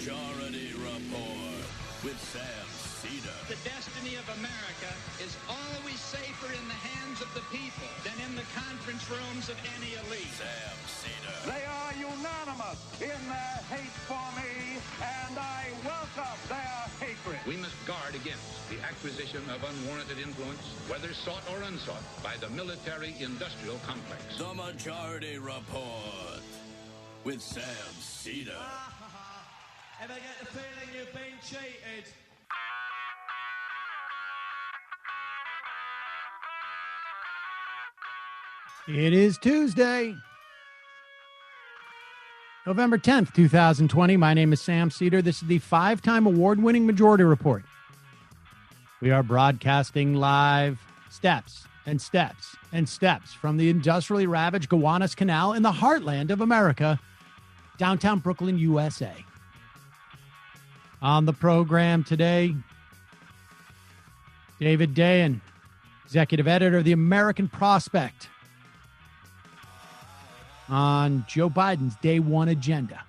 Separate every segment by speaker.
Speaker 1: Majority Report with Sam Seder.
Speaker 2: The destiny of America is always safer in the hands of the people than in the conference rooms of any elite.
Speaker 1: Sam Seder.
Speaker 3: They are unanimous in their hate for me, and I welcome their hatred.
Speaker 4: We must guard against the acquisition of unwarranted influence, whether sought or unsought, by the military-industrial complex.
Speaker 1: The Majority Report with Sam Seder.
Speaker 5: Ever get the feeling you've been cheated?
Speaker 6: It is Tuesday, November 10th, 2020. My name is Sam Seder. This is the five-time award-winning Majority Report. We are broadcasting live steps and steps and steps from the industrially ravaged Gowanus Canal in the heartland of America, downtown Brooklyn, USA. On the program today, David Dayen, executive editor of the American Prospect, on Joe Biden's day one agenda.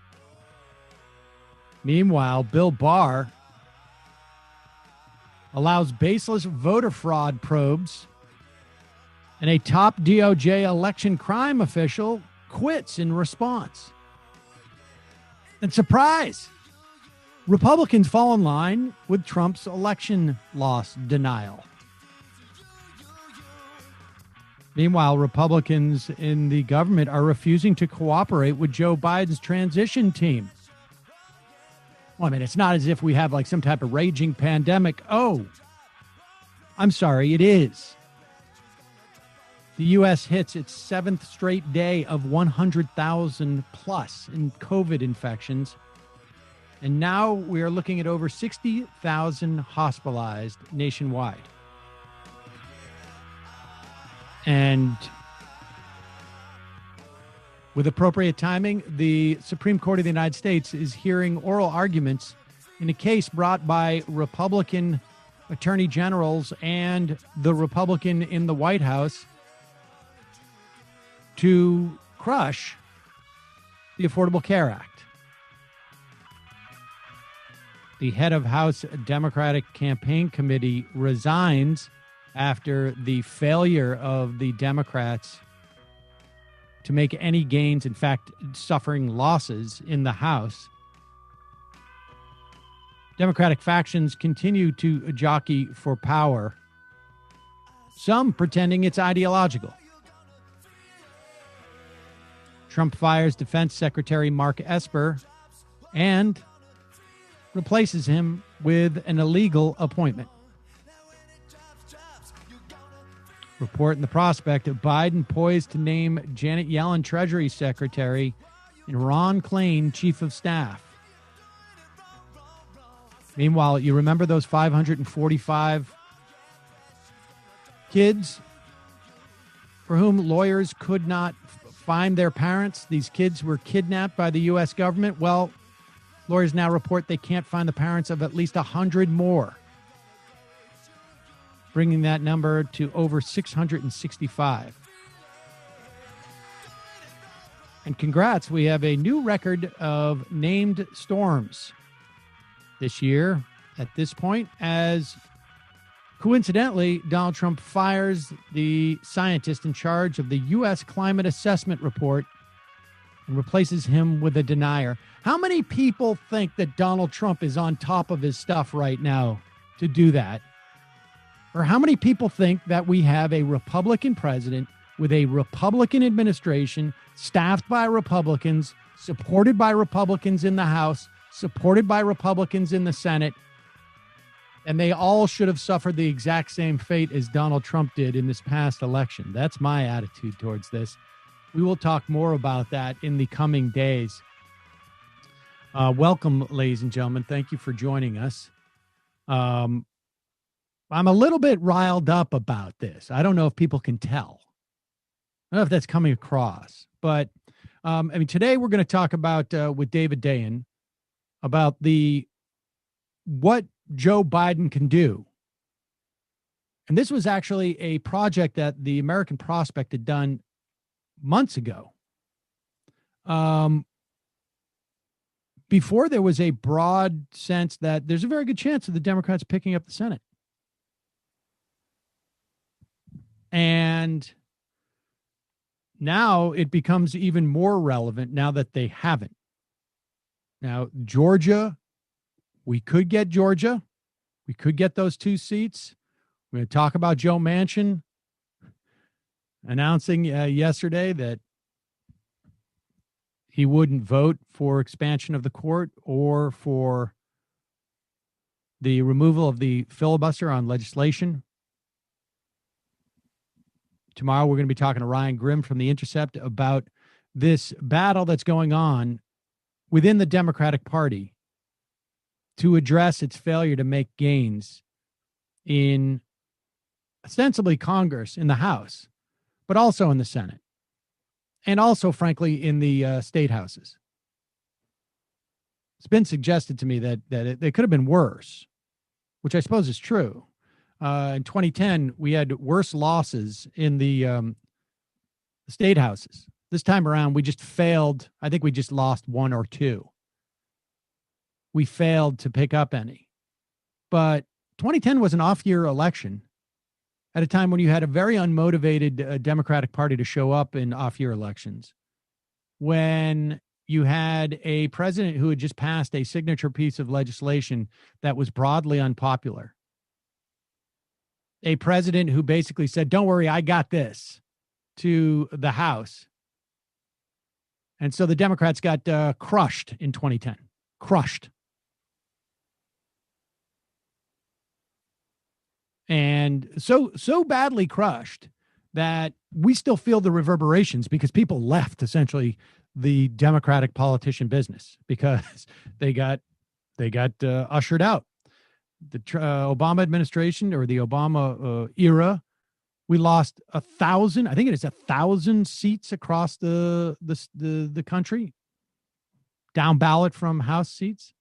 Speaker 6: Meanwhile, Bill Barr allows baseless voter fraud probes, and a top DOJ election crime official quits in response. And surprise, Republicans fall in line with Trump's election loss denial. Meanwhile, Republicans in the government are refusing to cooperate with Joe Biden's transition team. Well, I mean, it's not as if we have like some type of raging pandemic. Oh, I'm sorry, it is. The U.S. hits its seventh straight day of 100,000 plus in COVID infections. And now we are looking at over 60,000 hospitalized nationwide. And with appropriate timing, the Supreme Court of the United States is hearing oral arguments in a case brought by Republican attorney generals and the Republican in the White House to crush the Affordable Care Act. The head of House Democratic Campaign Committee resigns after the failure of the Democrats to make any gains, in fact, suffering losses in the House. Democratic factions continue to jockey for power, some pretending it's ideological. Trump fires Defense Secretary Mark Esper and replaces him with an illegal appointment. Report in the Prospect of Biden poised to name Janet Yellen Treasury Secretary and Ron Klain Chief of Staff. Meanwhile, you remember those 545 kids for whom lawyers could not find their parents? These kids were kidnapped by the U.S. government. Well, lawyers now report they can't find the parents of at least 100 more, bringing that number to over 665. And congrats, we have a new record of named storms this year at this point, as coincidentally, Donald Trump fires the scientist in charge of the U.S. Climate Assessment Report and replaces him with a denier. How many people think that Donald Trump is on top of his stuff right now to do that? Or how many people think that we have a Republican president with a Republican administration staffed by Republicans, supported by Republicans in the House, supported by Republicans in the Senate, and they all should have suffered the exact same fate as Donald Trump did in this past election? That's my attitude towards this. We will talk more about that in the coming days. Welcome, ladies and gentlemen. Thank you for joining us. I'm a little bit riled up about this. I don't know if people can tell. I don't know if that's coming across. But, today we're going to talk about, with David Dayen, about what Joe Biden can do. And this was actually a project that the American Prospect had done months ago. before there was a broad sense that there's a very good chance of the Democrats picking up the Senate. And now it becomes even more relevant now that they haven't. Now, Georgia, we could get Georgia. We could get those 2 seats. We're going to talk about Joe Manchin announcing yesterday that he wouldn't vote for expansion of the court or for the removal of the filibuster on legislation. Tomorrow, we're going to be talking to Ryan Grimm from The Intercept about this battle that's going on within the Democratic Party to address its failure to make gains in ostensibly Congress, in the House, but also in the Senate, and also, frankly, in the state houses. It's been suggested to me that it could have been worse, which I suppose is true. In 2010, we had worse losses in the state houses. This time around, we just failed. I think we just lost 1 or 2. We failed to pick up any. But 2010 was an off-year election at a time when you had a very unmotivated Democratic Party to show up in off-year elections, when you had a president who had just passed a signature piece of legislation that was broadly unpopular, a president who basically said, "Don't worry, I got this," to the House. And so the Democrats got crushed in 2010. Crushed. And so badly crushed that we still feel the reverberations, because people left essentially the Democratic politician business because they got ushered out. The Obama administration, or the Obama era, we lost 1,000. I think it is 1,000 seats across the country, down ballot from House seats.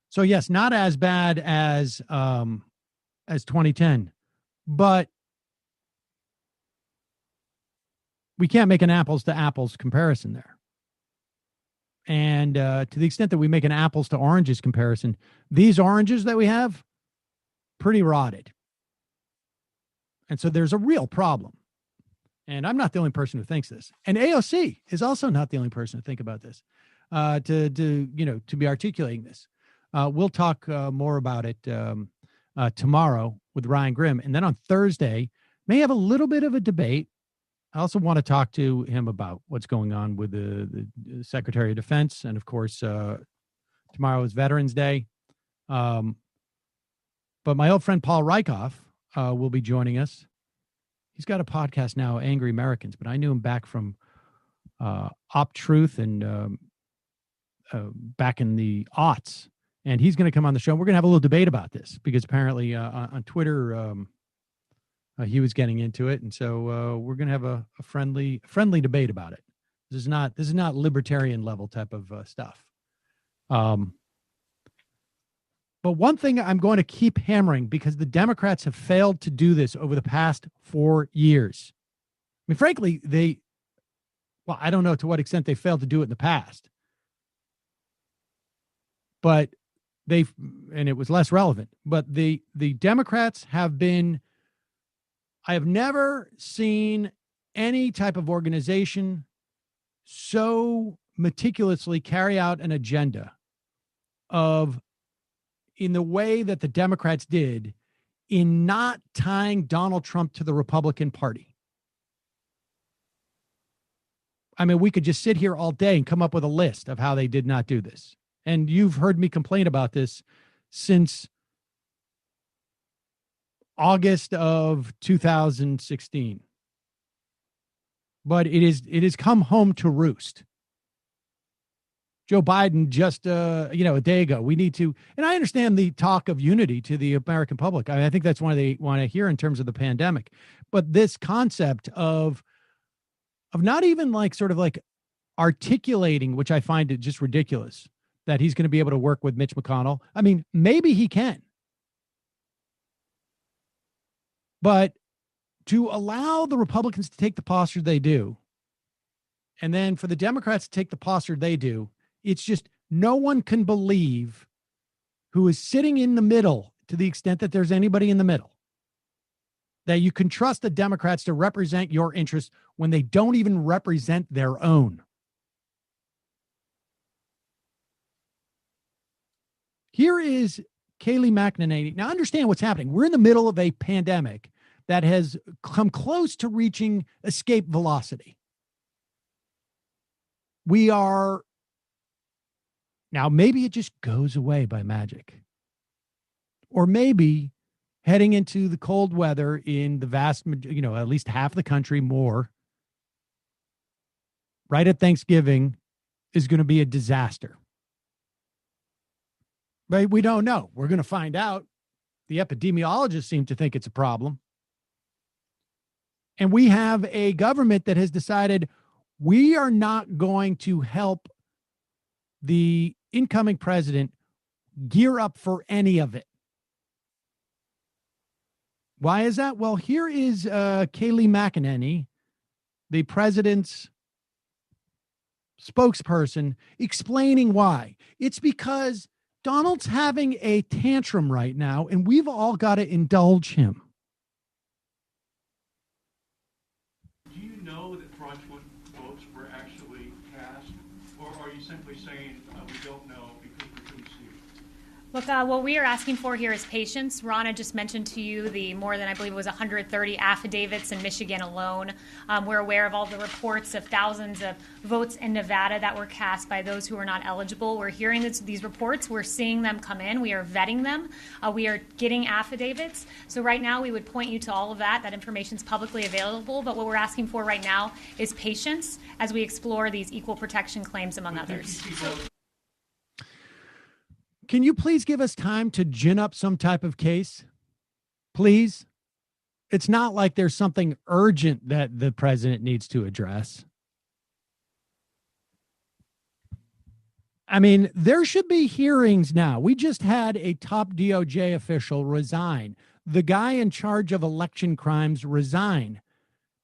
Speaker 6: So yes, not as bad as 2010, but we can't make an apples to apples comparison there. And to the extent that we make an apples to oranges comparison, these oranges that we have, pretty rotted. And so there's a real problem. And I'm not the only person who thinks this. And AOC is also not the only person to think about this, to be articulating this. We'll talk more about it tomorrow with Ryan Grimm. And then on Thursday, may have a little bit of a debate. I also want to talk to him about what's going on with the Secretary of Defense. And of course, tomorrow is Veterans Day. But my old friend Paul Rykoff will be joining us. He's got a podcast now, Angry Americans, but I knew him back from Op Truth and back in the aughts. And he's going to come on the show. We're going to have a little debate about this, because apparently on Twitter, he was getting into it. And so we're going to have a friendly debate about it. This is not libertarian level type of stuff. But one thing I'm going to keep hammering, because the Democrats have failed to do this over the past 4 years. I mean, frankly, I don't know to what extent they failed to do it in the past, but and it was less relevant, but the Democrats have been, I have never seen any type of organization so meticulously carry out an agenda in the way that the Democrats did, in not tying Donald Trump to the Republican Party. I mean, we could just sit here all day and come up with a list of how they did not do this. And you've heard me complain about this since August of 2016. But it has come home to roost. Joe Biden just, a day ago, we need to, and I understand the talk of unity to the American public. I think that's one they want to hear in terms of the pandemic. But this concept of not even sort of articulating, which I find it just ridiculous, that he's going to be able to work with Mitch McConnell. I mean, maybe he can. But to allow the Republicans to take the posture they do, and then for the Democrats to take the posture they do, It's just no one can believe who is sitting in the middle, to the extent that there's anybody in the middle, that you can trust the Democrats to represent your interests when they don't even represent their own. Here is Kayleigh McEnany. Now, understand what's happening. We're in the middle of a pandemic that has come close to reaching escape velocity. We are, now maybe it just goes away by magic. Or maybe heading into the cold weather in the vast, at least half the country more, right at Thanksgiving, is going to be a disaster. But we don't know. We're going to find out. The epidemiologists seem to think it's a problem. And we have a government that has decided we are not going to help the incoming president gear up for any of it. Why is that? Well, here is Kayleigh McEnany, the president's spokesperson, explaining why. It's because Donald's having a tantrum right now, and we've all got to indulge him.
Speaker 7: Do you know that fraudulent votes were actually cast, or are you simply saying we don't know because we couldn't see it?
Speaker 8: Look, what we are asking for here is patience. Rana just mentioned to you the more than, I believe it was 130 affidavits in Michigan alone. We're aware of all the reports of thousands of votes in Nevada that were cast by those who are not eligible. We're hearing these reports. We're seeing them come in. We are vetting them. We are getting affidavits. So right now we would point you to all of that. That information is publicly available. But what we're asking for right now is patience as we explore these equal protection claims, among others.
Speaker 6: Can you please give us time to gin up some type of case? Please? It's not like there's something urgent that the president needs to address. I mean, there should be hearings now. We just had a top DOJ official resign. The guy in charge of election crimes resign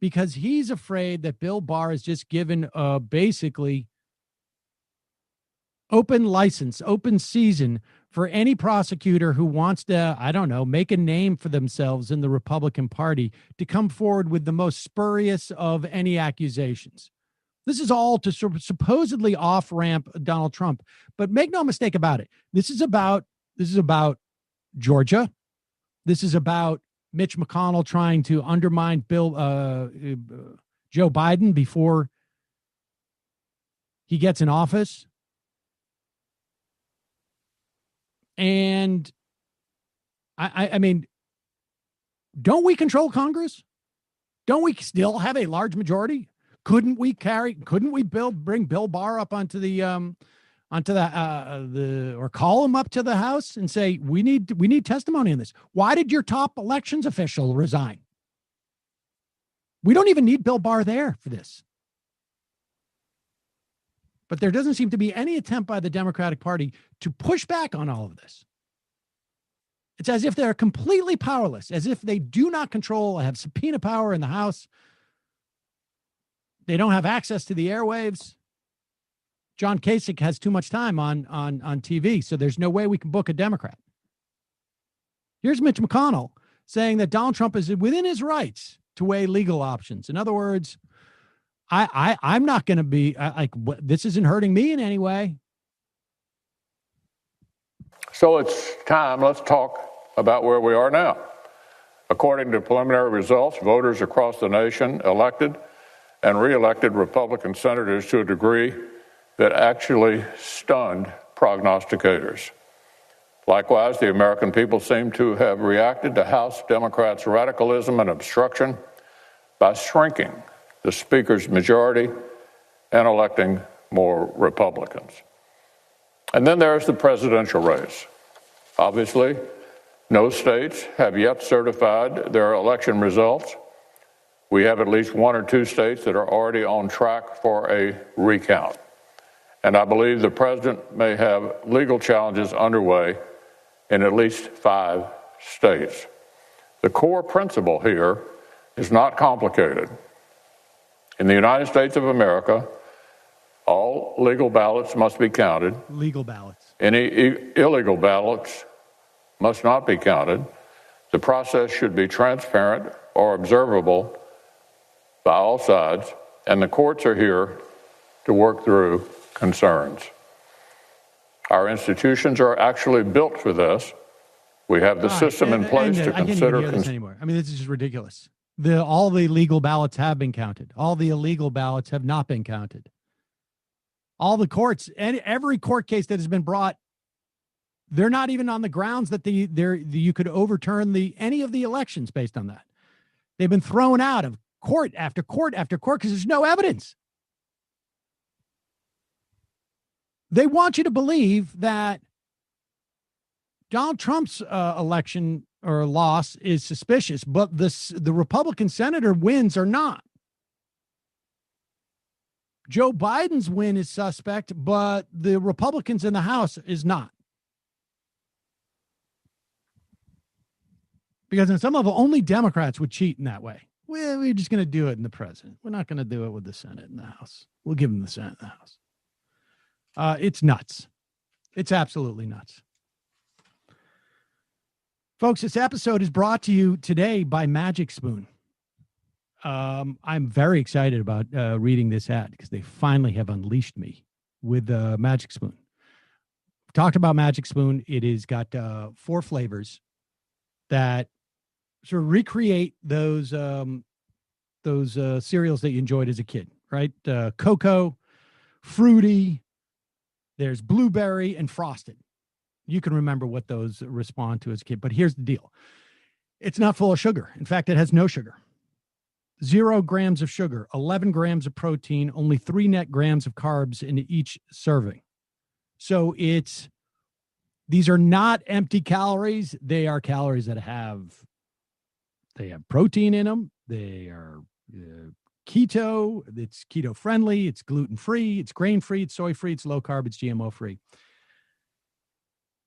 Speaker 6: because he's afraid that Bill Barr has just given basically open license, open season for any prosecutor who wants to, I don't know, make a name for themselves in the Republican Party to come forward with the most spurious of any accusations. This is all to supposedly off-ramp Donald Trump. But make no mistake about it. This is about Georgia. This is about Mitch McConnell trying to undermine Joe Biden before he gets in office. And I mean, don't we control Congress? Don't we still have a large majority? Couldn't we bring Bill Barr up onto the or call him up to the House and say, we need testimony on this. Why did your top elections official resign? We don't even need Bill Barr there for this. But there doesn't seem to be any attempt by the Democratic Party to push back on all of this. It's as if they're completely powerless, as if they do not control, have subpoena power in the House. They don't have access to the airwaves. John Kasich has too much time on TV, so there's no way we can book a Democrat. Here's Mitch McConnell saying that Donald Trump is within his rights to weigh legal options. In other words, I'm not going to be this isn't hurting me in any way.
Speaker 9: So it's time. Let's talk about where we are now. According to preliminary results, voters across the nation elected and re-elected Republican senators to a degree that actually stunned prognosticators. Likewise, the American people seem to have reacted to House Democrats' radicalism and obstruction by shrinking the Speaker's majority and electing more Republicans. And then there's the presidential race. Obviously, no states have yet certified their election results. We have at least one or two states that are already on track for a recount. And I believe the president may have legal challenges underway in at least 5 states. The core principle here is not complicated. In the United States of America, All legal ballots must be counted.
Speaker 6: Legal ballots.
Speaker 9: Any illegal ballots must not be counted. The process should be transparent or observable by all sides, and the courts are here to work through concerns. Our institutions are actually built for this. We have the system in place to consider.
Speaker 6: I can't even hear this anymore. I mean, this is just ridiculous. All the legal ballots have been counted. All the illegal ballots have not been counted. All the courts, and every court case that has been brought, they're not even on the grounds that you could overturn any of the elections based on that. They've been thrown out of court after court after court because there's no evidence. They want you to believe that Donald Trump's election or loss is suspicious, but the Republican senator wins are not. Joe Biden's win is suspect, but the Republicans in the House is not. Because on some level, only Democrats would cheat in that way. Well, we're just going to do it in the president. We're not going to do it with the Senate and the House. We'll give them the Senate and the House. It's nuts. It's absolutely nuts. Folks, this episode is brought to you today by Magic Spoon. I'm very excited about reading this ad because they finally have unleashed me with Magic Spoon. Talked about Magic Spoon. It has got 4 flavors that sort of recreate those cereals that you enjoyed as a kid, right? Cocoa, fruity, there's blueberry, and frosted. You can remember what those respond to as a kid. But here's the deal. It's not full of sugar. In fact, it has no sugar. 0 grams of sugar, 11 grams of protein, only 3 net grams of carbs in each serving. So these are not empty calories. They are calories that have protein in them. They are keto. It's keto friendly. It's gluten free. It's grain free. It's soy free. It's low carb. It's GMO free.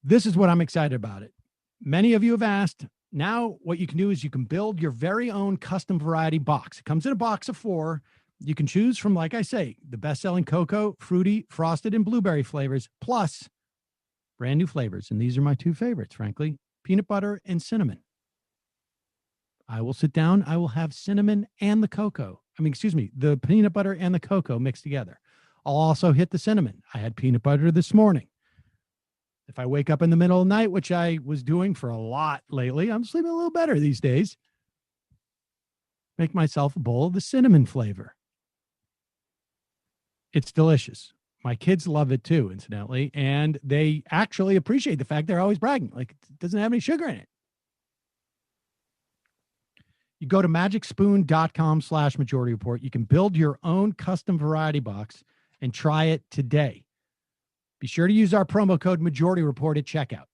Speaker 6: This is what I'm excited about it. Many of you have asked. Now what you can do is you can build your very own custom variety box. It comes in a box of 4. You can choose from, like I say, the best-selling cocoa, fruity, frosted, and blueberry flavors, plus brand new flavors. And these are my 2 favorites, frankly, peanut butter and cinnamon. I will sit down. I will have cinnamon and the the peanut butter and the cocoa mixed together. I'll also hit the cinnamon. I had peanut butter this morning. If I wake up in the middle of the night, which I was doing for a lot lately, I'm sleeping a little better these days. Make myself a bowl of the cinnamon flavor. It's delicious. My kids love it too, incidentally, and they actually appreciate the fact they're always bragging. Like, it doesn't have any sugar in it. You go to magicspoon.com/majority report. You can build your own custom variety box and try it today. Be sure to use our promo code Majority Report at checkout.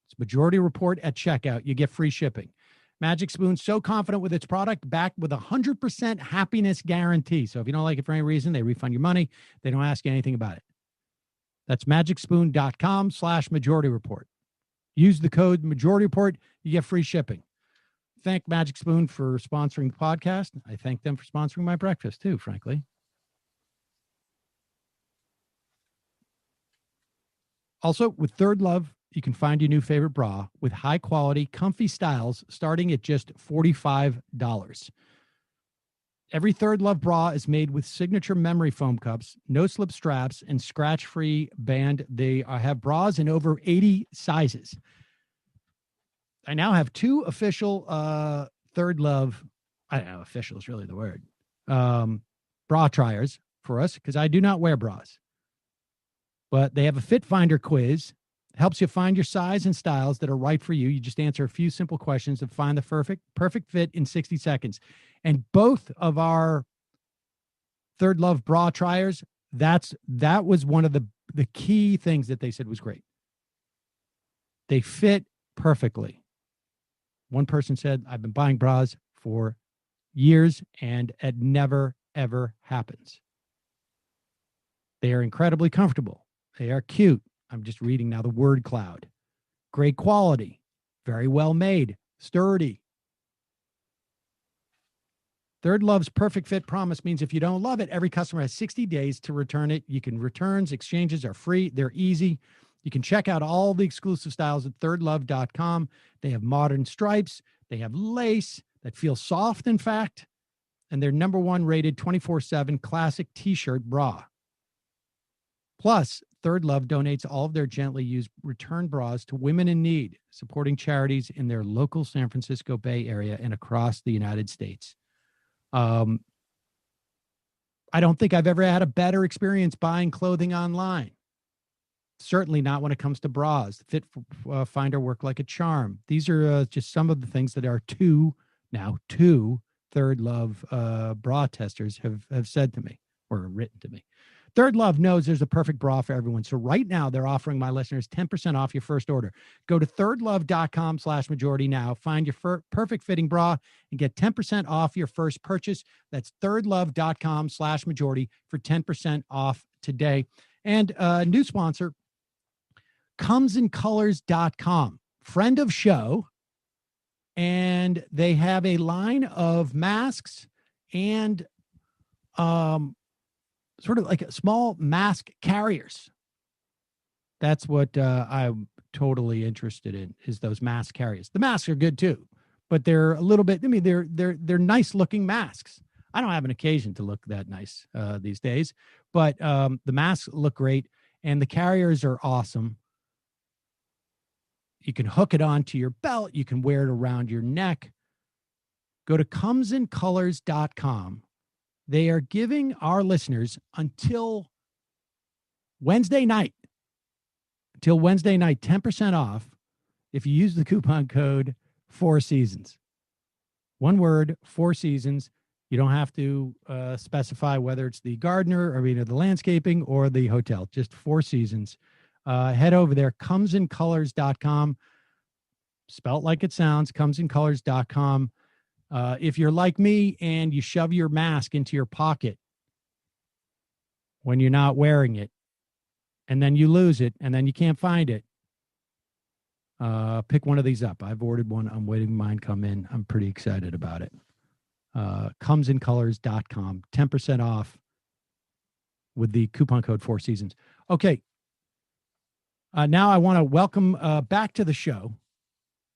Speaker 6: It's Majority Report at checkout. You get free shipping. Magic Spoon's so confident with its product, backed with 100% happiness guarantee. So if you don't like it for any reason, they refund your money. They don't ask you anything about it. That's magicspoon.com/Majority Report. Use the code Majority Report. You get free shipping. Thank Magic Spoon for sponsoring the podcast. I thank them for sponsoring my breakfast too, frankly. Also, with Third Love, you can find your new favorite bra with high-quality, comfy styles starting at just $45. Every Third Love bra is made with signature memory foam cups, no-slip straps, and scratch-free band. They have bras in over 80 sizes. I now have 2 official Third Love, I don't know, official is really the word, bra triers for us because I do not wear bras. But they have a fit finder quiz. Helps you find your size and styles that are right for you. You just answer a few simple questions and find the perfect fit in 60 seconds. And both of our Third Love bra triers, that was one of the key things that they said was great. They fit perfectly. One person said, I've been buying bras for years and it never, ever happens. They are incredibly comfortable. They are cute. I'm just reading now the word cloud. Great quality. Very well made. Sturdy. Third Love's perfect fit promise means if you don't love it, every customer has 60 days to return it. You can returns, exchanges are free. They're easy. You can check out all the exclusive styles at thirdlove.com. They have modern stripes. They have lace that feels soft, in fact. And they're number one rated 24/7 classic t-shirt bra. Plus, Third Love donates all of their gently used return bras to women in need, supporting charities in their local San Francisco Bay Area and across the United States. I don't think I've ever had a better experience buying clothing online. Certainly not when it comes to bras. Fit Finder work like a charm. These are just some of the things that our two Third Love bra testers have said to me or written to me. Third Love knows there's a perfect bra for everyone. So right now they're offering my listeners 10% off your first order. Go to thirdlove.com/majority now. Find your perfect fitting bra and get 10% off your first purchase. That's thirdlove.com/majority for 10% off today. And a new sponsor, comesincolors.com, friend of show. And they have a line of masks and sort of like a small mask carriers. That's what I'm totally interested in, is those mask carriers. The masks are good too, but they're a little bit, they're nice looking masks. I don't have an occasion to look that nice these days, but the masks look great and the carriers are awesome. You can hook it onto your belt. You can wear it around your neck. Go to comesincolors.com. They are giving our listeners until Wednesday night, 10% off if you use the coupon code 4Seasons. One word, 4 Seasons. You don't have to specify whether it's the gardener or the landscaping or the hotel, just 4 Seasons. Head over there, comesincolors.com. Spelt like it sounds, comesincolors.com. If you're like me and you shove your mask into your pocket when you're not wearing it, and then you lose it, and then you can't find it, pick one of these up. I've ordered one. I'm waiting mine come in. I'm pretty excited about it. Comesincolors.com, 10% off with the coupon code 4Seasons. Okay. Now I want to welcome back to the show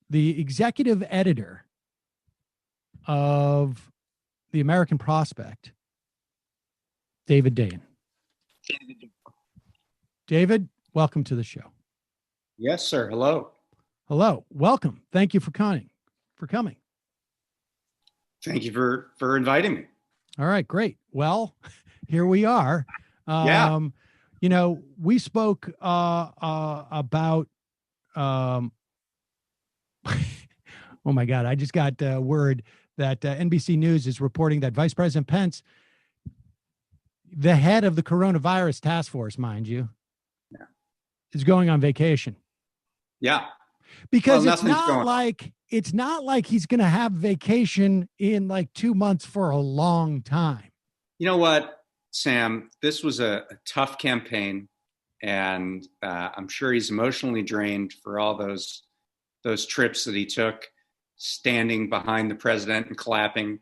Speaker 6: the executive editor of the American Prospect, David Dayen. David, welcome to the show.
Speaker 10: Yes, sir. Hello.
Speaker 6: Hello. Welcome. Thank you for coming.
Speaker 10: Thank you for inviting me.
Speaker 6: All right, great. Well, here we are.
Speaker 10: Yeah.
Speaker 6: We spoke about oh my God, I just got word that NBC News is reporting that Vice President Pence, the head of the coronavirus task force, mind you, is going on vacation.
Speaker 10: Yeah.
Speaker 6: Because it's not like he's going to have vacation in like 2 months for a long time.
Speaker 10: You know what, Sam, this was a tough campaign, and I'm sure he's emotionally drained for all those trips that he took, standing behind the president and clapping.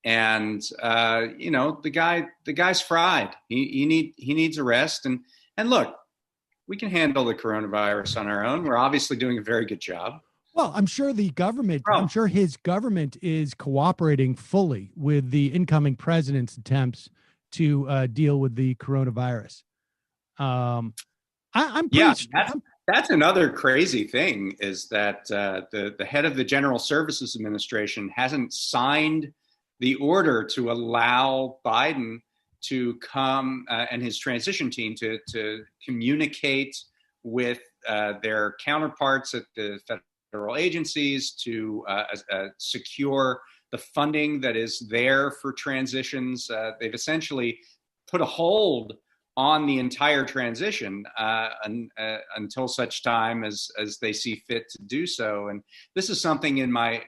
Speaker 10: And the guy's fried. He needs a rest. And look, we can handle the coronavirus on our own. We're obviously doing a very good job.
Speaker 6: Well, I'm sure his government is cooperating fully with the incoming president's attempts to deal with the coronavirus.
Speaker 10: That's another crazy thing, is that the head of the General Services Administration hasn't signed the order to allow Biden to come and his transition team to communicate with their counterparts at the federal agencies to secure the funding that is there for transitions. They've essentially put a hold on the entire transition until such time as they see fit to do so. And this is something in my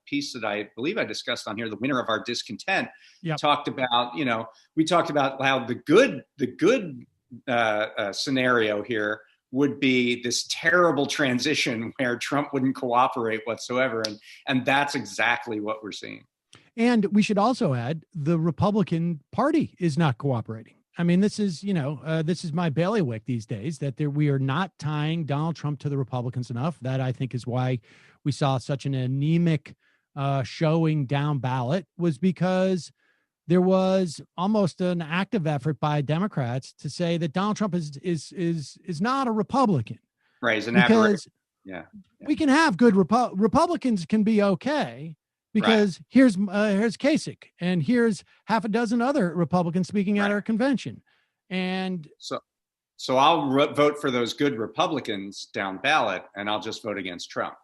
Speaker 10: piece that I believe I discussed on here, The Winner of Our Discontent, talked about, we talked about how the good scenario here would be this terrible transition where Trump wouldn't cooperate whatsoever. And that's exactly what we're seeing.
Speaker 6: And we should also add the Republican Party is not cooperating. I mean, this is, this is my bailiwick these days, that we are not tying Donald Trump to the Republicans enough. That, I think, is why we saw such an anemic showing down ballot, was because there was almost an active effort by Democrats to say that Donald Trump is not a Republican.
Speaker 10: Right. He's an
Speaker 6: because
Speaker 10: yeah.
Speaker 6: we can have good Republicans can be okay. Because here's Kasich, and here's half a dozen other Republicans speaking at our convention, and
Speaker 10: so I'll vote for those good Republicans down ballot, and I'll just vote against Trump.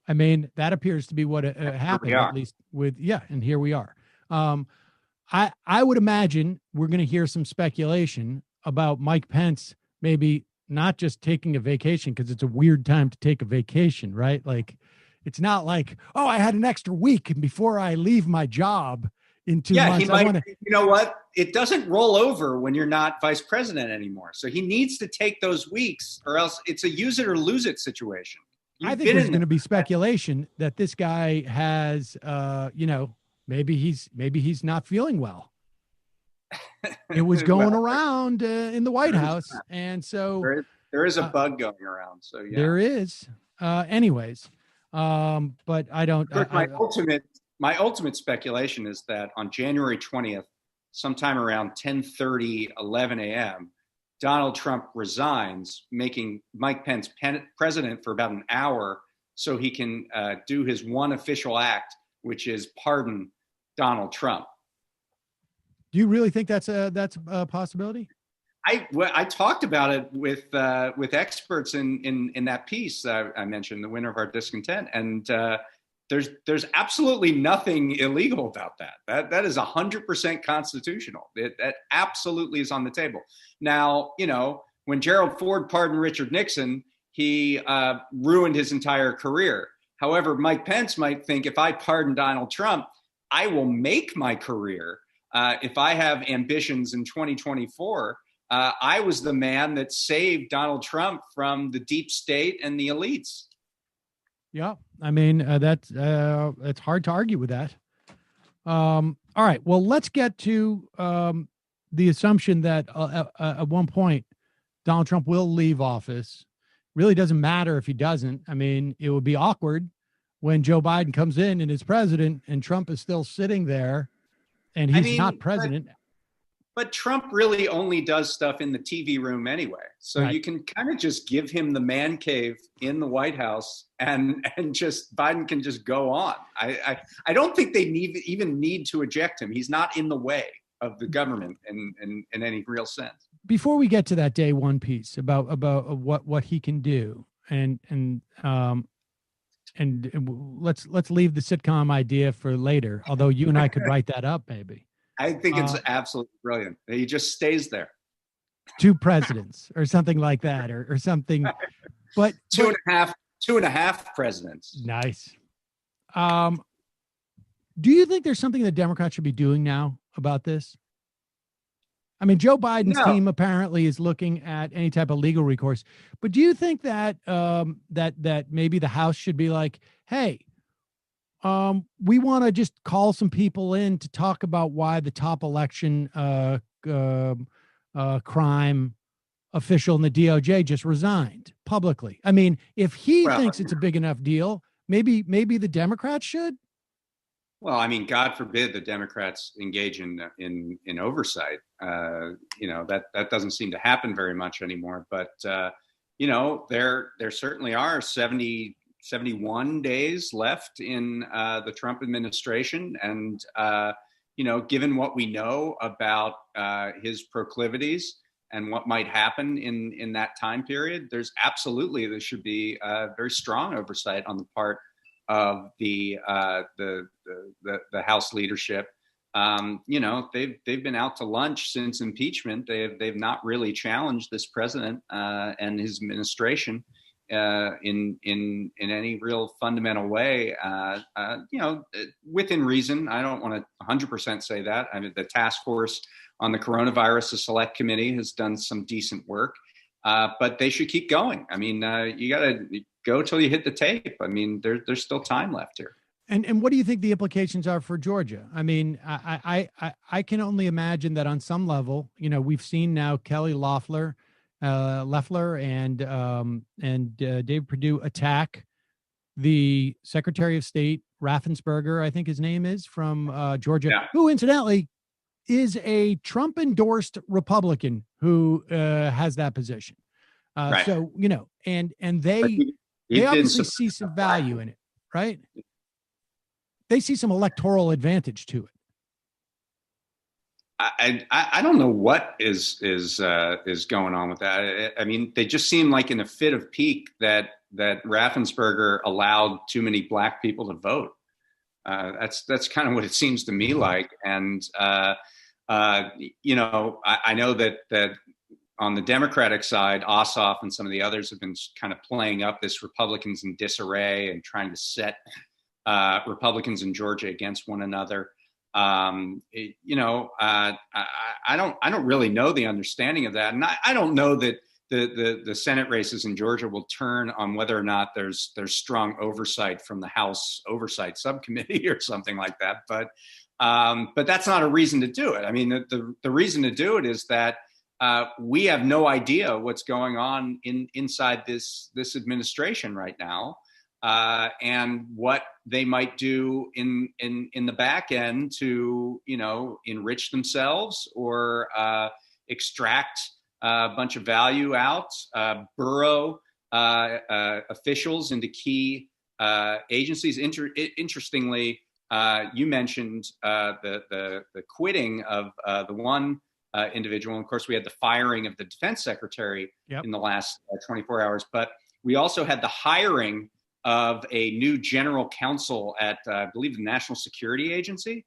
Speaker 6: I mean, that appears to be what happened, at least with and here we are. I would imagine we're going to hear some speculation about Mike Pence maybe not just taking a vacation, because it's a weird time to take a vacation, right? Like, it's not like, oh, I had an extra week before I leave my job in 2 months.
Speaker 10: He might, you know what? It doesn't roll over when you're not vice president anymore. So he needs to take those weeks, or else it's a use it or lose it situation.
Speaker 6: I think there's going to be speculation that this guy has, maybe he's not feeling well. It was going around in the White House. And so
Speaker 10: there is a bug going around. So yeah,
Speaker 6: there is. Anyways. But I don't.
Speaker 10: My ultimate speculation is that on January 20th, sometime around 10:30, 11 a.m., Donald Trump resigns, making Mike Pence president for about an hour, so he can do his one official act, which is pardon Donald Trump.
Speaker 6: Do you really think that's a possibility?
Speaker 10: I talked about it with experts in that piece I mentioned, the winner of our discontent, and there's absolutely nothing illegal about that. That is 100% constitutional. That absolutely is on the table. Now, when Gerald Ford pardoned Richard Nixon, he ruined his entire career. However, Mike Pence might think, if I pardon Donald Trump, I will make my career. If I have ambitions in 2024. I was the man that saved Donald Trump from the deep state and the elites.
Speaker 6: Yeah, I mean, it's hard to argue with that. All right, well, let's get to the assumption that at one point Donald Trump will leave office. Really doesn't matter if he doesn't. I mean, it would be awkward when Joe Biden comes in and is president and Trump is still sitting there and he's not president.
Speaker 10: But Trump really only does stuff in the TV room anyway. So you can kind of just give him the man cave in the White House and just Biden can just go on. I don't think they even need to eject him. He's not in the way of the government in any real sense.
Speaker 6: Before we get to that day one piece about what he can do and let's leave the sitcom idea for later, although you and I could write that up maybe.
Speaker 10: I think it's absolutely brilliant. He just stays there.
Speaker 6: 2 presidents or something like that, or something. But
Speaker 10: two and a half presidents.
Speaker 6: Nice. Do you think there's something that Democrats should be doing now about this? I mean, Joe Biden's team apparently is looking at any type of legal recourse. But do you think that that maybe the House should be like, hey, we want to just call some people in to talk about why the top election crime official in the DOJ just resigned publicly? I mean, if he thinks it's a big enough deal, maybe the Democrats should.
Speaker 10: Well, I mean, God forbid the Democrats engage in oversight. That doesn't seem to happen very much anymore. But there certainly are 71 days left in the Trump administration. And, given what we know about his proclivities and what might happen in that time period, there should be very strong oversight on the part of the House leadership. They've been out to lunch since impeachment. They've not really challenged this president and his administration in any real fundamental way, within reason. I don't want to 100% say that. I mean, the task force on the coronavirus, the select committee, has done some decent work, but they should keep going. I mean, you got to go till you hit the tape. I mean, there's still time left here.
Speaker 6: And what do you think the implications are for Georgia? I mean, I can only imagine that on some level, we've seen now Kelly Loeffler and Dave Perdue attack the Secretary of State Raffensperger, I think his name is, from Georgia, who incidentally is a Trump endorsed Republican who has that position.
Speaker 10: Right.
Speaker 6: So, and they obviously see some value in it, right? They see some electoral advantage to it.
Speaker 10: I don't know what is going on with that. I mean, they just seem like in a fit of pique that Raffensperger allowed too many black people to vote. That's kind of what it seems to me like. And I know that on the Democratic side, Ossoff and some of the others have been kind of playing up this Republicans in disarray and trying to set Republicans in Georgia against one another. I don't really know the understanding of that, and I don't know that the Senate races in Georgia will turn on whether or not there's strong oversight from the House Oversight Subcommittee or something like that. But that's not a reason to do it. I mean, the reason to do it is that we have no idea what's going on inside this administration right now. And what they might do in the back end to, enrich themselves or extract a bunch of value out, burrow officials into key agencies. Interestingly, you mentioned the quitting of the one individual. And of course, we had the firing of the defense secretary in the last 24 hours. But we also had the hiring of a new general counsel at, I believe, the National Security Agency,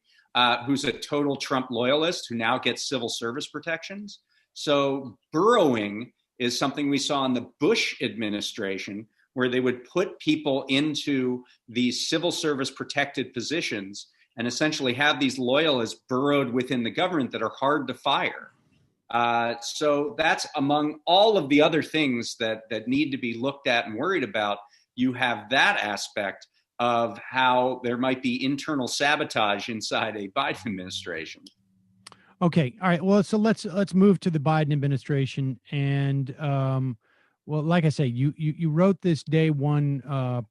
Speaker 10: who's a total Trump loyalist who now gets civil service protections. So burrowing is something we saw in the Bush administration, where they would put people into these civil service protected positions and essentially have these loyalists burrowed within the government that are hard to fire. So that's among all of the other things that need to be looked at and worried about. You have that aspect of how there might be internal sabotage inside a Biden administration.
Speaker 6: Okay. All right. Well, so let's move to the Biden administration. And like I say, you wrote this day one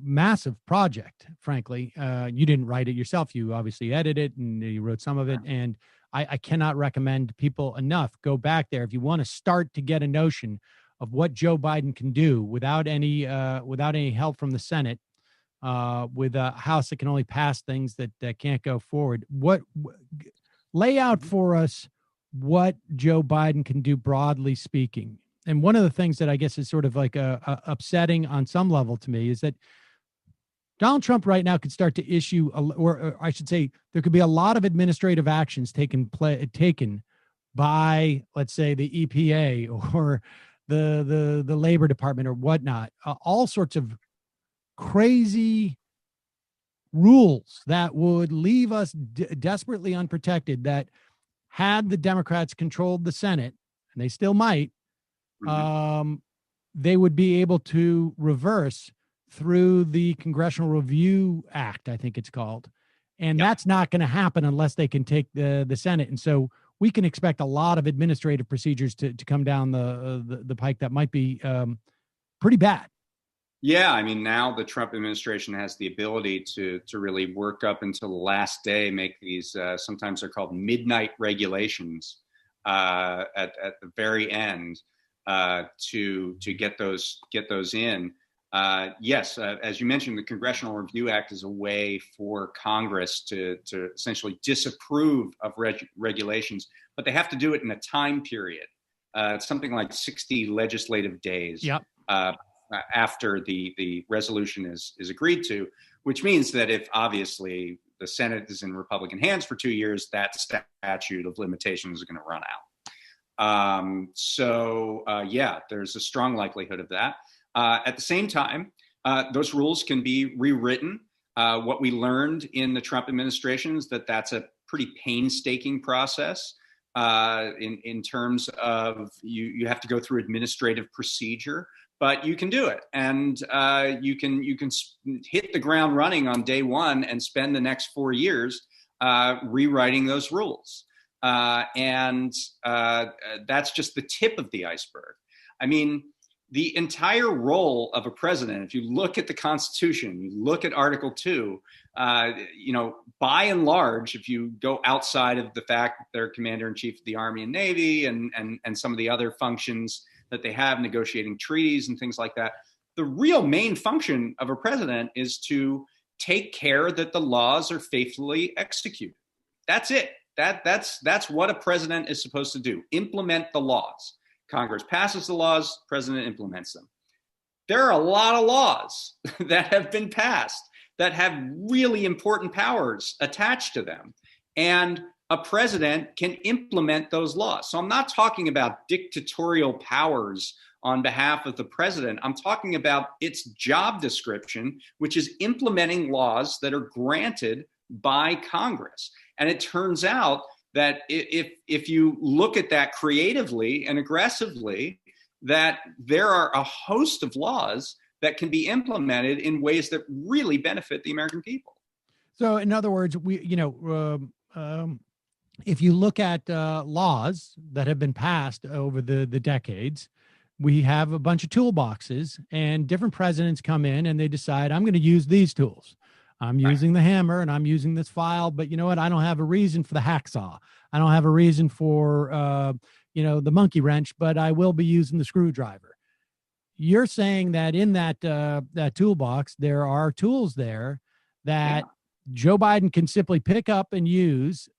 Speaker 6: massive project. Frankly, you didn't write it yourself. You obviously edited it and you wrote some of it. And I cannot recommend people enough. Go back there if you want to start to get a notion of what Joe Biden can do without any help from the Senate, with a House that can only pass things that can't go forward. Lay out for us what Joe Biden can do, broadly speaking. And one of the things that I guess is sort of like upsetting on some level to me is that Donald Trump right now could start to issue, or I should say, there could be a lot of administrative actions taken by, let's say, the EPA or the Labor Department or whatnot, all sorts of crazy rules that would leave us desperately unprotected, that had the Democrats controlled the Senate, and they still might, they would be able to reverse through the Congressional Review Act, I think it's called. And that's not going to happen unless they can take the Senate. And so we can expect a lot of administrative procedures to come down the pike that might be pretty bad.
Speaker 10: Yeah, I mean, now the Trump administration has the ability to really work up until the last day, make these, sometimes they're called midnight regulations at the very end to get those in. Yes, as you mentioned, the Congressional Review Act is a way for Congress to essentially disapprove of regulations, but they have to do it in a time period. It's something like 60 legislative days after the resolution is agreed to, which means that if obviously the Senate is in Republican hands for 2 years, that statute of limitations is going to run out. Yeah, there's a strong likelihood of that. At the same time, those rules can be rewritten. What we learned in the Trump administration is that that's a pretty painstaking process in terms of you have to go through administrative procedure but you can do it, and you can hit the ground running on day one and spend the next 4 years rewriting those rules. And that's just the tip of the iceberg. I mean, the entire role of a president, if you look at the Constitution, you look at Article 2, by and large, if you go outside of the fact that they're commander-in-chief of the Army and Navy and some of the other functions that they have, negotiating treaties and things like that, the real main function of a president is to take care that the laws are faithfully executed. That's it. That's what a president is supposed to do, implement the laws. Congress passes the laws, president implements them. There are a lot of laws that have been passed that have really important powers attached to them. And a president can implement those laws. So I'm not talking about dictatorial powers on behalf of the president. I'm talking about its job description, which is implementing laws that are granted by Congress. And it turns out that if you look at that creatively and aggressively, that there are a host of laws that can be implemented in ways that really benefit the American people.
Speaker 6: So in other words, if you look at laws that have been passed over the decades, we have a bunch of toolboxes, and different presidents come in and they decide, I'm going to use these tools. I'm using the hammer and I'm using this file, but you know what? I don't have a reason for the hacksaw. I don't have a reason for, the monkey wrench, but I will be using the screwdriver. You're saying that in that toolbox, there are tools there that Joe Biden can simply pick up and use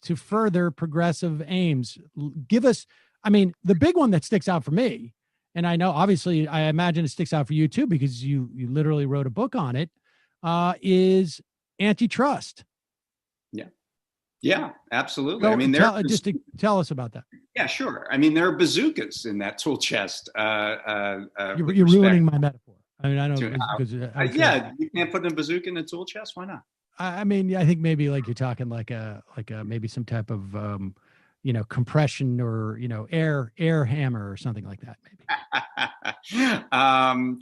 Speaker 6: to further progressive aims. Give us, the big one that sticks out for me, and I know obviously I imagine it sticks out for you too, because you literally wrote a book on it, is antitrust.
Speaker 10: Yeah, absolutely.
Speaker 6: So, tell us about that.
Speaker 10: Yeah, sure. There are bazookas in that tool chest.
Speaker 6: You're ruining my metaphor. I know.
Speaker 10: You can't put a bazooka in a tool chest. Why not?
Speaker 6: I think maybe like you're talking like a maybe some type of compression or air hammer or something like that. Maybe.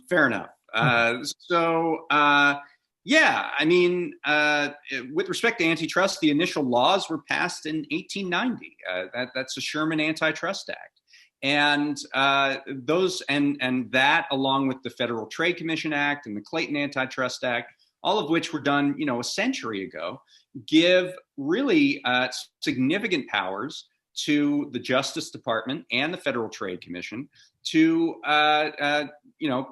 Speaker 10: Fair enough. With respect to antitrust, the initial laws were passed in 1890. That's the Sherman Antitrust Act. And that, along with the Federal Trade Commission Act and the Clayton Antitrust Act, all of which were done, a century ago, give really significant powers to the Justice Department and the Federal Trade Commission to,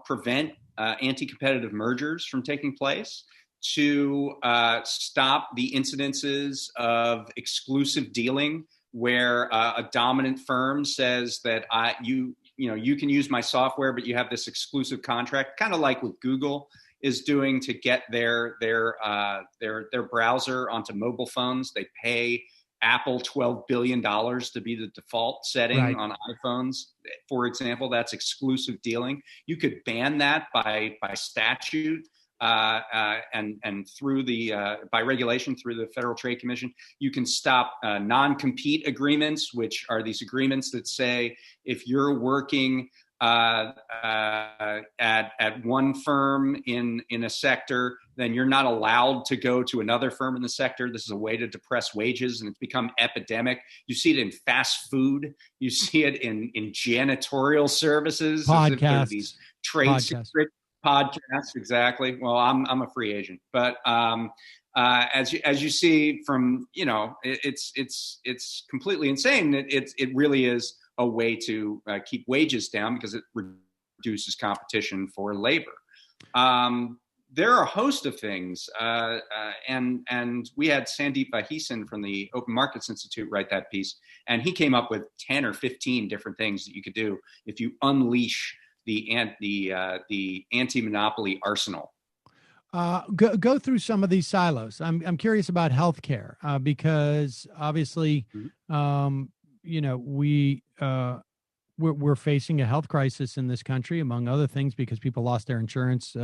Speaker 10: prevent anti-competitive mergers from taking place, to stop the incidences of exclusive dealing, where a dominant firm says that you can use my software, but you have this exclusive contract, kind of like what Google is doing to get their browser onto mobile phones. They pay Apple $12 billion to be the default setting on iPhones, for example. That's exclusive dealing. You could ban that by statute and through by regulation through the Federal Trade Commission. You can stop non-compete agreements, which are these agreements that say if you're working at one firm in a sector, then you're not allowed to go to another firm in the sector. This is a way to depress wages, and it's become epidemic. You see it in fast food. You see it in janitorial services.
Speaker 6: Podcasts.
Speaker 10: These trade secret podcasts. Exactly. Well, I'm a free agent, but as you see from, it's completely insane. It really is a way to keep wages down because it reduces competition for labor. There are a host of things, and we had Sandeep Vaheesan from the Open Markets Institute write that piece, and he came up with 10 or 15 different things that you could do if you unleash the anti-monopoly arsenal.
Speaker 6: Go through some of these silos. I'm curious about healthcare because obviously, we're facing a health crisis in this country, among other things, because people lost their insurance.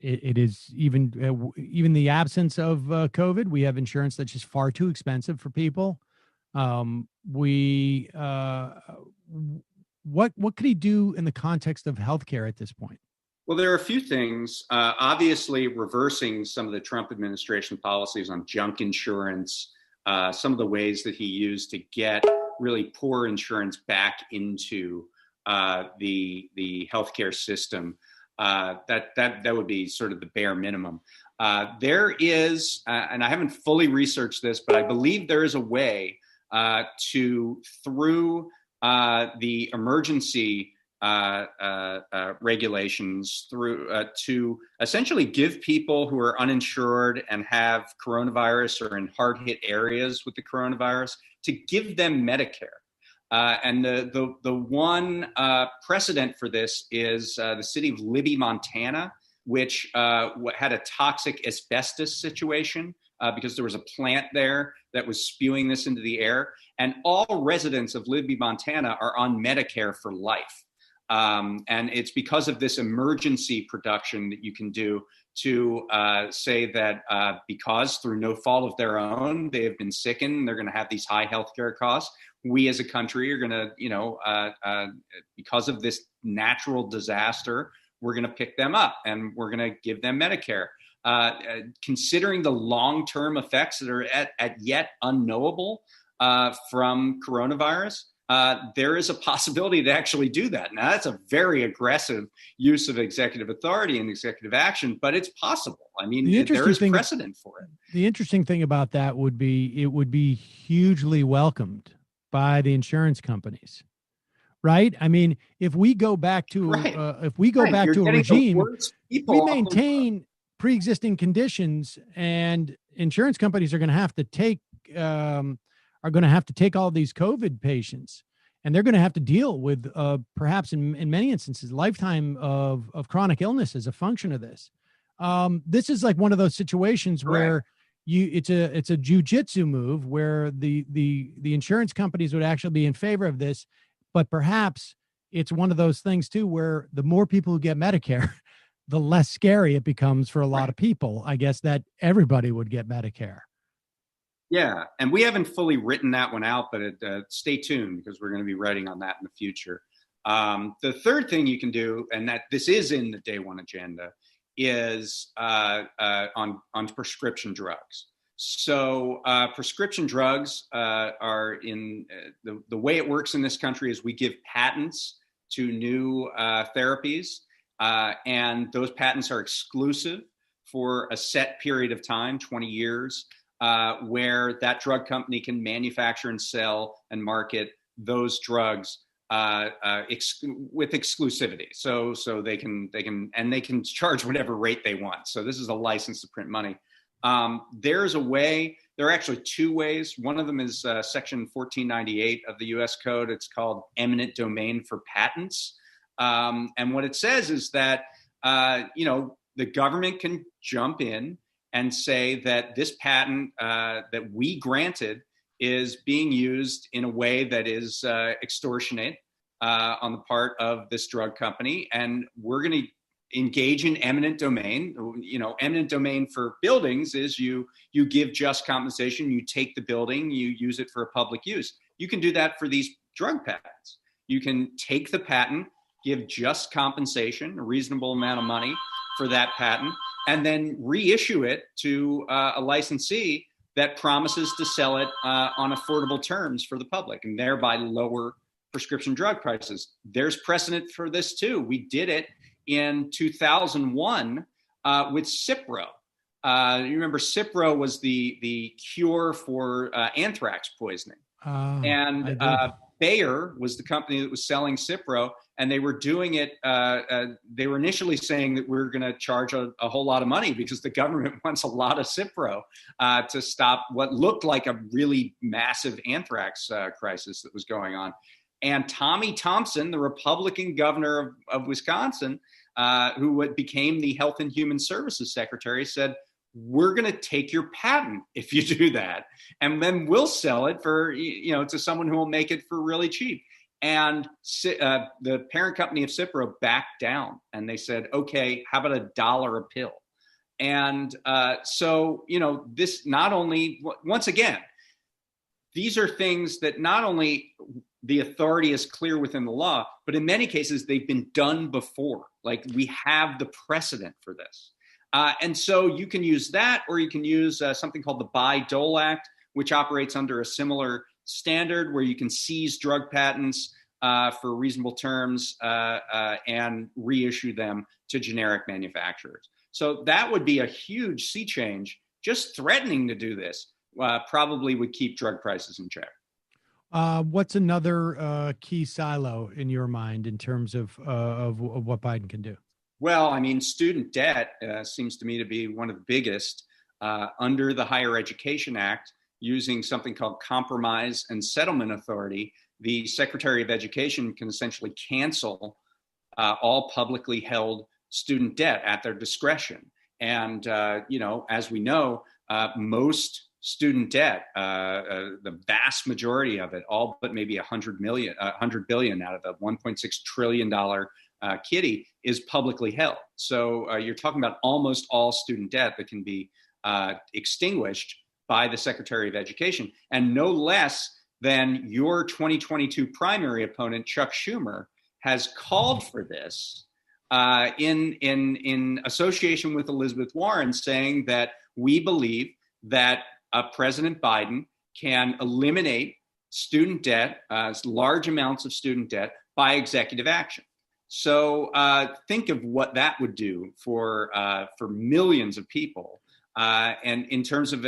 Speaker 6: It is even the absence of COVID. We have insurance that's just far too what could he do in the context of healthcare at this point?
Speaker 10: Well, there are a few things. Obviously, reversing some of the Trump administration policies on junk insurance, some of the ways that he used to get really poor insurance back into the healthcare system. That would be sort of the bare minimum. There is, and I haven't fully researched this, but I believe there is a way to, through the emergency regulations, to essentially give people who are uninsured and have coronavirus or in hard-hit areas with the coronavirus, to give them Medicare. And the one precedent for this is the city of Libby, Montana, which had a toxic asbestos situation because there was a plant there that was spewing this into the air. And all residents of Libby, Montana are on Medicare for life. And it's because of this emergency production that you can do to say that because through no fault of their own, they have been sickened, they're going to have these high healthcare costs. We as a country are going to, because of this natural disaster, we're going to pick them up and we're going to give them Medicare. Considering the long-term effects that are at yet unknowable from coronavirus, there is a possibility to actually do that. Now, that's a very aggressive use of executive authority and executive action, but it's possible. I mean, there is precedent for it.
Speaker 6: The interesting thing about that would be it would be hugely welcomed by the insurance companies, right? I mean, if we go back to a regime, we maintain pre-existing conditions, and insurance companies are going to have to take all these COVID patients, and they're going to have to deal with perhaps in many instances lifetime of chronic illness as a function of this. This is like one of those situations where it's a jujitsu move where the insurance companies would actually be in favor of this, but perhaps it's one of those things too where the more people who get Medicare, the less scary it becomes for a lot of people. I guess that everybody would get Medicare.
Speaker 10: Yeah, and we haven't fully written that one out, but stay tuned because we're going to be writing on that in the future. The third thing you can do, and that this is in the day one agenda, is on prescription drugs. So prescription drugs are in the way it works in this country is we give patents to new therapies, and those patents are exclusive for a set period of time, 20 years. Where that drug company can manufacture and sell and market those drugs with exclusivity. So they can charge whatever rate they want. So this is a license to print money. There's a way. There are actually two ways. One of them is Section 1498 of the U.S. Code. It's called eminent domain for patents. And what it says is that the government can jump in and say that this patent that we granted is being used in a way that is extortionate on the part of this drug company. And we're going to engage in eminent domain. Eminent domain for buildings is you give just compensation, you take the building, you use it for a public use. You can do that for these drug patents. You can take the patent, give just compensation, a reasonable amount of money for that patent, and then reissue it to a licensee that promises to sell it on affordable terms for the public and thereby lower prescription drug prices. There's precedent for this too. We did it in 2001 with Cipro. You remember Cipro was the cure for anthrax poisoning. And Bayer was the company that was selling Cipro, and they were doing it. They were initially saying that we're going to charge a whole lot of money because the government wants a lot of Cipro to stop what looked like a really massive anthrax crisis that was going on. And Tommy Thompson, the Republican governor of Wisconsin, who became the Health and Human Services Secretary, said, we're going to take your patent if you do that, and then we'll sell it for, to someone who will make it for really cheap. And the parent company of Cipro backed down, and they said, okay, how about $1 a pill? And this not only, once again, these are things that not only the authority is clear within the law, but in many cases, they've been done before. Like, we have the precedent for this. And so you can use that, or you can use something called the Bayh-Dole Act, which operates under a similar standard where you can seize drug patents for reasonable terms and reissue them to generic manufacturers. So that would be a huge sea change. Just threatening to do this probably would keep drug prices in check.
Speaker 6: What's another key silo in your mind in terms of what Biden can do?
Speaker 10: Well, I mean, student debt seems to me to be one of the biggest. Under the Higher Education Act, using something called compromise and settlement authority, the Secretary of Education can essentially cancel all publicly held student debt at their discretion. And, as we know, most student debt, the vast majority of it, all but maybe 100 billion out of the $1.6 trillion kitty, is publicly held. So you're talking about almost all student debt that can be extinguished by the Secretary of Education, and no less than your 2022 primary opponent, Chuck Schumer, has called for this in association with Elizabeth Warren, saying that we believe that President Biden can eliminate student debt, large amounts of student debt, by executive action. So think of what that would do for millions of people, and in terms of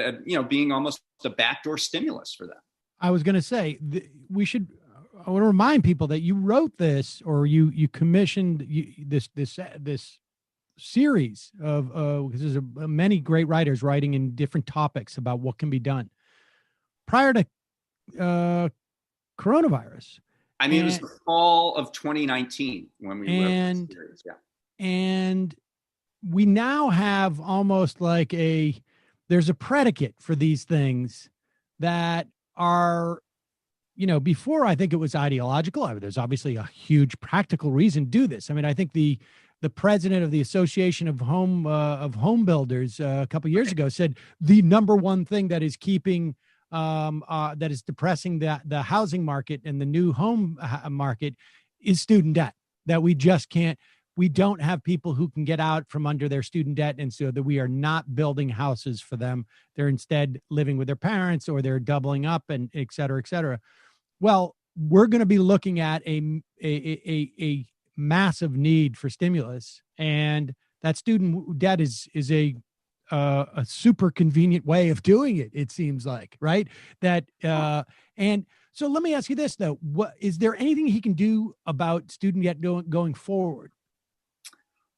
Speaker 10: being almost a backdoor stimulus for them. I was going to say
Speaker 6: I want to remind people that you wrote this, or you commissioned this series of because there's many great writers writing in different topics about what can be done prior to coronavirus.
Speaker 10: I mean, it was the fall of 2019 when we wrote this series. Yeah. And
Speaker 6: we now have almost like there's a predicate for these things that are, before I think it was ideological. There's obviously a huge practical reason to do this. I mean, I think the president of the Association of Home Builders a couple of years ago said the number one thing that is keeping that is depressing the housing market and the new home market is student debt, that we don't have people who can get out from under their student debt. And so that we are not building houses for them. They're instead living with their parents, or they're doubling up, and et cetera, et cetera. Well, we're going to be looking at a massive need for stimulus, and that student debt is a super convenient way of doing it. It seems like, right? And so let me ask you this though: is there anything he can do about student debt going forward?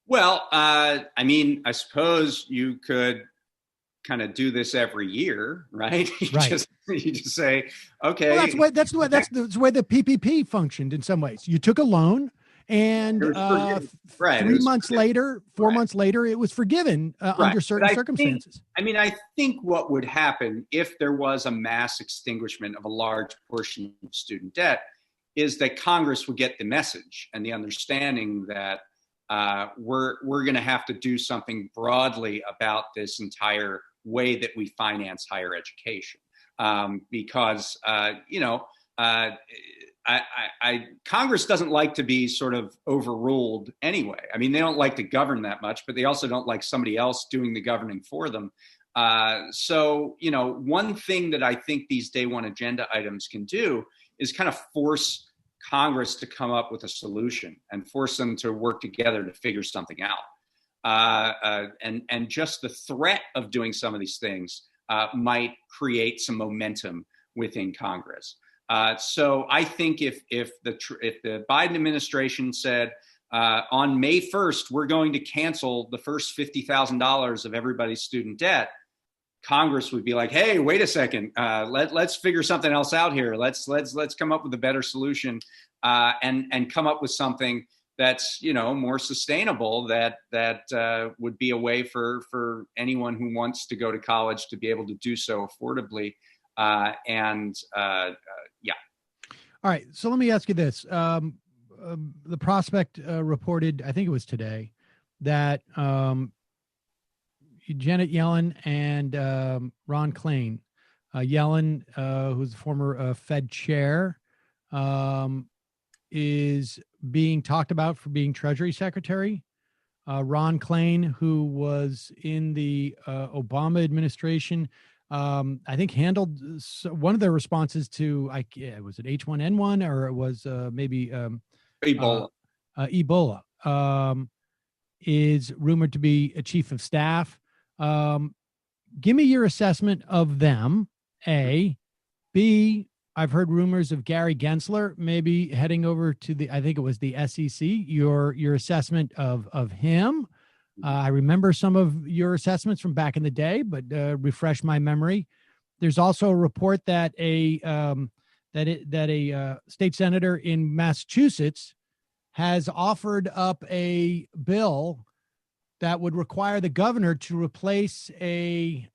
Speaker 10: Well, I mean, I suppose you could kind of do this every year, right? You just say, okay.
Speaker 6: Well, that's the way the PPP functioned in some ways. You took a loan, and 3 months later, 4 months later, it was forgiven under certain circumstances.
Speaker 10: I think what would happen if there was a mass extinguishment of a large portion of student debt is that Congress would get the message and the understanding that we're going to have to do something broadly about this entire way that we finance higher education, because Congress doesn't like to be sort of overruled anyway. I mean, they don't like to govern that much, but they also don't like somebody else doing the governing for them. So one thing that I think these day one agenda items can do is kind of force Congress to come up with a solution and force them to work together to figure something out. And just the threat of doing some of these things might create some momentum within Congress. So I think if the Biden administration said on May 1st, we're going to cancel the first $50,000 of everybody's student debt, Congress would be like, hey, wait a second, let's figure something else out here. Let's come up with a better solution and come up with something that's more sustainable, that would be a way for anyone who wants to go to college to be able to do so affordably.
Speaker 6: All right. So let me ask you this. The Prospect reported, I think it was today, that Janet Yellen and Ron Klain, Yellen, who's the former Fed chair, is being talked about for being Treasury Secretary. Ron Klain, who was in the Obama administration, I think handled one of their responses to, was it H1N1 or it was maybe
Speaker 10: Ebola.
Speaker 6: Ebola is rumored to be a chief of staff. Give me your assessment of them, A. B, I've heard rumors of Gary Gensler maybe heading over to I think it was the SEC. Your assessment of him. I remember some of your assessments from back in the day, but refresh my memory. There's also a report that a state senator in Massachusetts has offered up a bill that would require the governor to replace a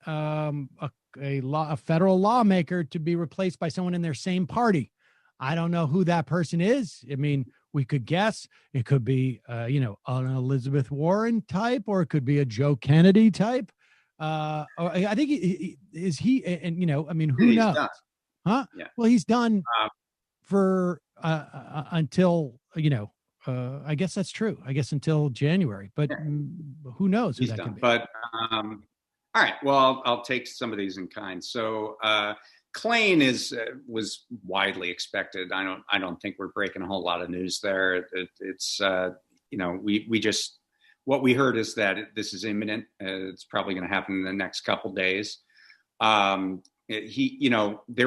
Speaker 6: federal lawmaker to be replaced by someone in their same party. I don't know who that person is. I mean, we could guess it could be, an Elizabeth Warren type, or it could be a Joe Kennedy type. I think is he, and who knows? Done. Huh? Yeah. Well, he's done for until, I guess that's true. I guess until January, but who knows who
Speaker 10: he's
Speaker 6: that
Speaker 10: done.
Speaker 6: could be.
Speaker 10: But all right. Well, I'll take some of these in kind. So Klain was widely expected. I don't think we're breaking a whole lot of news there. It's we just, what we heard is that this is imminent. It's probably going to happen in the next couple days. There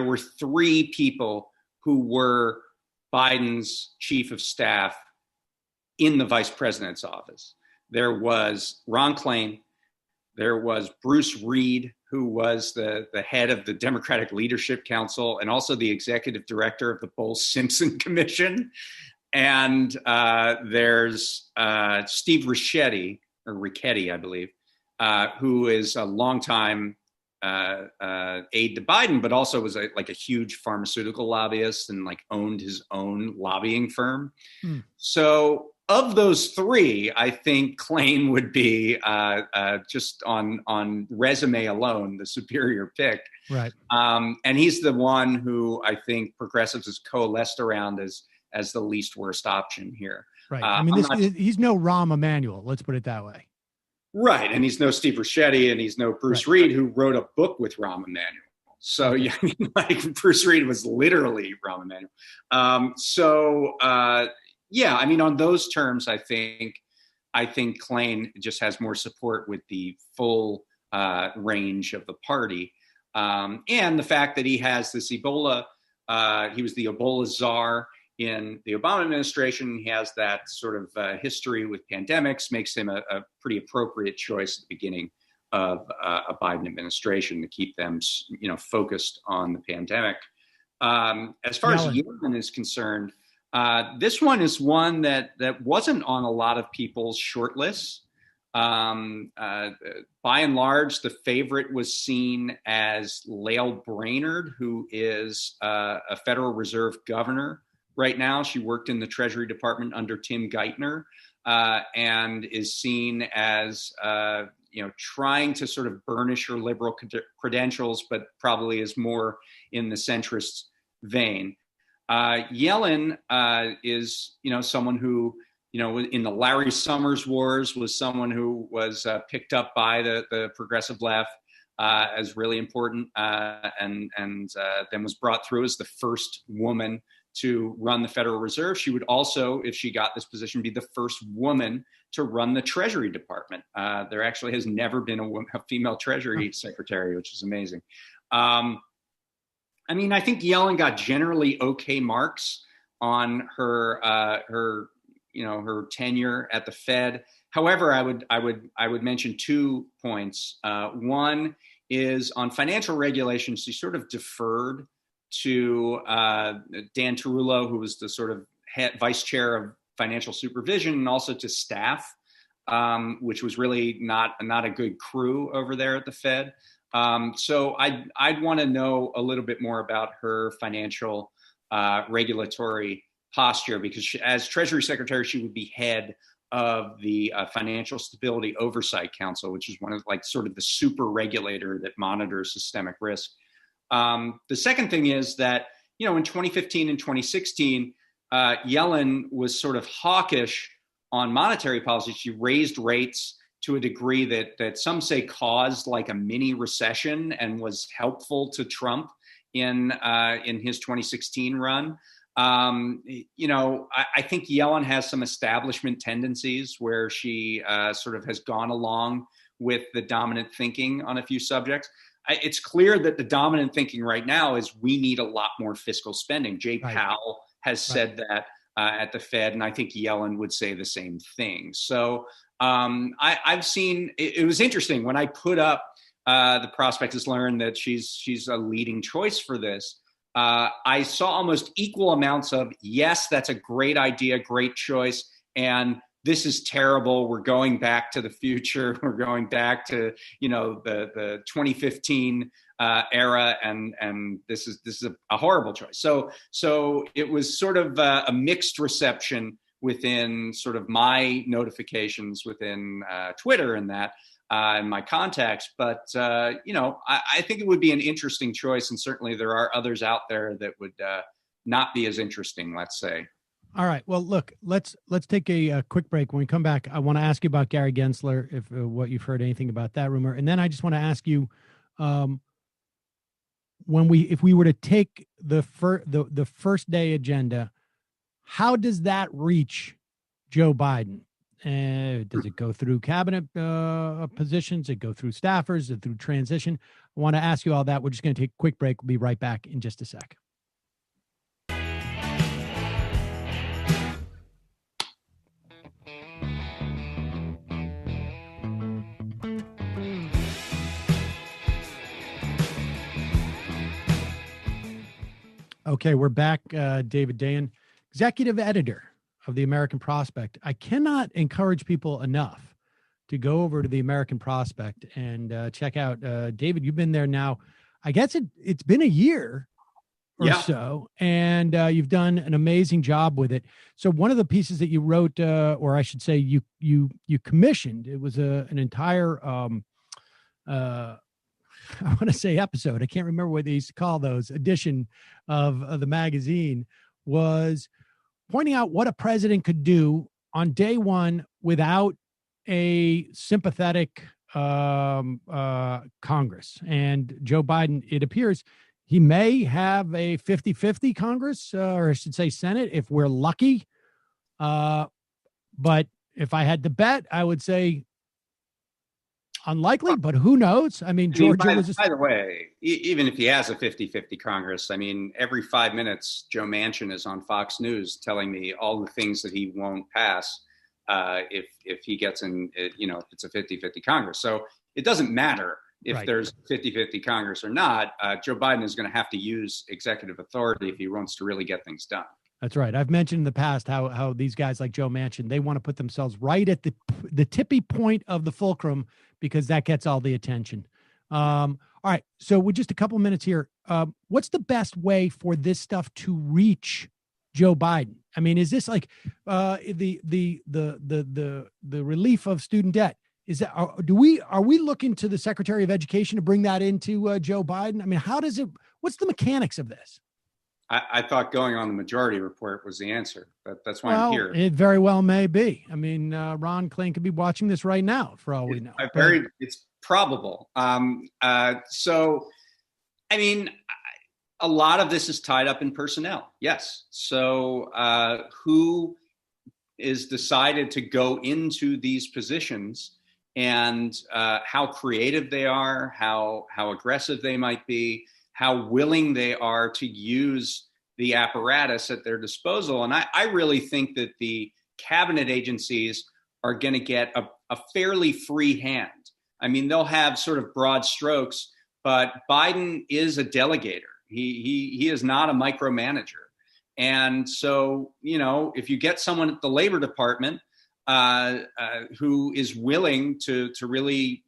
Speaker 10: were three people who were Biden's chief of staff in the vice president's office. There was Ron Klain. There was Bruce Reed, who was the head of the Democratic Leadership Council and also the executive director of the Bowles-Simpson Commission. And there's Steve Ricchetti, I believe, who is a longtime aide to Biden, but also was a huge pharmaceutical lobbyist and owned his own lobbying firm. So of those three, I think Klain would be just on resume alone the superior pick.
Speaker 6: Right.
Speaker 10: And he's the one who I think progressives has coalesced around as the least worst option here.
Speaker 6: Right. He's no Rahm Emanuel. Let's put it that way.
Speaker 10: Right. And he's no Steve Ricchetti, and he's no Bruce Reed, who wrote a book with Rahm Emanuel. So Bruce Reed was literally Rahm Emanuel. On those terms, I think Klain just has more support with the full range of the party. And the fact that he has this Ebola, he was the Ebola czar in the Obama administration. He has that sort of history with pandemics, makes him a pretty appropriate choice at the beginning of a Biden administration to keep them, focused on the pandemic. As far as Yellen is concerned, this one is one that wasn't on a lot of people's short lists. By and large, the favorite was seen as Lael Brainerd, who is a Federal Reserve governor right now. She worked in the Treasury Department under Tim Geithner, and is seen as trying to sort of burnish her liberal credentials, but probably is more in the centrist vein. Yellen is, someone who, in the Larry Summers wars was someone who was picked up by the progressive left as really important, and then was brought through as the first woman to run the Federal Reserve. She would also, if she got this position, be the first woman to run the Treasury Department. There actually has never been a female Treasury Secretary, which is amazing. I think Yellen got generally okay marks on her tenure at the Fed. However, I would mention 2 points. One is on financial regulations. She sort of deferred to Dan Tarullo, who was the sort of vice chair of financial supervision, and also to staff, which was really not a good crew over there at the Fed. So I'd want to know a little bit more about her financial regulatory posture, because as Treasury Secretary, she would be head of the Financial Stability Oversight Council, which is one of sort of the super regulator that monitors systemic risk. The second thing is that in 2015 and 2016, Yellen was sort of hawkish on monetary policy. She raised rates to a degree that some say caused like a mini recession and was helpful to Trump in his 2016 run. I think Yellen has some establishment tendencies where she sort of has gone along with the dominant thinking on a few subjects. It's clear that the dominant thinking right now is we need a lot more fiscal spending. Jay Powell has said that at the Fed, and I think Yellen would say the same thing. So I've seen, it was interesting when I put up the prospect has learned that she's a leading choice for this. I saw almost equal amounts of, yes, that's a great idea, great choice, and this is terrible. We're going back to the future. We're going back to, the 2015 era, and this is a horrible choice. So it was sort of a mixed reception within sort of my notifications within Twitter and that. And my contacts, but I think it would be an interesting choice, and certainly there are others out there that would not be as interesting, let's say.
Speaker 6: All right. Well, look, let's take a quick break. When we come back, I want to ask you about Gary Gensler, if what you've heard anything about that rumor, and then I just want to ask you, if we were to take the first day agenda, how does that reach Joe Biden? Does it go through cabinet positions? Does it go through staffers? Is it through transition? I want to ask you all that. We're just going to take a quick break. We'll be right back in just a sec. Okay, we're back. David Dayen, executive editor of the American Prospect. I cannot encourage people enough to go over to the American Prospect and check out. David, you've been there now. I guess it's been a year or so, and you've done an amazing job with it. So one of the pieces that you wrote, or I should say, you commissioned, it was an entire. I want to say episode. I can't remember what they used to call those. Edition of the magazine was pointing out what a president could do on day one without a sympathetic Congress. And Joe Biden, it appears he may have a 50-50 Congress, or I should say Senate, if we're lucky. But if I had to bet, I would say unlikely, but who knows? I mean, Georgia was
Speaker 10: by the way, even if he has a 50-50 Congress, I mean, every 5 minutes, Joe Manchin is on Fox News telling me all the things that he won't pass if he gets in, if it's a 50-50 Congress. So it doesn't matter if there's 50-50 Congress or not. Joe Biden is going to have to use executive authority if he wants to really get things done.
Speaker 6: That's right. I've mentioned in the past how these guys like Joe Manchin, they want to put themselves right at the tippy point of the fulcrum because that gets all the attention. All right. So with just a couple of minutes here, what's the best way for this stuff to reach Joe Biden? I mean, is this like the relief of student debt? Is that are we looking to the Secretary of Education to bring that into Joe Biden? I mean, what's the mechanics of this?
Speaker 10: I thought going on the majority report was the answer, but that's why I'm here.
Speaker 6: It very well may be. I mean, Ron Klain could be watching this right now, for all we know.
Speaker 10: It's probable. So, I mean, a lot of this is tied up in personnel. Yes. So, who is decided to go into these positions, and how creative they are, how aggressive they might be, how willing they are to use the apparatus at their disposal. And I really think that the cabinet agencies are going to get a fairly free hand. I mean, they'll have sort of broad strokes, but Biden is a delegator. He is not a micromanager. And so, if you get someone at the Labor Department who is willing to really,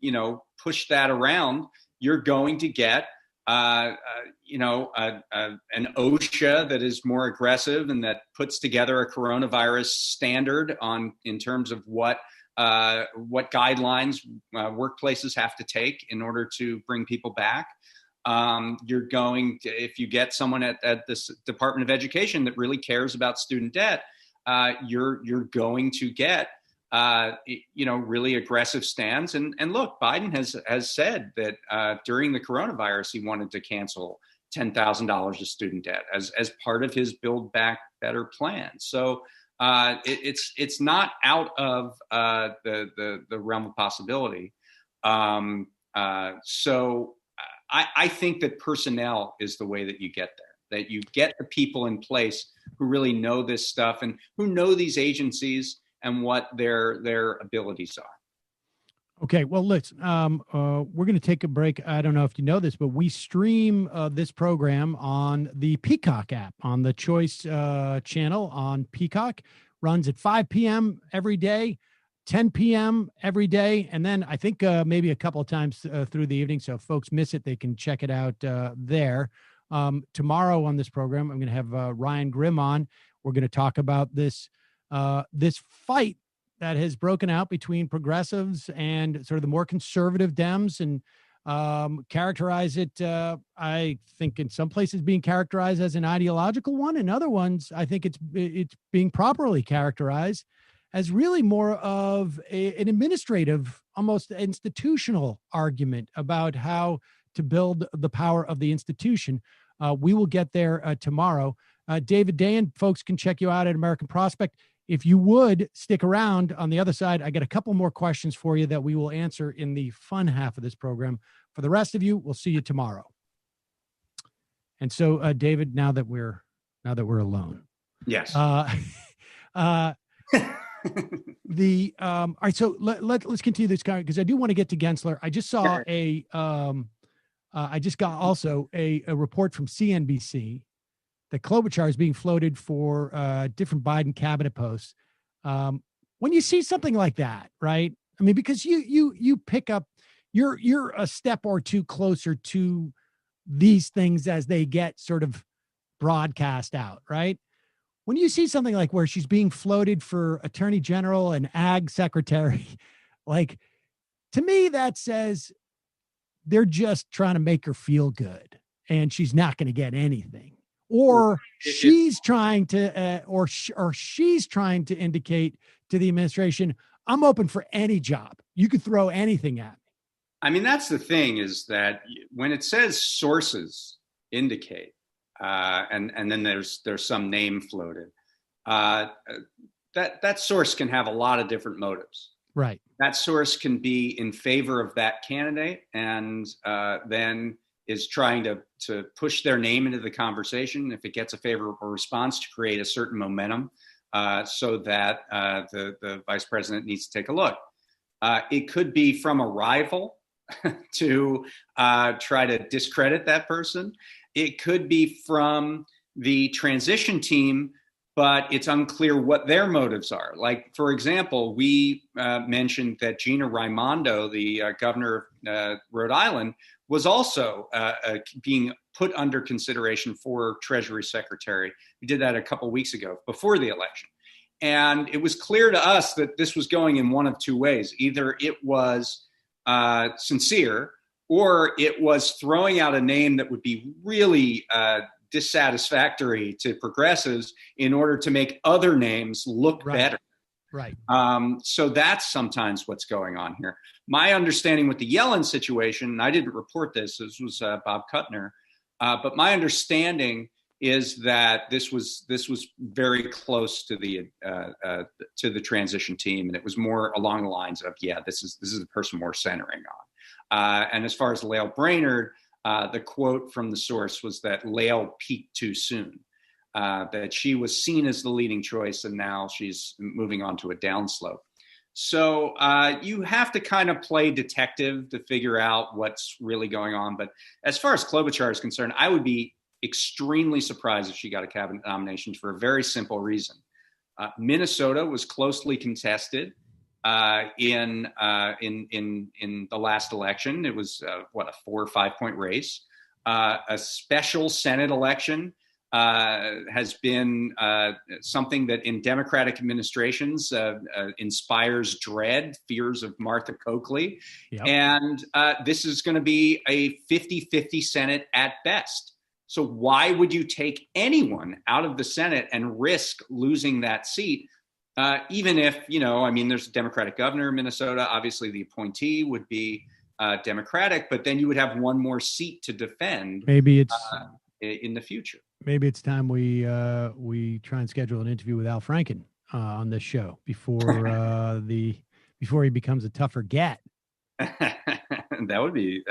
Speaker 10: push that around, you're going to get an OSHA that is more aggressive and that puts together a coronavirus standard in terms of what guidelines workplaces have to take in order to bring people back. You're going to, if you get someone at this Department of Education that really cares about student debt, you're going to get really aggressive stands. And look, Biden has said that during the coronavirus, he wanted to cancel $10,000 of student debt as part of his Build Back Better plan. So it's not out of the realm of possibility. So I think that personnel is the way that you get there, that you get the people in place who really know this stuff and who know these agencies and what their abilities are.
Speaker 6: Okay, well, listen, we're going to take a break. I don't know if you know this, but we stream this program on the Peacock app, on the Choice channel on Peacock. Runs at 5 p.m. every day, 10 p.m. every day, and then I think maybe a couple of times through the evening. So if folks miss it, they can check it out there. Tomorrow on this program, I'm going to have Ryan Grimm on. We're going to talk about this fight that has broken out between progressives and sort of the more conservative Dems, and characterize it, I think in some places being characterized as an ideological one. In other ones, I think it's being properly characterized as really more of an administrative, almost institutional argument about how to build the power of the institution. We will get there tomorrow. David Dayen, folks can check you out at American Prospect. If you would stick around on the other side, I got a couple more questions for you that we will answer in the fun half of this program. For the rest of you, we'll see you tomorrow. And so, David, now that we're alone.
Speaker 10: Yes.
Speaker 6: All right. So let's continue this because I do want to get to Gensler. I just saw I just got also a report from CNBC that Klobuchar is being floated for different Biden cabinet posts. When you see something like that, right? I mean, because you pick up, you're a step or two closer to these things as they get sort of broadcast out, right? When you see something like where she's being floated for attorney general and ag secretary, like, to me, that says they're just trying to make her feel good and she's not going to get anything. Or she's trying to, or she's trying to indicate to the administration, I'm open for any job. You could throw anything at me.
Speaker 10: I mean, that's the thing, is that when it says sources indicate, and then there's some name floated, that source can have a lot of different motives.
Speaker 6: Right.
Speaker 10: That source can be in favor of that candidate and then is trying to push their name into the conversation if it gets a favorable response to create a certain momentum so that the vice president needs to take a look. It could be from a rival to try to discredit that person. It could be from the transition team, but it's unclear what their motives are. Like, for example, we mentioned that Gina Raimondo, the governor of Rhode Island, was also being put under consideration for Treasury Secretary. We did that a couple weeks ago before the election. And it was clear to us that this was going in one of two ways. Either it was sincere, or it was throwing out a name that would be really dissatisfactory to progressives in order to make other names look better.
Speaker 6: Right.
Speaker 10: So that's sometimes what's going on here. My understanding with the Yellen situation, and I didn't report this was Bob Kuttner, but my understanding is that this was very close to the transition team, and it was more along the lines of, this is the person we're centering on. And as far as Lael Brainerd, the quote from the source was that Lael peaked too soon. That she was seen as the leading choice, and now she's moving on to a downslope. So you have to kind of play detective to figure out what's really going on. But as far as Klobuchar is concerned, I would be extremely surprised if she got a cabinet nomination for a very simple reason. Minnesota was closely contested in the last election. It was a 4 or 5 point race. A special Senate election has been something that in Democratic administrations inspires dread, fears of Martha Coakley. Yep. And this is going to be a 50-50 Senate at best. So why would you take anyone out of the Senate and risk losing that seat? Even if, there's a Democratic governor in Minnesota, obviously the appointee would be Democratic, but then you would have one more seat to defend.
Speaker 6: Maybe it's
Speaker 10: in the future.
Speaker 6: Maybe it's time we try and schedule an interview with Al Franken on this show before he becomes a tougher get.
Speaker 10: That would be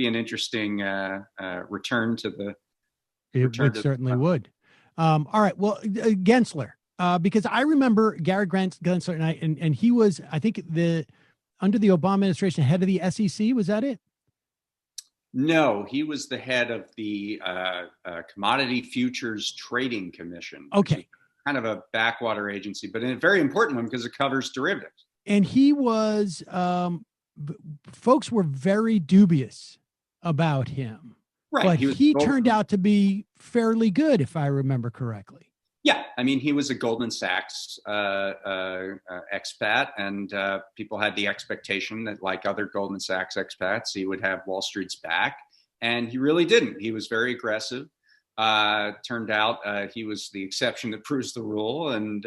Speaker 10: an interesting return to the.
Speaker 6: It certainly would. All right. Well, Gensler, because I remember Gary Gensler, and he was, I think, under the Obama administration, head of the SEC. Was that it?
Speaker 10: No, he was the head of the Commodity Futures Trading Commission.
Speaker 6: Okay.
Speaker 10: Kind of a backwater agency, but a very important one because it covers derivatives.
Speaker 6: And he was, folks were very dubious about him.
Speaker 10: Right.
Speaker 6: But he turned out to be fairly good, if I remember correctly.
Speaker 10: Yeah. He was a Goldman Sachs expat, and people had the expectation that, like other Goldman Sachs expats, he would have Wall Street's back. And he really didn't. He was very aggressive. Turned out he was the exception that proves the rule. And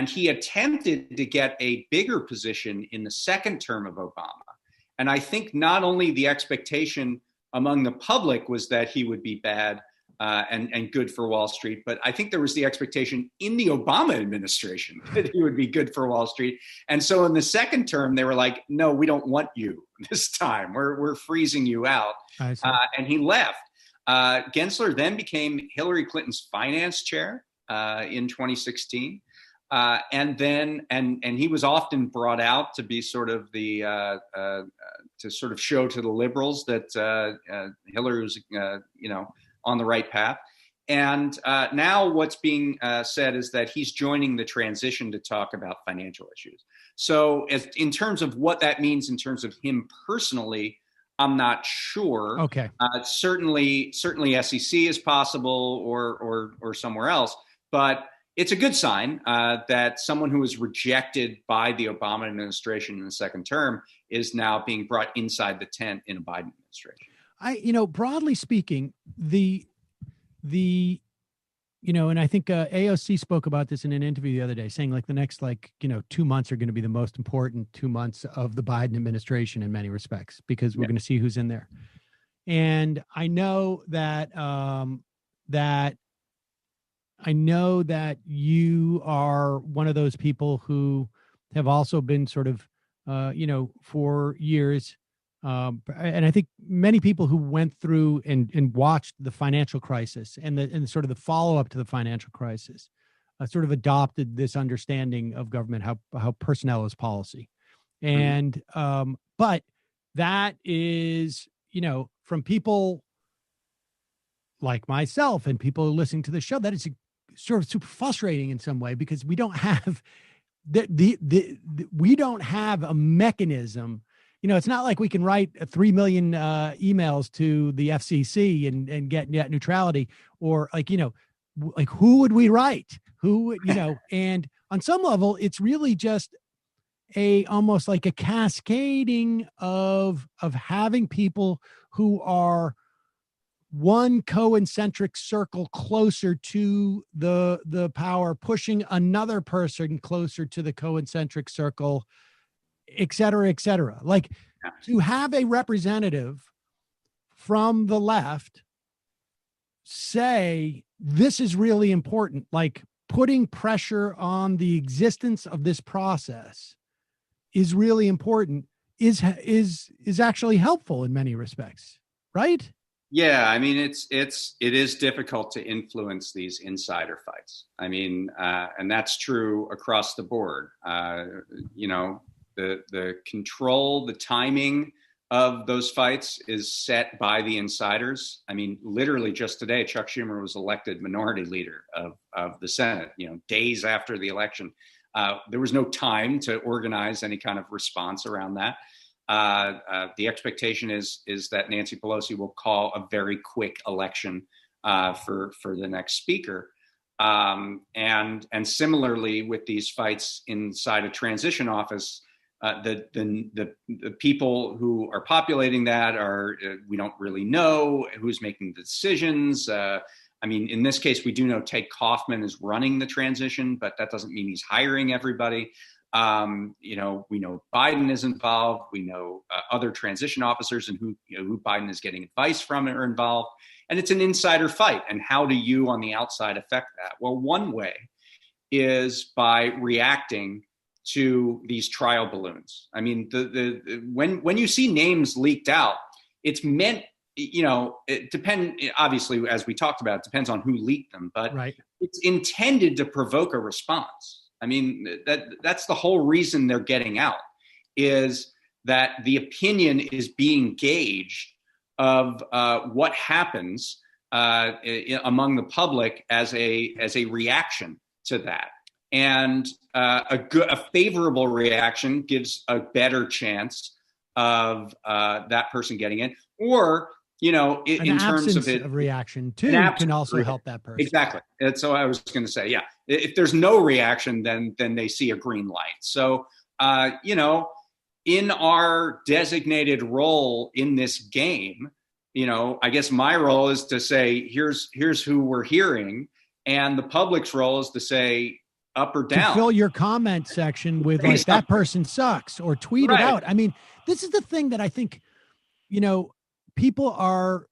Speaker 10: he attempted to get a bigger position in the second term of Obama. And I think not only the expectation among the public was that he would be bad, and good for Wall Street. But I think there was the expectation in the Obama administration that he would be good for Wall Street. And so in the second term, they were like, no, we don't want you this time. We're freezing you out. And he left. Gensler then became Hillary Clinton's finance chair in 2016. And he was often brought out to be sort of to sort of show to the liberals that Hillary was, on the right path. And now what's being said is that he's joining the transition to talk about financial issues. So in terms of what that means in terms of him personally, I'm not sure.
Speaker 6: Okay.
Speaker 10: Certainly SEC is possible or somewhere else, but it's a good sign that someone who was rejected by the Obama administration in the second term is now being brought inside the tent in a Biden administration.
Speaker 6: Broadly speaking, and I think AOC spoke about this in an interview the other day, saying like the next 2 months are going to be the most important 2 months of the Biden administration in many respects, because we're going to see who's in there. And I know that you are one of those people who have also been sort of, for years. And I think many people who went through and watched the financial crisis and sort of the follow-up to the financial crisis sort of adopted this understanding of government, how personnel is policy. And but that is, from people like myself and people listening to the show, that is sort of super frustrating in some way, because we don't have we don't have a mechanism. It's not like we can write 3 million emails to the FCC and get net neutrality, or who would we write? And on some level, it's really just almost like a cascading of having people who are one concentric circle closer to the power, pushing another person closer to the concentric circle, et cetera, et cetera. To have a representative from the left say, this is really important, like putting pressure on the existence of this process is really important, is actually helpful in many respects, right?
Speaker 10: Yeah, it is difficult to influence these insider fights. And that's true across the board. The control, the timing of those fights is set by the insiders. Literally just today, Chuck Schumer was elected minority leader of the Senate, days after the election. There was no time to organize any kind of response around that. The expectation is that Nancy Pelosi will call a very quick election for the next speaker. And similarly with these fights inside a transition office, the people who are populating that are we don't really know who's making the decisions. I mean, in this case, we do know Ted Kaufman is running the transition, but that doesn't mean he's hiring everybody. We know Biden is involved. We know other transition officers and who Biden is getting advice from are involved. And it's an insider fight. And how do you on the outside affect that? Well, one way is by reacting to these trial balloons. I mean, when you see names leaked out, it's meant, obviously, as we talked about, it depends on who leaked them, but It's intended to provoke a response. I mean, that's the whole reason they're getting out, is that the opinion is being gauged of what happens among the public as a reaction to that. And a favorable reaction gives a better chance of that person getting in, or in terms of it,
Speaker 6: of reaction too can also help that person.
Speaker 10: Exactly. And so I was going to say, yeah, if there's no reaction, then they see a green light. So, in our designated role in this game, I guess my role is to say, here's who we're hearing. And the public's role is to say up or down.
Speaker 6: To fill your comment section with like, that person sucks, or tweet it out. I mean, this is the thing that I think, people are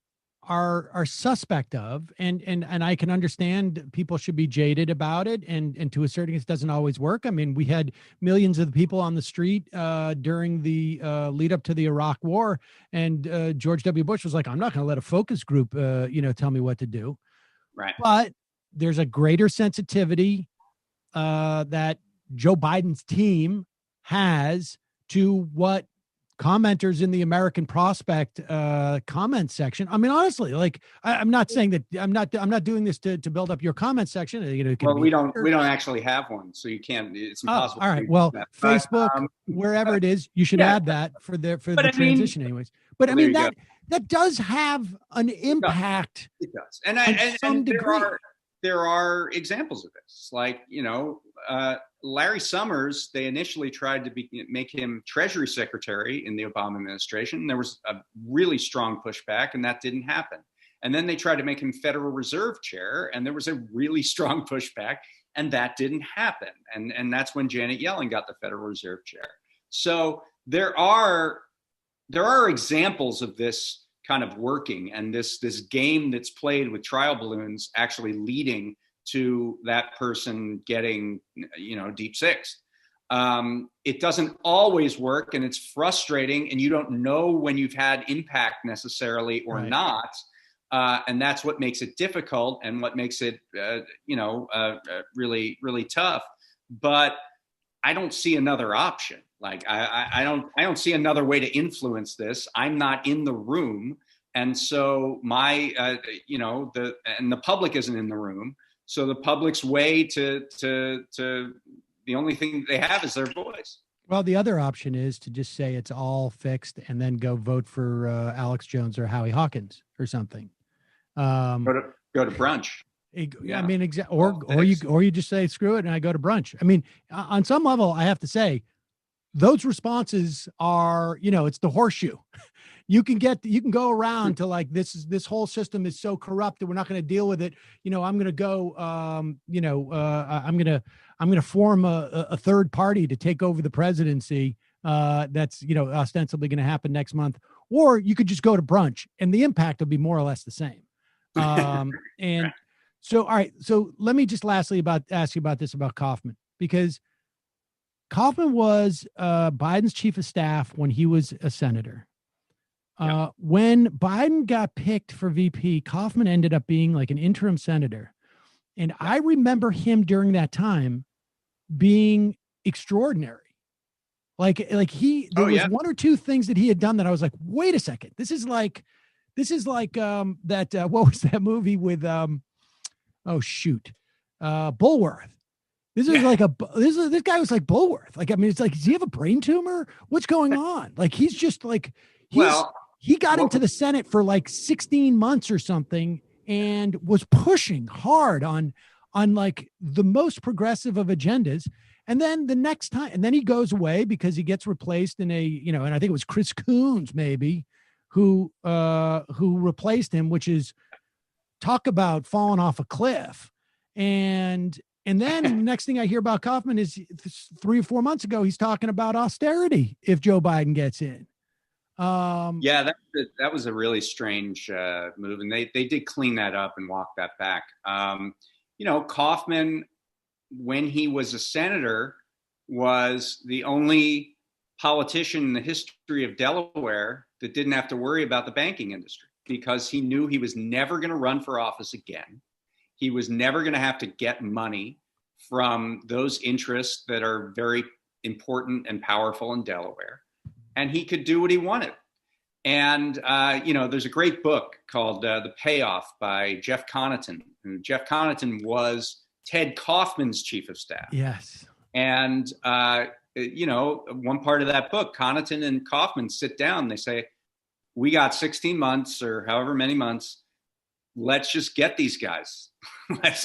Speaker 6: suspect of, and I can understand people should be jaded about it, and to a certain extent, it doesn't always work. I mean, we had millions of people on the street during the lead up to the Iraq War, and George W. Bush was like, "I'm not going to let a focus group, tell me what to do."
Speaker 10: Right.
Speaker 6: But there's a greater sensitivity that Joe Biden's team has to what commenters in the American Prospect comment section. I mean, honestly, like I'm not saying that I'm not doing this to build up your comment section.
Speaker 10: Well, we don't actually have one, so you can't. It's impossible.
Speaker 6: All right. Well, Facebook, wherever it is, you should add that for the transition, anyways. But I mean that does have an impact.
Speaker 10: It does, and there are examples of this, like Larry Summers. They initially tried to make him Treasury Secretary in the Obama administration. There was a really strong pushback, and that didn't happen. And then they tried to make him Federal Reserve Chair, and there was a really strong pushback, and that didn't happen. And that's when Janet Yellen got the Federal Reserve Chair. So there are examples of this kind of working, and this game that's played with trial balloons actually leading to that person getting, deep six. It doesn't always work, and it's frustrating, and you don't know when you've had impact necessarily or not. And that's what makes it difficult and what makes it, really, really tough. But I don't see another option. Like I don't see another way to influence this. I'm not in the room, and so the public isn't in the room. So the public's way to the only thing they have is their voice.
Speaker 6: Well, the other option is to just say it's all fixed and then go vote for Alex Jones or Howie Hawkins or something.
Speaker 10: Go to brunch.
Speaker 6: I mean, or you just say screw it and I go to brunch. I mean, on some level, I have to say, those responses are, it's the horseshoe. You can go around to like, this whole system is so corrupt that we're not going to deal with it. I'm going to go, I'm going to form a third party to take over the presidency. That's, ostensibly going to happen next month. Or you could just go to brunch and the impact will be more or less the same. And so, all right. So let me just lastly ask you about this, about Kaufman, because Kaufman was Biden's chief of staff when he was a senator. When Biden got picked for VP, Kaufman ended up being like an interim senator. And I remember him during that time being extraordinary. Like there was one or two things that he had done that I was like, wait a second, this is like that, what was that movie with, Bulworth. This is like this guy was like Bulworth. Like, I mean, it's like, does he have a brain tumor? What's going on? Like, he's just like, he got into the Senate for like 16 months or something. and was pushing hard on like the most progressive of agendas. And then the next time, and then he goes away because he gets replaced in a, you know, and I think it was Chris Coons maybe who replaced him, which is talk about falling off a cliff. And then the next thing I hear about Kaufman is 3 or 4 months ago, he's talking about austerity if Joe Biden gets in.
Speaker 10: Yeah, that was a really strange move, and they did clean that up and walk that back. You know, Kaufman, when he was a senator, was the only politician in the history of Delaware that didn't have to worry about the banking industry because he knew he was never going to run for office again. He was never going to have to get money from those interests that are very important and powerful in Delaware. And he could do what he wanted. And, you know, there's a great book called The Payoff by Jeff Connaughton. And Jeff Connaughton was Ted Kaufman's chief of staff.
Speaker 6: Yes.
Speaker 10: And, you know, one part of that book, Connaughton and Kaufman sit down. They say, we got 16 months or however many months. Let's just get these guys.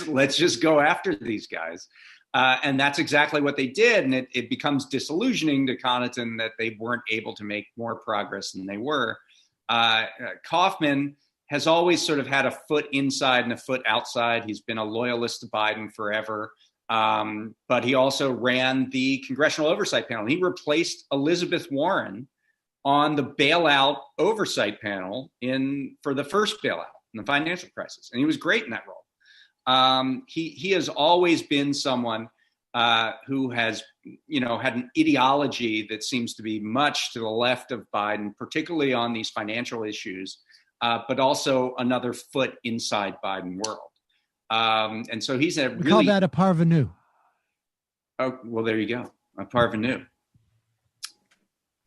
Speaker 10: let's just go after these guys. And that's exactly what they did. And it becomes disillusioning to Connaughton that they weren't able to make more progress than they were. Kaufman has always sort of had a foot inside and a foot outside. He's been a loyalist to Biden forever. But he also ran the Congressional Oversight Panel. He replaced Elizabeth Warren on the bailout oversight panel for the first bailout in the financial crisis. And he was great in that role. He has always been someone who has, you know, had an ideology that seems to be much to the left of Biden, particularly on these financial issues, but also another foot inside Biden world. And so he's
Speaker 6: we call that a parvenu.
Speaker 10: Oh, well, there you go. A parvenu.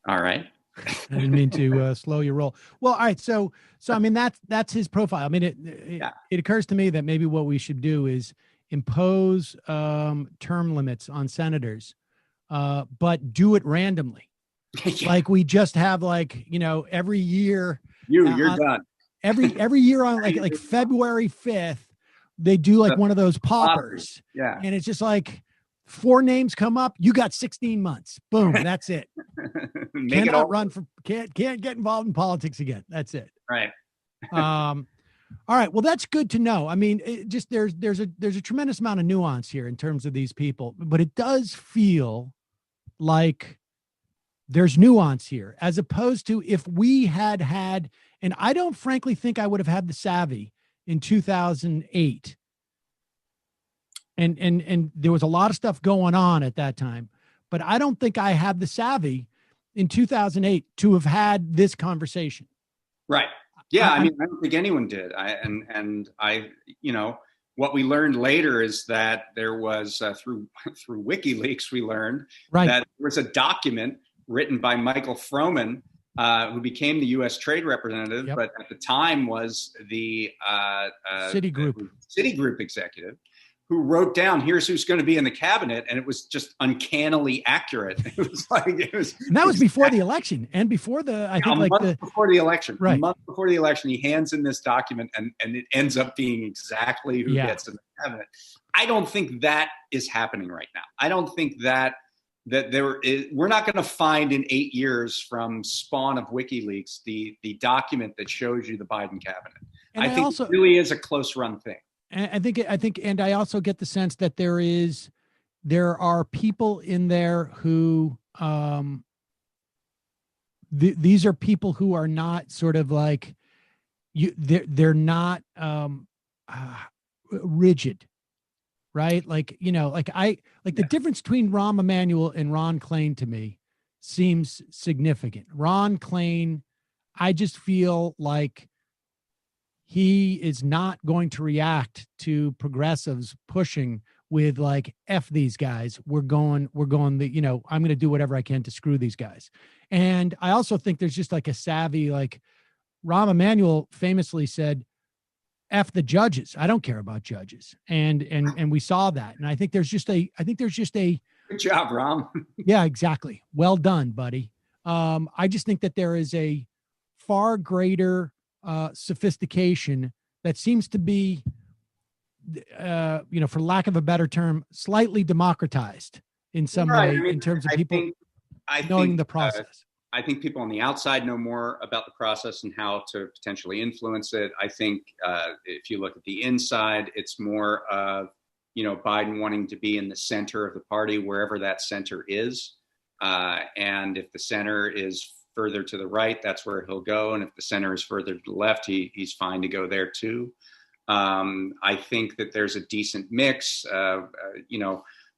Speaker 10: All right.
Speaker 6: I didn't mean to slow your roll. Well, all right. So I mean, that's his profile. I mean, it occurs to me that maybe what we should do is impose term limits on senators, but do it randomly. Yeah. Like we just have like, you know, every year.
Speaker 10: You're done.
Speaker 6: Every year on like February 5th, they do like one of those poppers.
Speaker 10: Yeah.
Speaker 6: And it's just like 4 names come up. You got 16 months. Boom. That's it. Can't get involved in politics again. That's it.
Speaker 10: Right.
Speaker 6: All right. Well, that's good to know. I mean, there's a tremendous amount of nuance here in terms of these people, but it does feel like there's nuance here as opposed to if we had, and I don't frankly think I would have had the savvy in 2008. And there was a lot of stuff going on at that time, but I don't think I had the savvy in 2008 to have had this conversation.
Speaker 10: Right. Yeah. I mean, I don't think anyone did. You know, what we learned later is that there was through WikiLeaks, we learned that there was a document written by Michael Froman, who became the U.S. trade representative, but at the time was the Citigroup executive, who wrote down, here's who's going to be in the cabinet. And it was just uncannily accurate. It was like,
Speaker 6: and that was before the election and before
Speaker 10: before the election,
Speaker 6: right.
Speaker 10: A month before the election, he hands in this document and it ends up being exactly who gets in the cabinet. I don't think that is happening right now. I don't think that we're not going to find in 8 years from spawn of WikiLeaks, the document that shows you the Biden cabinet. And I think it really is a close run thing.
Speaker 6: I think, and I also get the sense that there are people in there who, these are people who are not sort of like they're not, rigid, right? Like, you know, the difference between Rahm Emanuel and Ron Klain to me seems significant. Ron Klain, I just feel like he is not going to react to progressives pushing with like, F these guys. We're going you know, I'm going to do whatever I can to screw these guys. And I also think there's just like a savvy, like Rahm Emanuel famously said, F the judges. I don't care about judges. And we saw that. And I think there's just a
Speaker 10: good job, Rahm.
Speaker 6: Yeah, exactly. Well done, buddy. I just think that there is a far greater sophistication that seems to be, for lack of a better term, slightly democratized in some way in terms of people knowing the process.
Speaker 10: I think people on the outside know more about the process and how to potentially influence it. I think if you look at the inside, it's more of, Biden wanting to be in the center of the party, wherever that center is. And if the center is further to the right, that's where he'll go. And if the center is further to the left, he's fine to go there too. I think that there's a decent mix.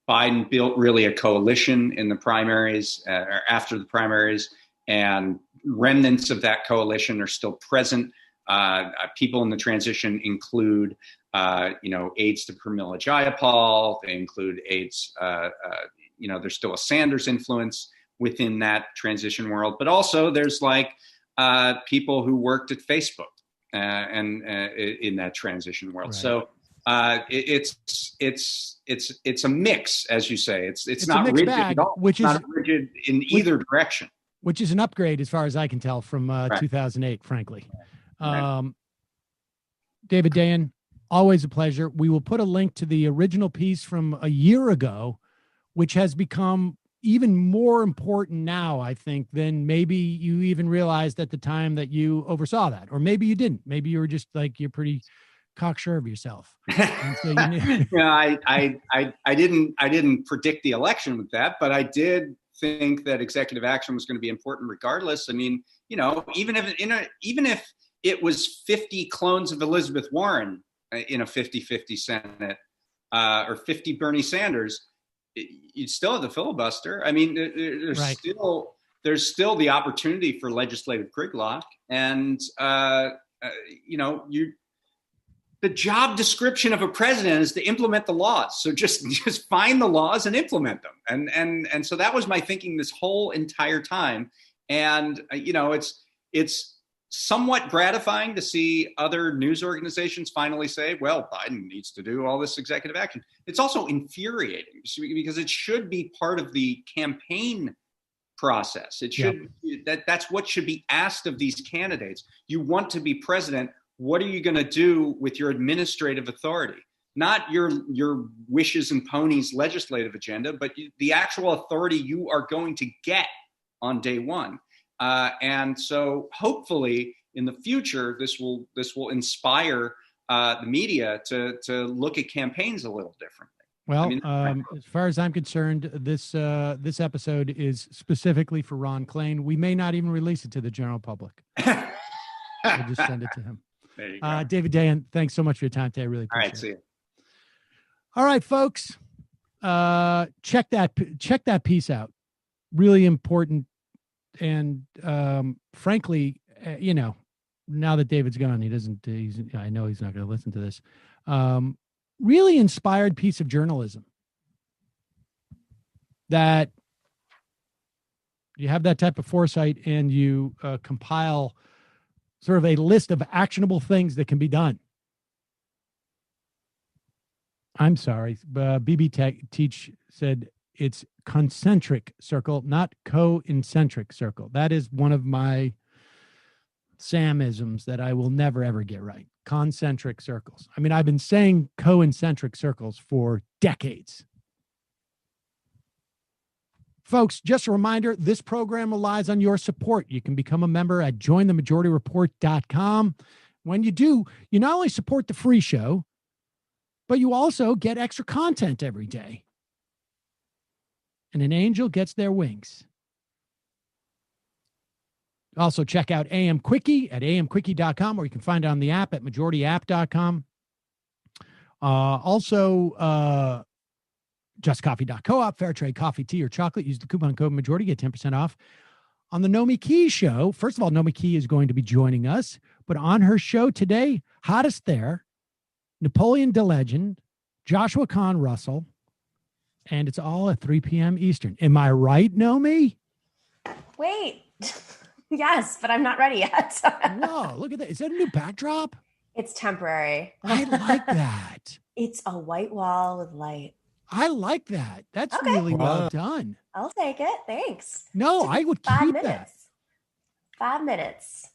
Speaker 10: Biden built really a coalition in the primaries, or after the primaries, and remnants of that coalition are still present. People in the transition include, aides to Pramila Jayapal. They include aides, there's still a Sanders influence within that transition world, but also there's people who worked at Facebook and in that transition world. Right. So it's a mix, as you say. It's not rigid
Speaker 6: bag,
Speaker 10: at all.
Speaker 6: Which
Speaker 10: it's
Speaker 6: is
Speaker 10: not rigid in either direction.
Speaker 6: Which is an upgrade, as far as I can tell, from 2008, frankly. David Dayen, always a pleasure. We will put a link to the original piece from a year ago, which has become even more important now, I think, than maybe you even realized at the time that you oversaw that. Or maybe you didn't. Maybe you were just you're pretty cocksure of yourself. And so you knew.
Speaker 10: I didn't predict the election with that, but I did think that executive action was going to be important regardless. I mean, even if it was 50 clones of Elizabeth Warren in a 50-50 Senate, or 50 Bernie Sanders, you'd still have the filibuster. I mean, there's still the opportunity for legislative gridlock, and the job description of a president is to implement the laws. So just find the laws and implement them. And so that was my thinking this whole entire time. And it's somewhat gratifying to see other news organizations finally say, well, Biden needs to do all this executive action. It's also infuriating because it should be part of the campaign process. It should that's what should be asked of these candidates. You want to be president. What are you going to do with your administrative authority? Not your wishes and ponies legislative agenda, but the actual authority you are going to get on day one. And so hopefully in the future, this will inspire the media to look at campaigns a little differently.
Speaker 6: Well, as far as I'm concerned, this episode is specifically for Ron Klain. We may not even release it to the general public. We'll just send it to him.
Speaker 10: There you go.
Speaker 6: David Dayen, thanks so much for your time today. I really appreciate it.
Speaker 10: All right, see you.
Speaker 6: All right, folks. Check that piece out. Really important. And frankly, now that David's gone, I know he's not going to listen to this. Really inspired piece of journalism that you have that type of foresight and you compile sort of a list of actionable things that can be done. I'm sorry. BB Teach said it's concentric circle, not co-incentric circle. That is one of my Samisms that I will never, ever get right. Concentric circles. I mean, I've been saying co-incentric circles for decades. Folks, just a reminder, this program relies on your support. You can become a member at jointhemajorityreport.com. When you do, you not only support the free show, but you also get extra content every day. And an angel gets their wings. Also, check out AM Quickie at amquickie.com, or you can find it on the app at majorityapp.com. Also, justcoffee.coop, fair trade coffee, tea, or chocolate. Use the coupon code majority, get 10% off. On the Nomiki show, first of all, Nomiki is going to be joining us, but on her show today, hottest there, Napoleon the Legend, Joshua Kahn Russell, and it's all at 3 p.m. Eastern. Am I right, Nomi?
Speaker 11: Wait. Yes, but I'm not ready yet.
Speaker 6: Whoa, look at that. Is that a new backdrop?
Speaker 11: It's temporary.
Speaker 6: I like that.
Speaker 11: It's a white wall with light.
Speaker 6: I like that. That's really well done.
Speaker 11: I'll take it. Thanks.
Speaker 6: No, I would keep that.
Speaker 11: 5 minutes.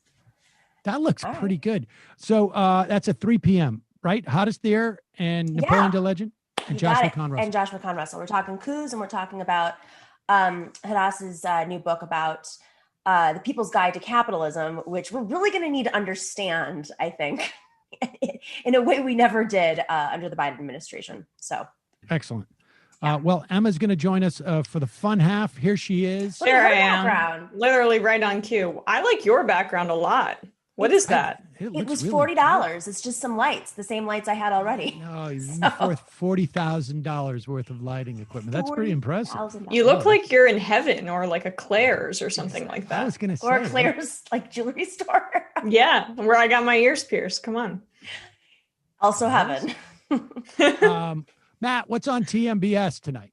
Speaker 6: That looks
Speaker 11: All
Speaker 6: pretty
Speaker 11: right.
Speaker 6: good. So that's at 3 p.m., right? Hottest there and Napoleon de Legend and
Speaker 11: You
Speaker 6: Josh
Speaker 11: got it.
Speaker 6: McCon Russell.
Speaker 11: And Josh McCon Russell. We're talking coups, and we're talking about Hadass's new book about the People's Guide to Capitalism, which we're really going to need to understand, I think, in a way we never did under the Biden administration. So
Speaker 6: Excellent. Well, Emma's going to join us for the fun half. Here she is.
Speaker 12: There I am. Literally right on cue. I like your background a lot. What is that?
Speaker 11: It was $40. It's just some lights, the same lights I had already.
Speaker 6: No, worth $40,000 worth of lighting equipment. That's pretty impressive.
Speaker 12: You look like you're in heaven or like a Claire's or something like that.
Speaker 6: I was going to say.
Speaker 11: Or a Claire's like jewelry store.
Speaker 12: Yeah, where I got my ears pierced. Come on.
Speaker 11: Also heaven.
Speaker 6: Matt, what's on TMBS tonight?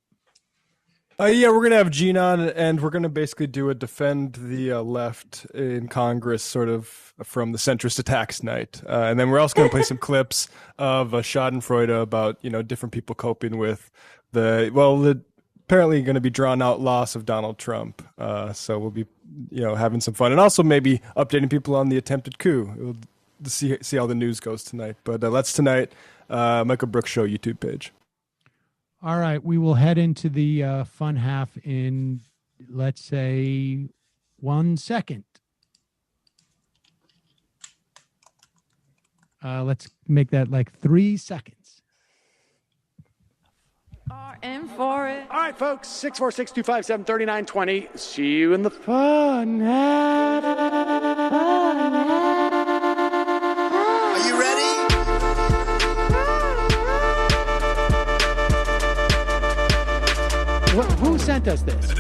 Speaker 13: Yeah, we're going to have Gene on, and we're going to basically do a defend the left in Congress sort of from the centrist attacks night. And then we're also going to play some clips of Schadenfreude about, different people coping with the apparently going to be drawn out loss of Donald Trump. So we'll be, having some fun and also maybe updating people on the attempted coup. We'll see how the news goes tonight. But that's tonight, Michael Brooks Show YouTube page.
Speaker 6: All right, we will head into the fun half in, let's say, 1 second. Let's make that like 3 seconds.
Speaker 14: And for it.
Speaker 6: All right, folks, 646-257-3920. See you in the fun half.
Speaker 14: Are you ready?
Speaker 6: Who sent us this?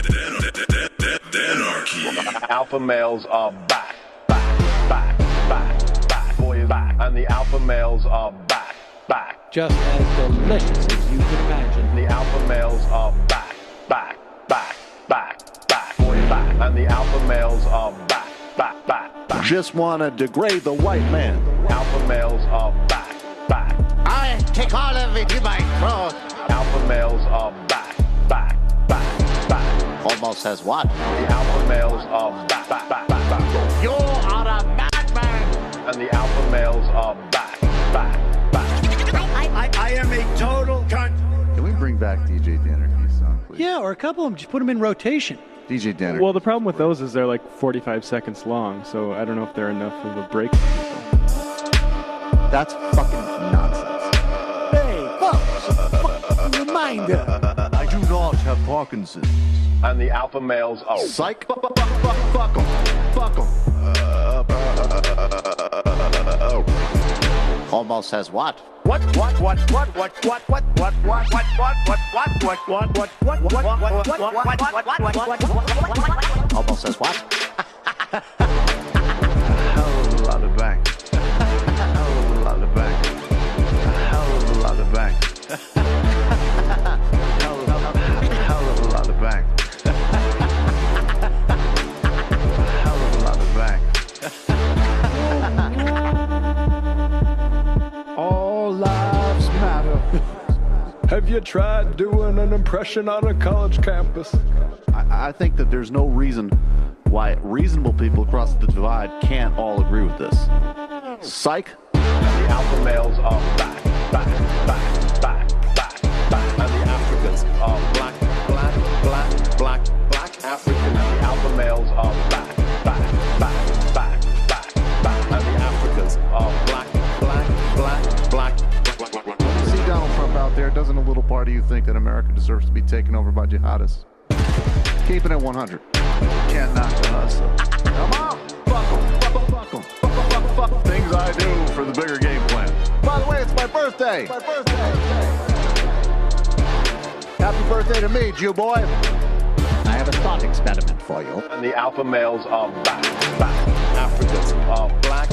Speaker 15: Alpha males are back. Boy is back. And the alpha males are back.
Speaker 6: Just as delicious as you can imagine.
Speaker 15: The alpha males are back. Boy is back. And the alpha males are back.
Speaker 16: Just want to degrade the white man.
Speaker 15: Alpha males are back.
Speaker 14: I take all of it in my throat.
Speaker 15: Alpha males are back.
Speaker 16: Almost says what?
Speaker 15: The alpha males are back.
Speaker 14: You are a madman.
Speaker 15: And the alpha males are back.
Speaker 14: I am a total cunt.
Speaker 16: Can we bring back DJ Dannerky's song, please?
Speaker 6: Yeah, or a couple of them. Just put them in rotation.
Speaker 16: DJ Danner.
Speaker 13: Well, the problem with those is they're like 45 seconds long, so I don't know if they're enough of a break.
Speaker 16: That's fucking nonsense.
Speaker 6: Hey, folks, reminder.
Speaker 16: I do not have Parkinson's.
Speaker 15: And the alpha males are
Speaker 16: psych. Fuck them. Almost says what?
Speaker 14: What?
Speaker 16: Almost says what? Hell of a lot of bank. Hell of a lot of bank. Hell of a lot of bank. Hell of a lot of bank. Hell of a lot of bank.
Speaker 13: All lives matter. Have you tried doing an impression on a college campus?
Speaker 16: I think that there's no reason why reasonable people across the divide can't all agree with this. Psych.
Speaker 15: And the alpha males are back. And the Africans are black African. And the alpha males are back. And the Africans are black.
Speaker 16: When you see Donald Trump out there, doesn't a little part of you think that America deserves to be taken over by jihadists? Keeping it 100. Can't knock the hustle. Come on, fuck them. Fuck things I do for the bigger game plan. By the way, it's my birthday. Happy birthday to me, Jew boy. I have a thought experiment for you.
Speaker 15: And the alpha males are back. Africans are black.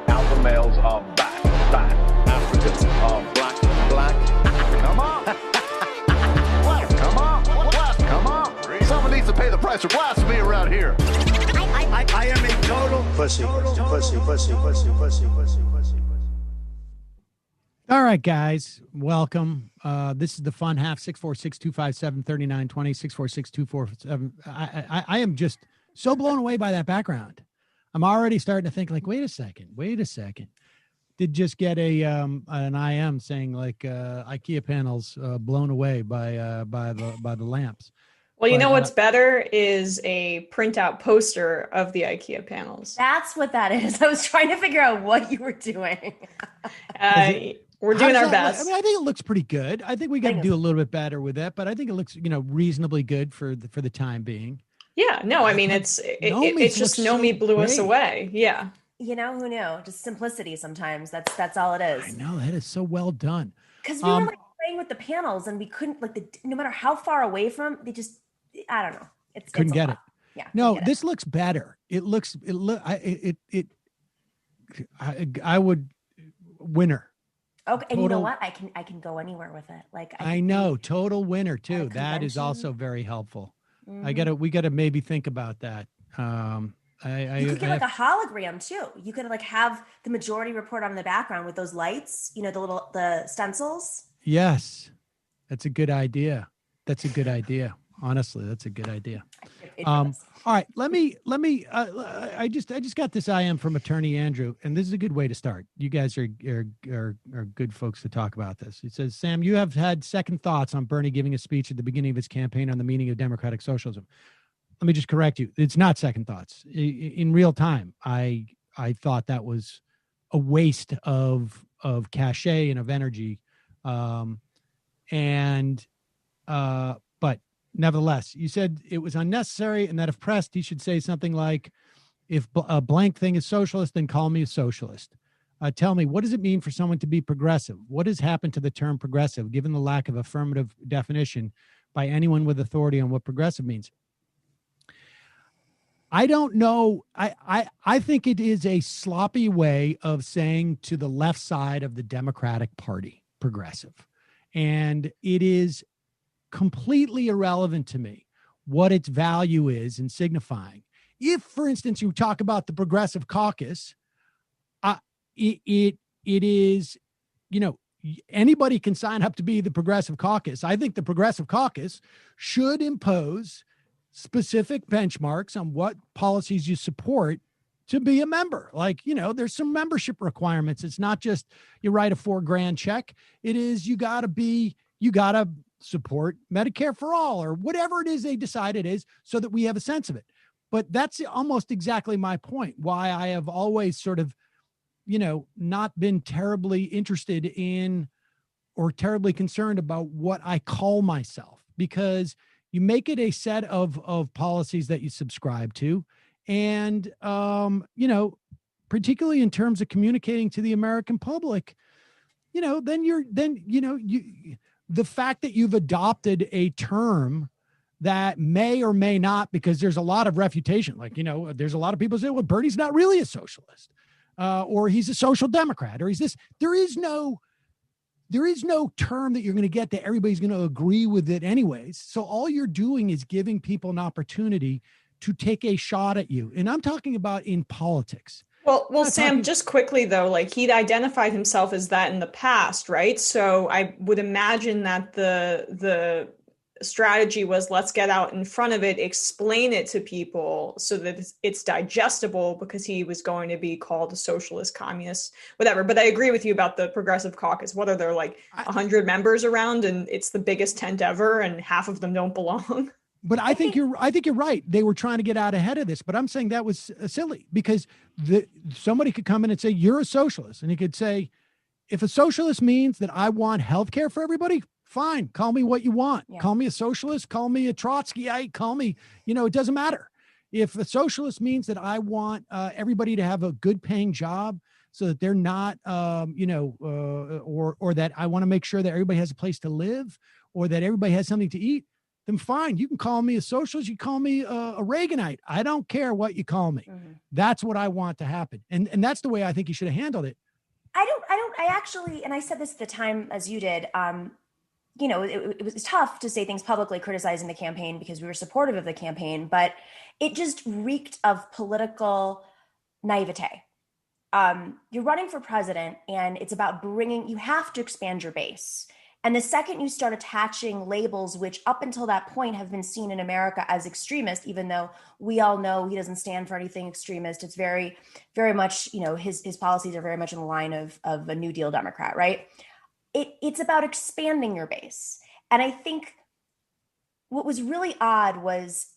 Speaker 15: Alpha males are back. Africans are black.
Speaker 16: Come on. Come on. Someone needs to pay the price for blasphemy around here.
Speaker 14: I am a total pussy.
Speaker 6: All right, guys, welcome. This is the fun half, 646-257-3920, 646-247. I am just so blown away by that background. I'm already starting to think like, wait a second. Did just get an IM saying like IKEA panels blown away by the lamps.
Speaker 12: Well, you
Speaker 6: But,
Speaker 12: know what's better is a printout poster of the IKEA panels.
Speaker 11: That's what that is. I was trying to figure out what you were doing.
Speaker 12: We're doing our
Speaker 6: I
Speaker 12: best.
Speaker 6: mean, I think it looks pretty good. I think we got to do a little bit better with that, but I think it looks, reasonably good for the time being.
Speaker 12: Yeah, no, I mean, it's just Nomi blew us away. Yeah.
Speaker 11: You know, who knew? Just simplicity sometimes. That's all it is.
Speaker 6: I know, that is so well done.
Speaker 11: Because we were like playing with the panels and we couldn't no matter how far away from, they just, I don't know.
Speaker 6: Couldn't get it.
Speaker 11: Yeah.
Speaker 6: No, this looks better. I would winner.
Speaker 11: Okay, and you know what? I can go anywhere with it. Like
Speaker 6: I know, total winner too. That is also very helpful.
Speaker 11: Mm-hmm.
Speaker 6: We gotta maybe think about that.
Speaker 11: You could get like a hologram too. You could like have the majority report on the background with those lights, the stencils.
Speaker 6: Yes, that's a good idea. Honestly, that's a good idea. All right, let me. I just got this IM from Attorney Andrew, and this is a good way to start. You guys are good folks to talk about this. He says, Sam, you have had second thoughts on Bernie giving a speech at the beginning of his campaign on the meaning of democratic socialism. Let me just correct you. It's not second thoughts. In real time, I thought that was a waste of cachet and of energy, but nevertheless, you said it was unnecessary and that if pressed, he should say something like, if a blank thing is socialist, then call me a socialist. Tell me, what does it mean for someone to be progressive? What has happened to the term progressive, given the lack of affirmative definition by anyone with authority on what progressive means? I don't know. I think it is a sloppy way of saying to the left side of the Democratic Party, progressive. And it is completely irrelevant to me what its value is in signifying. If, for instance, you talk about the Progressive Caucus, it is, anybody can sign up to be the Progressive Caucus. I think the Progressive Caucus should impose specific benchmarks on what policies you support to be a member. Like, there's some membership requirements. It's not just you write a $4,000 check. It is, you got to support Medicare for all or whatever it is they decide it is, so that we have a sense of it. But that's almost exactly my point, why I have always sort of, not been terribly interested in or terribly concerned about what I call myself, because you make it a set of policies that you subscribe to. And, particularly in terms of communicating to the American public, the fact that you've adopted a term that may or may not, because there's a lot of refutation, like, there's a lot of people say, well, Bernie's not really a socialist, or he's a social democrat, or he's this. There is no term that you're going to get that everybody's going to agree with it anyways. So all you're doing is giving people an opportunity to take a shot at you. And I'm talking about in politics.
Speaker 12: Well, Sam, just quickly though, like he'd identified himself as that in the past, right? So I would imagine that the strategy was, let's get out in front of it, explain it to people so that it's digestible, because he was going to be called a socialist, communist, whatever. But I agree with you about the Progressive Caucus. What are there, like 100 members around, and it's the biggest tent ever and half of them don't belong?
Speaker 6: But I think you're right. They were trying to get out ahead of this, but I'm saying that was silly, because somebody could come in and say, you're a socialist. And he could say, if a socialist means that I want healthcare for everybody, fine. Call me what you want. Yeah. Call me a socialist. Call me a Trotskyite. Call me, it doesn't matter. If a socialist means that I want everybody to have a good paying job so that they're not, or that I want to make sure that everybody has a place to live, or that everybody has something to eat, then fine. You can call me a socialist. You call me a Reaganite. I don't care what you call me. Mm-hmm. That's what I want to happen. And that's the way I think you should have handled it.
Speaker 11: I actually, and I said this at the time as you did, it was tough to say things publicly criticizing the campaign because we were supportive of the campaign, but it just reeked of political naivete. You're running for president, and it's about you have to expand your base. And the second you start attaching labels, which up until that point have been seen in America as extremist, even though we all know he doesn't stand for anything extremist, it's very, very much, his policies are very much in the line of a New Deal Democrat, right? It's about expanding your base. And I think what was really odd was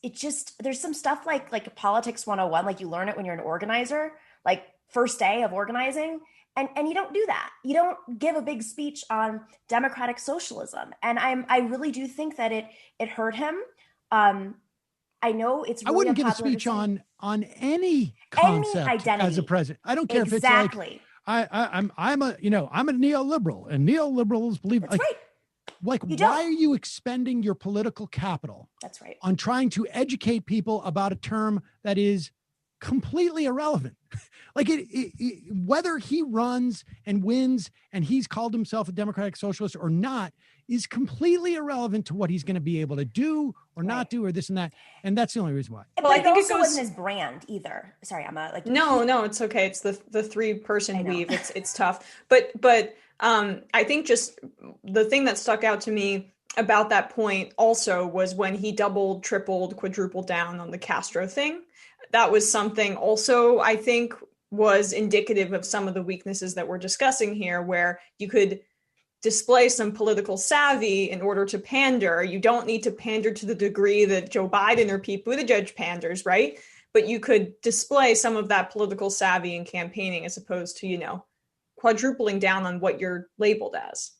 Speaker 11: there's some stuff like politics 101, like you learn it when you're an organizer, like first day of organizing. And you don't do that. You don't give a big speech on democratic socialism. And I really do think that it hurt him. I know it's really
Speaker 6: I wouldn't give a speech on any concept
Speaker 11: identity
Speaker 6: as a president. I don't care if it's like I'm a neoliberal, and neoliberals believe
Speaker 11: That's right.
Speaker 6: Like, why are you expending your political capital?
Speaker 11: That's right.
Speaker 6: On trying to educate people about a term that is completely irrelevant. Like whether he runs and wins and he's called himself a democratic socialist or not is completely irrelevant to what he's going to be able to do or not do or this and that. And that's the only reason why.
Speaker 11: But I think it wasn't his brand either. Sorry, Emma.
Speaker 12: No, it's okay. It's the 3-person weave. It's tough. But I think just the thing that stuck out to me about that point also was when he doubled, tripled, quadrupled down on the Castro thing. That was something also, I think, was indicative of some of the weaknesses that we're discussing here, where you could display some political savvy in order to pander. You don't need to pander to the degree that Joe Biden or Pete Buttigieg panders, right? But you could display some of that political savvy in campaigning as opposed to, quadrupling down on what you're labeled as.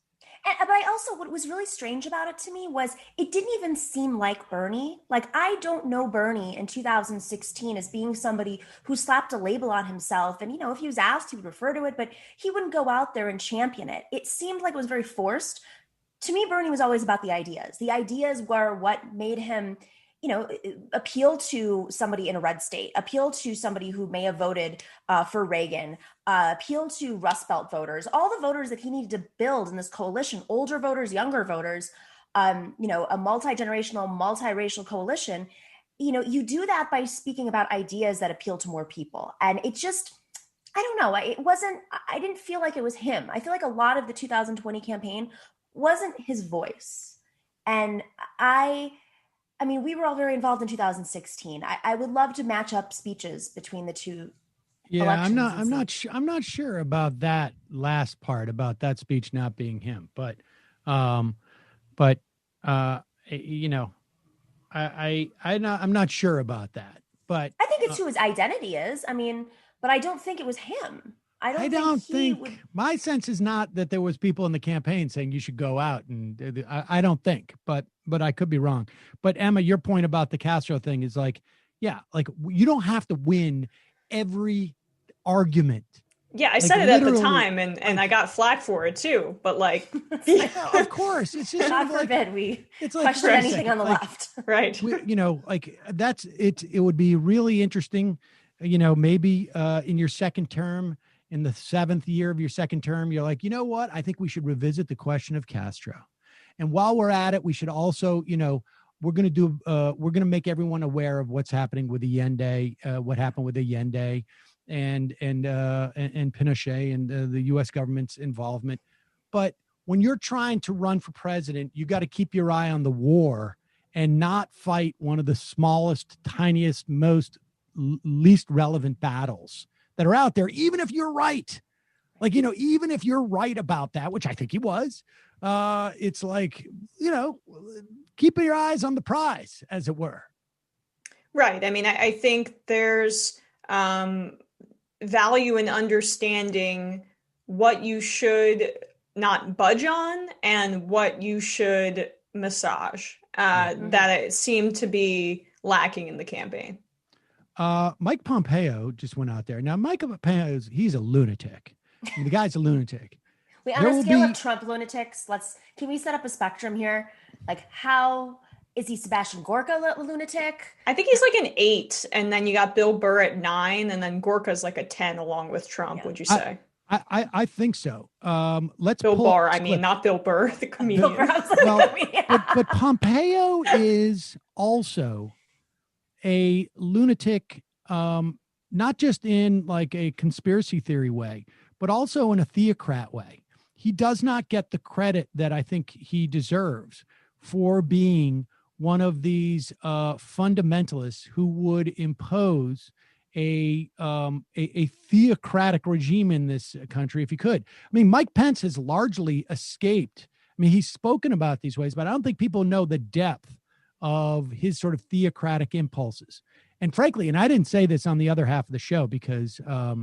Speaker 11: But I also, what was really strange about it to me was it didn't even seem like Bernie. Like, I don't know Bernie in 2016 as being somebody who slapped a label on himself. And, if he was asked, he would refer to it, but he wouldn't go out there and champion it. It seemed like it was very forced. To me, Bernie was always about the ideas. The ideas were what made him, appeal to somebody in a red state, appeal to somebody who may have voted for Reagan, appeal to Rust Belt voters, all the voters that he needed to build in this coalition, older voters, younger voters, a multi-generational, multiracial coalition. You do that by speaking about ideas that appeal to more people. And it just, I don't know, I didn't feel like it was him. I feel like a lot of the 2020 campaign wasn't his voice. And we were all very involved in 2016. I would love to match up speeches between the two.
Speaker 6: Yeah, I'm not sure about that last part about that speech not being him, but I'm not sure about that. But
Speaker 11: I think it's who his identity is. But I don't think it was him. I don't think
Speaker 6: my sense is not that there was people in the campaign saying you should go out, and I don't think, but I could be wrong. But Emma, your point about the Castro thing is like you don't have to win every argument.
Speaker 12: Yeah, I said it at the time, and I got flack for it too. But
Speaker 6: of course, it's just
Speaker 11: God forbid it's question anything on the left,
Speaker 12: right?
Speaker 6: That's it. It would be really interesting, maybe in your second term. In the 7th year of your second term, you're like, you know what? I think we should revisit the question of Castro. And while we're at it, we should also, we're going to make everyone aware of what's happening with Allende, what happened with Allende and Pinochet and the U.S. government's involvement. But when you're trying to run for president, you got to keep your eye on the war and not fight one of the smallest, tiniest, most least relevant battles that are out there, even if you're right. Even if you're right about that, which I think he was, it's like, keep your eyes on the prize, as it were.
Speaker 12: Right. I think there's value in understanding what you should not budge on and what you should massage. That it seemed to be lacking in the campaign.
Speaker 6: Mike Pompeo just went out there. Now, Mike Pompeo, he's a lunatic. The guy's a lunatic.
Speaker 11: Wait, on a scale of Trump lunatics, can we set up a spectrum here? Like, how is he Sebastian Gorka lunatic?
Speaker 12: I think he's like an 8, and then you got Bill Burr at 9, and then Gorka's like a 10 along with Trump, would you say?
Speaker 6: I think so. Let's
Speaker 12: Bill Barr. Not Bill Burr, the comedian.
Speaker 6: But Pompeo is also a lunatic, not just in like a conspiracy theory way, but also in a theocrat way. he does not get the credit that I think he deserves for being one of these fundamentalists who would impose a theocratic regime in this country if he could. I mean, Mike Pence has largely escaped. I mean, he's spoken about these ways, but I don't think people know the depth of his sort of theocratic impulses. And frankly, and I didn't say this on the other half of the show because, I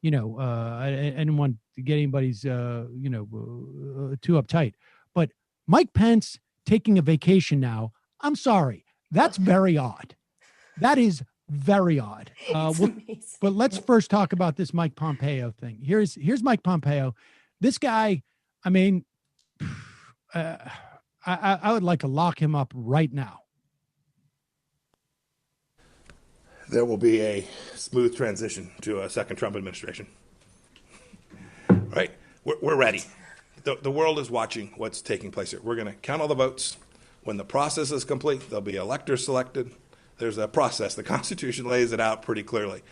Speaker 6: didn't want to get anybody's, too uptight. But Mike Pence taking a vacation now, I'm sorry, that's very odd. That is very odd. But let's first talk about this Mike Pompeo thing. Here's Mike Pompeo. This guy, I mean, I would like to lock him up right now.
Speaker 17: There will be a smooth transition to a second Trump administration. Right? We're ready. The world is watching what's taking place here. We're going to count all the votes. When the process is complete, there'll be electors selected. There's a process. The Constitution lays it out pretty clearly.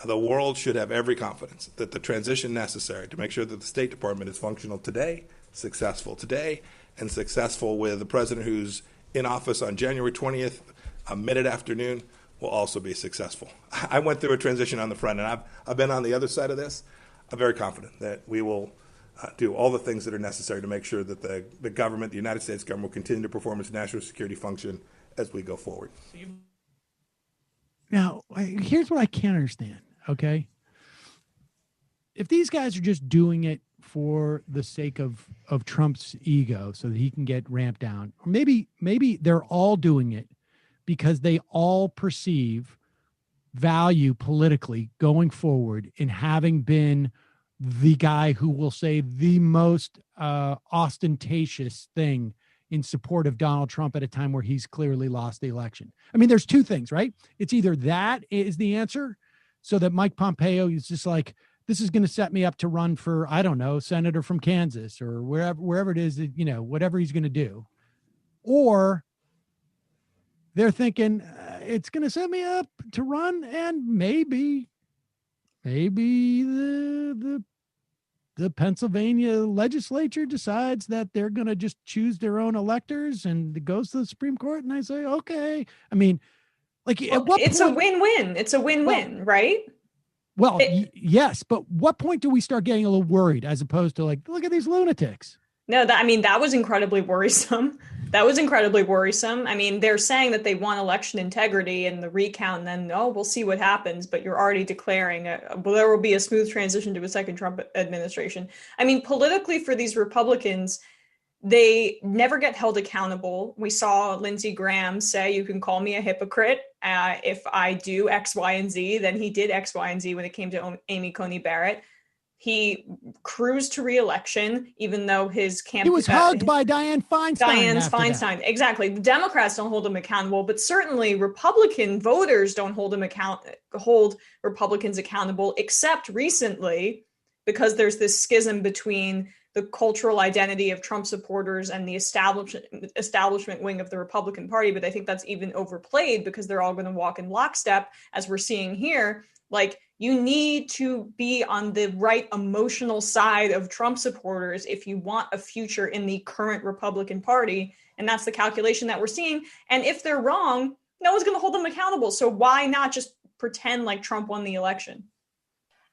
Speaker 17: The world should have every confidence that the transition necessary to make sure that the State Department is functional today, successful today, and successful with the president who's in office on January 20th, mid-afternoon, will also be successful. I went through a transition on the front, and I've been on the other side of this. I'm very confident that we will do all the things that are necessary to make sure that the government, the United States government, will continue to perform its national security function as we go forward.
Speaker 6: Now, here's what I can't understand, okay? If these guys are just doing it for the sake of Trump's ego so that he can get ramped down, or maybe they're all doing it because they all perceive value politically going forward in having been the guy who will say the most ostentatious thing in support of Donald Trump at a time where he's clearly lost the election. I mean, there's two things, right? It's either that is the answer, so that Mike Pompeo is just like, this is going to set me up to run for, I don't know, senator from Kansas or wherever it is, that, whatever he's going to do. Or they're thinking it's going to set me up to run, and maybe the Pennsylvania legislature decides that they're going to just choose their own electors, and it goes to the Supreme Court, and I say, okay. I mean, like, at what
Speaker 12: it's
Speaker 6: point,
Speaker 12: a win-win. It's a win-win, right?
Speaker 6: Well, yes, but what point do we start getting a little worried as opposed to like, look at these lunatics?
Speaker 12: No, that was incredibly worrisome. That was incredibly worrisome. I mean, they're saying that they want election integrity and the recount, and then, we'll see what happens. But you're already declaring there will be a smooth transition to a second Trump administration. I mean, politically for these Republicans, they never get held accountable. We saw Lindsey Graham say, you can call me a hypocrite if I do X, Y, and Z. Then he did X, Y, and Z when it came to Amy Coney Barrett. He cruised to re-election, even though his campaign... He
Speaker 6: was hugged by Dianne Feinstein.
Speaker 12: Exactly. The Democrats don't hold him accountable, but certainly Republican voters don't hold Republicans accountable, except recently, because there's this schism between the cultural identity of Trump supporters and the establishment wing of the Republican Party. But I think that's even overplayed because they're all going to walk in lockstep, as we're seeing here. Like, you need to be on the right emotional side of Trump supporters if you want a future in the current Republican Party. And that's the calculation that we're seeing. And if they're wrong, no one's going to hold them accountable. So why not just pretend like Trump won the election?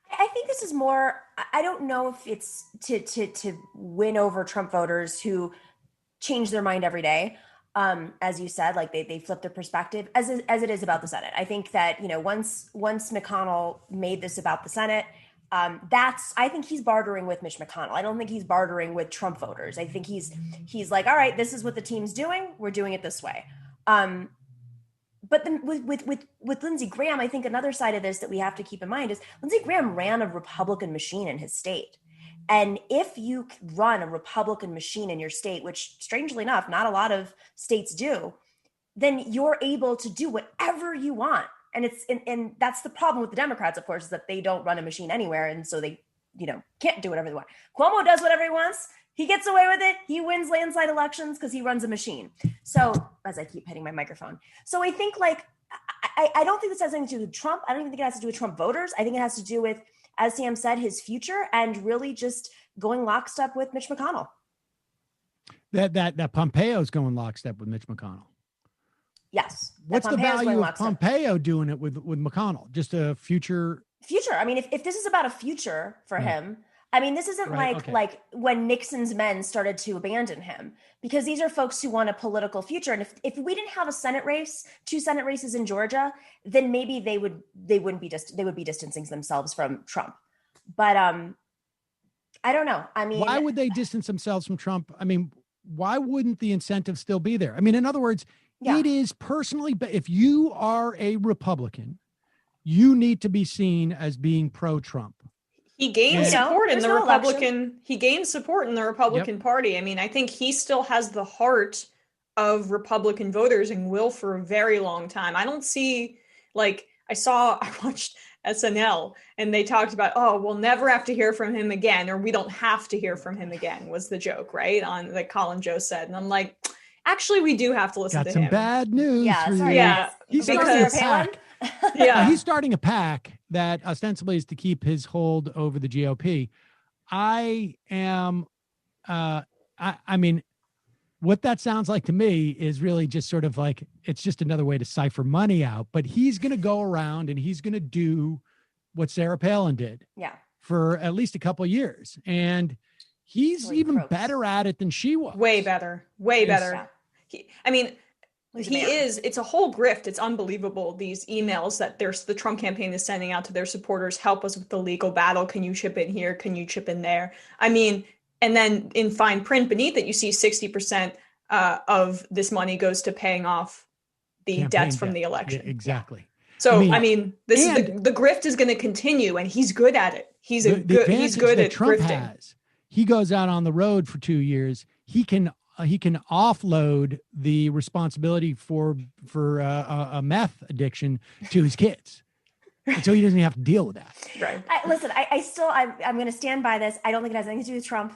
Speaker 11: I think this is more, I don't know if it's to win over Trump voters who change their mind every day. As you said, like they flip their perspective as it is about the Senate. I think that, once McConnell made this about the Senate, I think he's bartering with Mitch McConnell. I don't think he's bartering with Trump voters. I think he's like, all right, this is what the team's doing. We're doing it this way. But then with Lindsey Graham, I think another side of this that we have to keep in mind is Lindsey Graham ran a Republican machine in his state. And if you run a Republican machine in your state, which strangely enough, not a lot of states do, then you're able to do whatever you want. And that's the problem with the Democrats, of course, is that they don't run a machine anywhere. And so they, can't do whatever they want. Cuomo does whatever he wants. He gets away with it. He wins landslide elections because he runs a machine. So, as I keep hitting my microphone. So I think I don't think this has anything to do with Trump. I don't even think it has to do with Trump voters. I think it has to do with, as Sam said, his future, and really just going lockstep with Mitch McConnell.
Speaker 6: That Pompeo's going lockstep with Mitch McConnell.
Speaker 11: Yes.
Speaker 6: What's the value of Pompeo doing it with McConnell? Just a future.
Speaker 11: I mean, if this is about a future for him, I mean, this isn't like when Nixon's men started to abandon him, because these are folks who want a political future. And if we didn't have a Senate race, 2 Senate races in Georgia, then maybe they would be distancing themselves from Trump. But I don't know. I mean,
Speaker 6: why would they distance themselves from Trump? I mean, why wouldn't the incentive still be there? I mean, in other words, it is personally, if you are a Republican, you need to be seen as being pro-Trump.
Speaker 12: He gained support in the Republican. He gained support in the Republican Party. I mean, I think he still has the heart of Republican voters and will for a very long time. I don't see, like, I watched SNL and they talked about, oh, we'll never have to hear from him again, or we don't have to hear from him again, was the joke, right? On that Colin Jost said. And I'm like, actually, we do have to listen to him.
Speaker 6: Got some bad news.
Speaker 11: Yeah, sorry.
Speaker 12: Yeah.
Speaker 6: He's starting a PAC. He's starting a PAC that ostensibly is to keep his hold over the GOP. I mean, what that sounds like to me is really just sort of like, it's just another way to cipher money out. But he's going to go around and he's going to do what Sarah Palin did for at least a couple of years. And he's even better at it than she was.
Speaker 12: Way better. It's a whole grift. It's unbelievable. These emails that the Trump campaign is sending out to their supporters, help us with the legal battle. Can you chip in here? Can you chip in there? I mean, and then in fine print beneath it, you see 60% of this money goes to paying off the debts from the election.
Speaker 6: Yeah, exactly.
Speaker 12: So, I mean this is the grift is going to continue, and he's good at it. He's good at
Speaker 6: Trump
Speaker 12: grifting.
Speaker 6: He goes out on the road for 2 years. He can offload the responsibility for a meth addiction to his kids. And so he doesn't have to deal with that.
Speaker 11: Right. I'm going to stand by this. I don't think it has anything to do with Trump.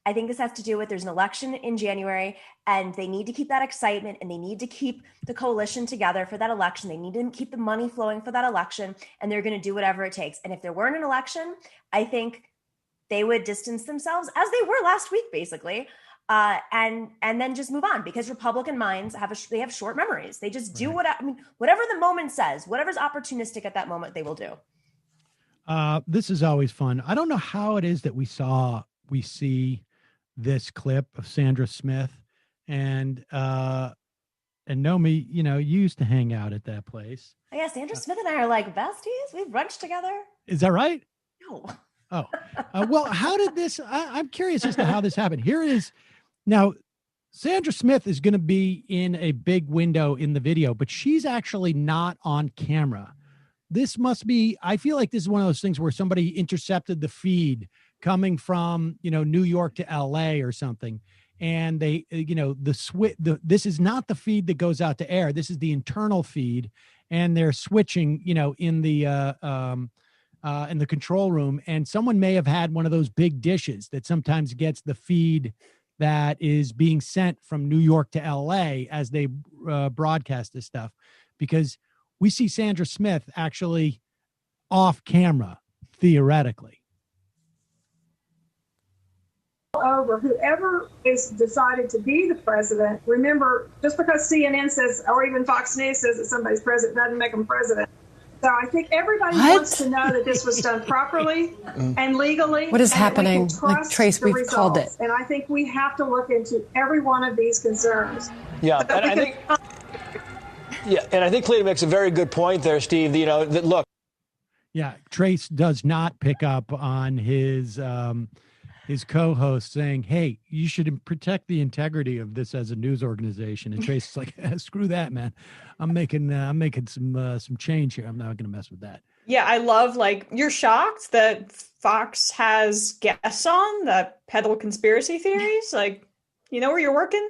Speaker 11: I think this has to do with there's an election in January, and they need to keep that excitement, and they need to keep the coalition together for that election. They need to keep the money flowing for that election, and they're going to do whatever it takes. And if there weren't an election, I think they would distance themselves, as they were last week, basically, and then just move on, because Republican minds have short memories. They just do whatever the moment says, whatever's opportunistic at that moment, they will do.
Speaker 6: This is always fun. I don't know how it is that we see this clip of Sandra Smith and Nomi, you used to hang out at that place.
Speaker 11: Yeah, Sandra Smith and I are like besties. We've brunch together.
Speaker 6: Is that right?
Speaker 11: No.
Speaker 6: Oh, well, how did this? I'm curious as to how this happened. Here it is. Now, Sandra Smith is going to be in a big window in the video, but she's actually not on camera. This must be, I feel like this is one of those things where somebody intercepted the feed coming from, New York to LA or something. And they, this is not the feed that goes out to air. This is the internal feed. And they're switching, in the control room. And someone may have had one of those big dishes that sometimes gets the feed that is being sent from New York to LA as they broadcast this stuff, because we see Sandra Smith actually off camera, theoretically.
Speaker 18: Over whoever is decided to be the president. Remember, just because CNN says, or even Fox News says that somebody's president, doesn't make them president. So I think everybody wants to know that this was done properly and legally.
Speaker 19: What is happening? Like, Trace, we've called it.
Speaker 18: And I think we have to look into every one of these concerns.
Speaker 20: Yeah, and I think. Yeah, and I think Cleta makes a very good point there, Steve. That look.
Speaker 6: Yeah, Trace does not pick up on his co-host saying, "Hey, you should protect the integrity of this as a news organization." And Trace is like, "Screw that, man. I'm making some change here. I'm not going to mess with that."
Speaker 12: Yeah, I love, you're shocked that Fox has guests on that peddle conspiracy theories. You know where you're working.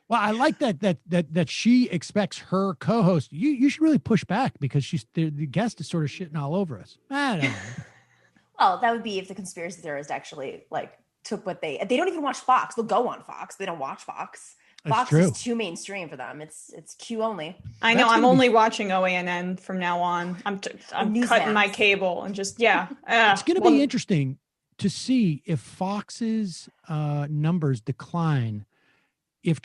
Speaker 6: Well, I like that she expects her co-host. You should really push back, because the guest is sort of shitting all over us. I don't know.
Speaker 11: Well, that would be if the conspiracy theorist actually took what they don't even watch Fox. They'll go on Fox. They don't watch Fox. Fox is too mainstream for them. It's Q only.
Speaker 12: I know. I'm only watching OANN from now on. I'm cutting my cable and just, yeah.
Speaker 6: It's going to be interesting to see if Fox's numbers decline, if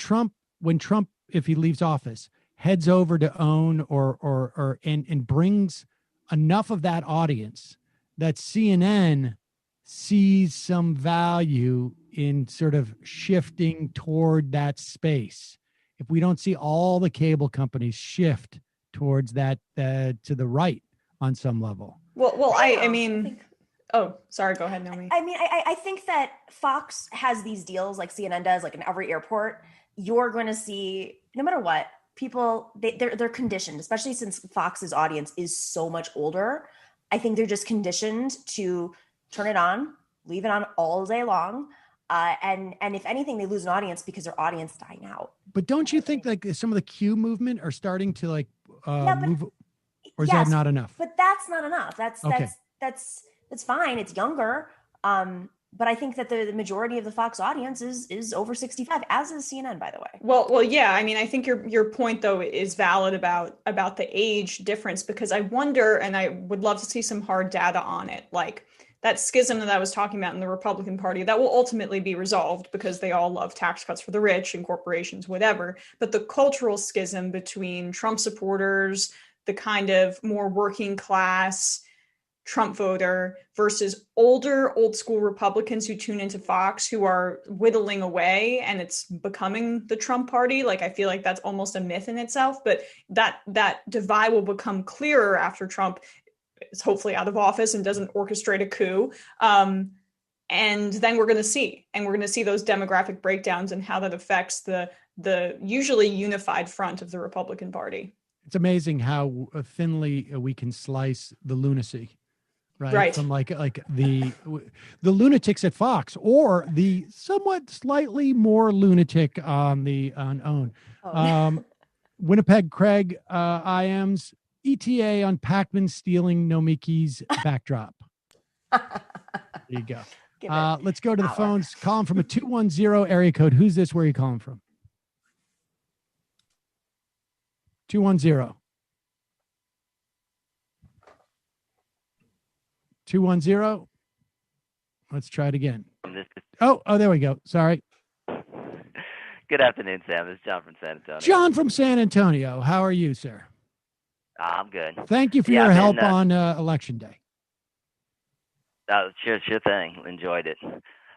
Speaker 6: he leaves office, heads over to OWN and brings enough of that audience that CNN sees some value in sort of shifting toward that space. If we don't see all the cable companies shift towards that to the right on some level.
Speaker 12: Well, I mean, oh, sorry, go ahead, Nomi.
Speaker 11: I mean, I think that Fox has these deals like CNN does, like in every airport. You're going to see, no matter what, people, they're conditioned, especially since Fox's audience is so much older. I think they're just conditioned to turn it on, leave it on all day long. And if anything, they lose an audience because their audience dying out.
Speaker 6: But don't you think like some of the Q movement are starting to like move, or is that not enough?
Speaker 11: But that's not enough. That's fine. It's younger. But I think that the majority of the Fox audience is over 65, as is CNN, by the way.
Speaker 12: Well, yeah. I mean, I think your point though is valid about the age difference, because I wonder, and I would love to see some hard data on it, like that schism that I was talking about in the Republican Party, that will ultimately be resolved because they all love tax cuts for the rich and corporations, whatever. But the cultural schism between Trump supporters, the kind of more working class Trump voter versus older, old school Republicans who tune into Fox, who are whittling away and it's becoming the Trump party. Like, I feel like that's almost a myth in itself, but that divide will become clearer after Trump is hopefully out of office and doesn't orchestrate a coup. And then we're going to see those demographic breakdowns and how that affects the usually unified front of the Republican Party.
Speaker 6: It's amazing how thinly we can slice the lunacy. Right. From like the lunatics at Fox, or the somewhat slightly more lunatic on OWN. Winnipeg Craig IM's ETA on Pac-Man stealing Nomiki's backdrop. There you go. Let's go to the phones. Calling from a 210 area code. Who's this? Where are you calling from? 210. 210. Let's try it again. Oh, there we go. Sorry.
Speaker 21: Good afternoon, Sam. This is John from San Antonio.
Speaker 6: John from San Antonio. How are you, sir?
Speaker 21: I'm good.
Speaker 6: Thank you for your help on Election Day.
Speaker 21: Sure thing. Enjoyed it.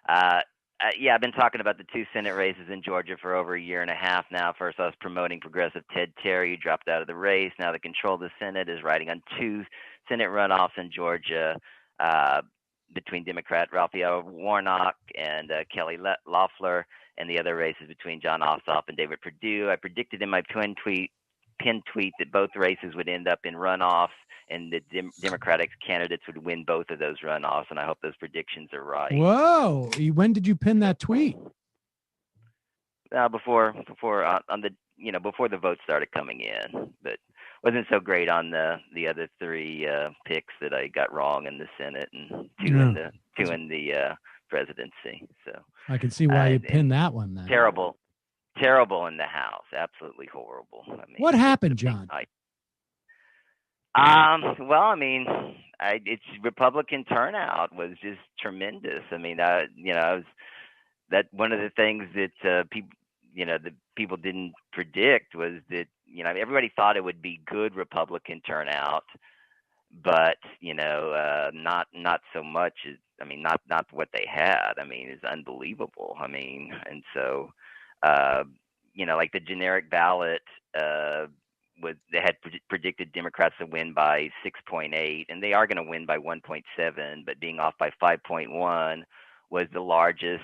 Speaker 21: I've been talking about the two Senate races in Georgia for over a year and a half now. First, I was promoting progressive Ted Terry, who dropped out of the race. Now the control of the Senate is riding on two Senate runoffs in Georgia between Democrat Raphael Warnock and Kelly Loeffler, and the other races between John Ossoff and David Perdue. I predicted in my pinned tweet that both races would end up in runoffs, and the Democratic candidates would win both of those runoffs, and I hope those predictions are right.
Speaker 6: Whoa! When did you pin that tweet?
Speaker 21: Before the votes started coming in, but wasn't so great on the other three picks that I got wrong in the Senate and two in the presidency. So
Speaker 6: I can see why you pinned that one then.
Speaker 21: Terrible in the House, absolutely horrible. I mean,
Speaker 6: what happened, John?
Speaker 21: It's Republican turnout was just tremendous. I mean, that one of the things that people didn't predict was that everybody thought it would be good Republican turnout, but not so much. Not what they had. I mean, it's unbelievable. I mean, and so like the generic ballot they had predicted Democrats to win by 6.8, and they are going to win by 1.7, but being off by 5.1 was the largest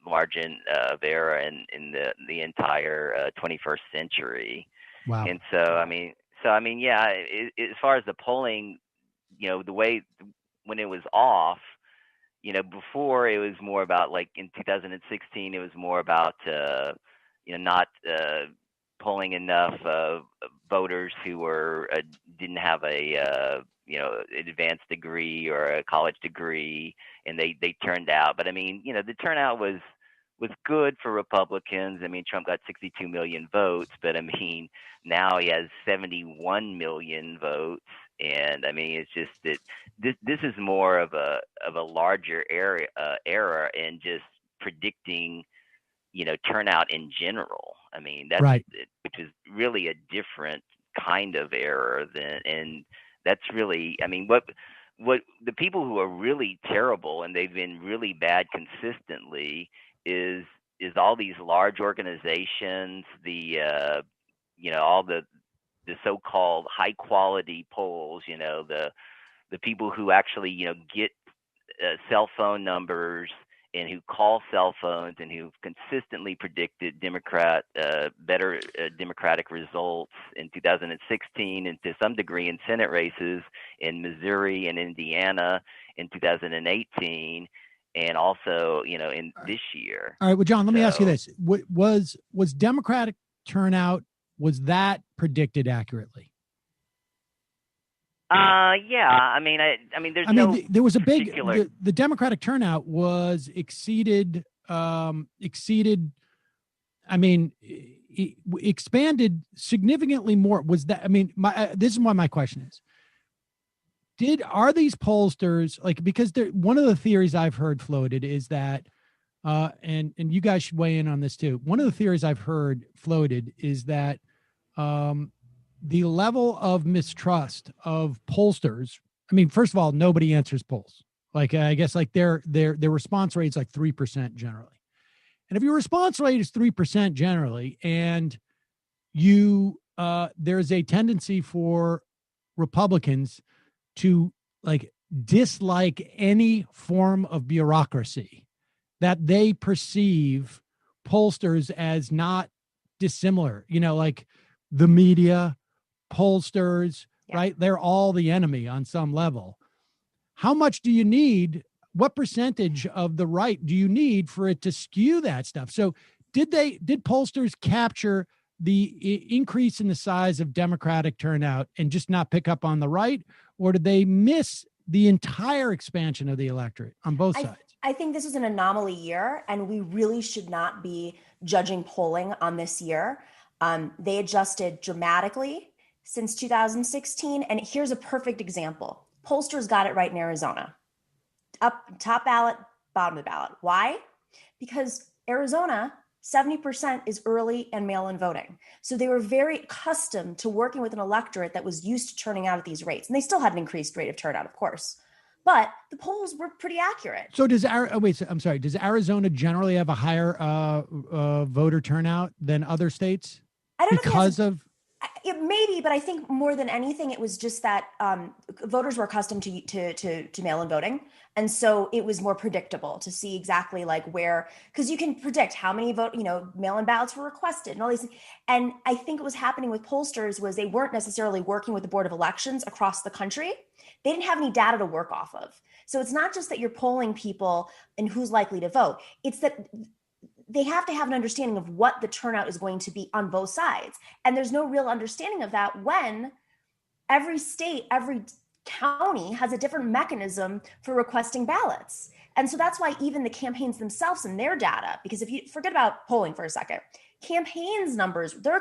Speaker 21: margin of error in the entire 21st century.
Speaker 6: Wow.
Speaker 21: And as far as the polling, the way when it was off, before it was more about, like in 2016, it was more about not polling enough voters who didn't have a advanced degree or a college degree, and they turned out. But the turnout was good for Republicans. I mean, Trump got 62 million votes, but now he has 71 million votes, And I mean, it's just that this is more of a larger error in just predicting, turnout in general. I mean, that's
Speaker 6: right.
Speaker 21: Which is really a different kind of error and that's really, I mean, what the people who are really terrible and they've been really bad consistently is all these large organizations, all the so-called high quality polls, the people who actually, get cell phone numbers and who call cell phones and who've consistently predicted better Democratic results in 2016 and to some degree in Senate races in Missouri and Indiana in 2018 and also, in this year.
Speaker 6: All right. Well, John, let me ask you this. Was Democratic turnout, was that predicted accurately?
Speaker 21: Yeah. I mean,
Speaker 6: there was a big, the Democratic turnout was expanded, expanded significantly more. Was that, this is why my question is, are these pollsters because one of the theories I've heard floated is that, and you guys should weigh in on this too. One of the theories I've heard floated is that, the level of mistrust of pollsters. I mean, first of all, nobody answers polls. I guess their response rate is 3% generally. And if your response rate is 3% generally, and there's a tendency for Republicans to dislike any form of bureaucracy, that they perceive pollsters as not dissimilar, the media, pollsters, right? They're all the enemy on some level. How much do you need? What percentage of the right do you need for it to skew that stuff? So did pollsters capture the increase in the size of Democratic turnout and just not pick up on the right? Or did they miss the entire expansion of the electorate on both sides?
Speaker 11: I think this was an anomaly year, and we really should not be judging polling on this year. They adjusted dramatically since 2016. And here's a perfect example. Pollsters got it right in Arizona. Up top ballot, bottom of the ballot. Why? Because Arizona, 70% is early and mail-in voting. So they were very accustomed to working with an electorate that was used to turning out at these rates. And they still had an increased rate of turnout, of course. But the polls were pretty accurate.
Speaker 6: So does Arizona generally have a higher voter turnout than other states?
Speaker 11: I don't
Speaker 6: know
Speaker 11: it maybe, but I think more than anything, it was just that voters were accustomed to mail-in voting. And so it was more predictable to see exactly where, because you can predict how many mail-in ballots were requested and all these things. And I think what was happening with pollsters was they weren't necessarily working with the Board of Elections across the country. They didn't have any data to work off of. So it's not just that you're polling people and who's likely to vote. It's that they have to have an understanding of what the turnout is going to be on both sides. And there's no real understanding of that when every state, every county has a different mechanism for requesting ballots. And so that's why even the campaigns themselves and their data, because if you forget about polling for a second, campaigns numbers, their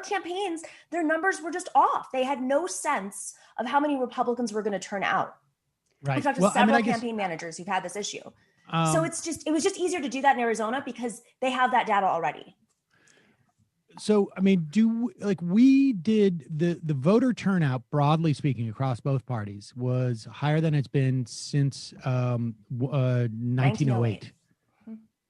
Speaker 11: numbers were just off. They had no sense of how many Republicans were going to turn out.
Speaker 6: Right.
Speaker 11: I've talked to several campaign managers who've had this issue. So it was just easier to do that in Arizona because they have that data already.
Speaker 6: So, I mean, we did the voter turnout, broadly speaking, across both parties was higher than it's been since 1908.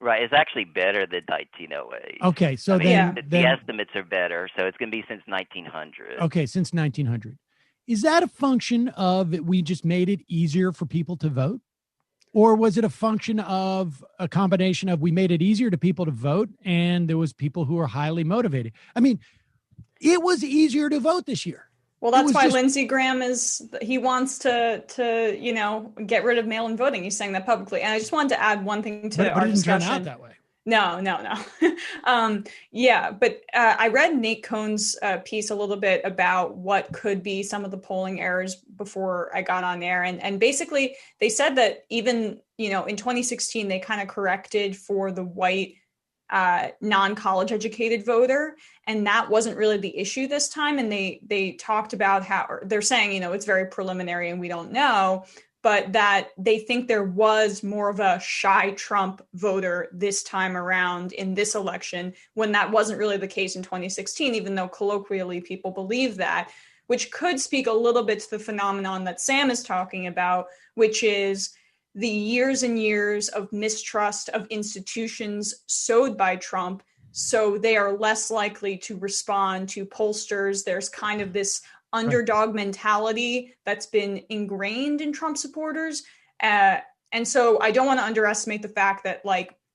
Speaker 21: Right. It's actually better than 1908.
Speaker 6: Okay. So
Speaker 21: the estimates are better. So it's going to be since 1900.
Speaker 6: Okay. Since 1900. Is that a function of we just made it easier for people to vote? Or was it a function of a combination of we made it easier to people to vote and there was people who are highly motivated? I mean, it was easier to vote this year.
Speaker 12: Well, that's why Lindsey Graham he wants to get rid of mail-in voting. He's saying that publicly. And I just wanted to add one thing to our discussion.
Speaker 6: Turn out that way.
Speaker 12: No. But I read Nate Cohn's piece a little bit about what could be some of the polling errors before I got on air. And basically they said that even, in 2016, they kind of corrected for the white non-college educated voter, and that wasn't really the issue this time. And they talked about how they're saying, it's very preliminary and we don't know, but that they think there was more of a shy Trump voter this time around in this election, when that wasn't really the case in 2016, even though colloquially people believe that, which could speak a little bit to the phenomenon that Sam is talking about, which is the years and years of mistrust of institutions sowed by Trump. So they are less likely to respond to pollsters. There's kind of this underdog mentality that's been ingrained in Trump supporters. And so I don't want to underestimate the fact that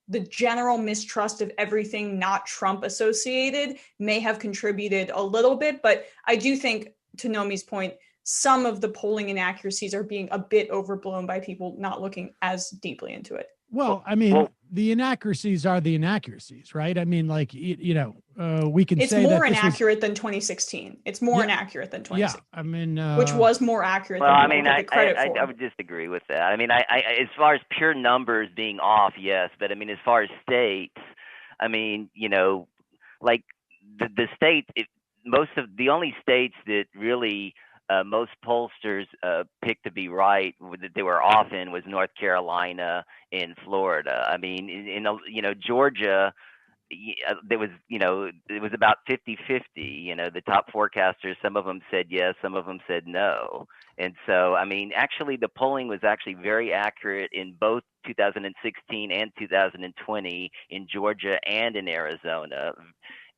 Speaker 12: the general mistrust of everything not Trump associated may have contributed a little bit. But I do think, to Nomi's point, some of the polling inaccuracies are being a bit overblown by people not looking as deeply into it.
Speaker 6: Well, I mean, the inaccuracies are the inaccuracies, right? I mean, we can
Speaker 12: it's
Speaker 6: say
Speaker 12: more
Speaker 6: that
Speaker 12: inaccurate than 2016. It's more inaccurate than 2016.
Speaker 6: Yeah, I mean,
Speaker 12: which was more accurate.
Speaker 21: Well,
Speaker 12: than
Speaker 21: I mean, I would disagree with that. I mean, I as far as pure numbers being off, yes, but I mean, as far as states, I mean, like the states, the only states that really most pollsters picked to be right that they were off in was North Carolina and Florida. I mean, in Georgia, there was it was about 50-50. The top forecasters, some of them said yes, some of them said no. And so, I mean, actually, the polling was actually very accurate in both 2016 and 2020 in Georgia and in Arizona.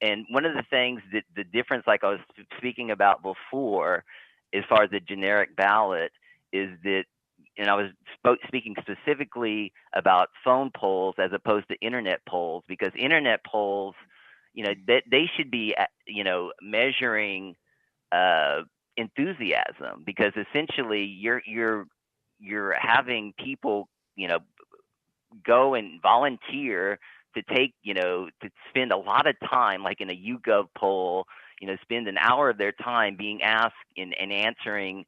Speaker 21: And one of the things that the difference, like I was speaking about before, as far as the generic ballot, is that, and I was speaking specifically about phone polls as opposed to internet polls, because internet polls, they should be, measuring enthusiasm, because essentially you're having people, go and volunteer to take, to spend a lot of time, like in a YouGov poll, spend an hour of their time being asked and answering,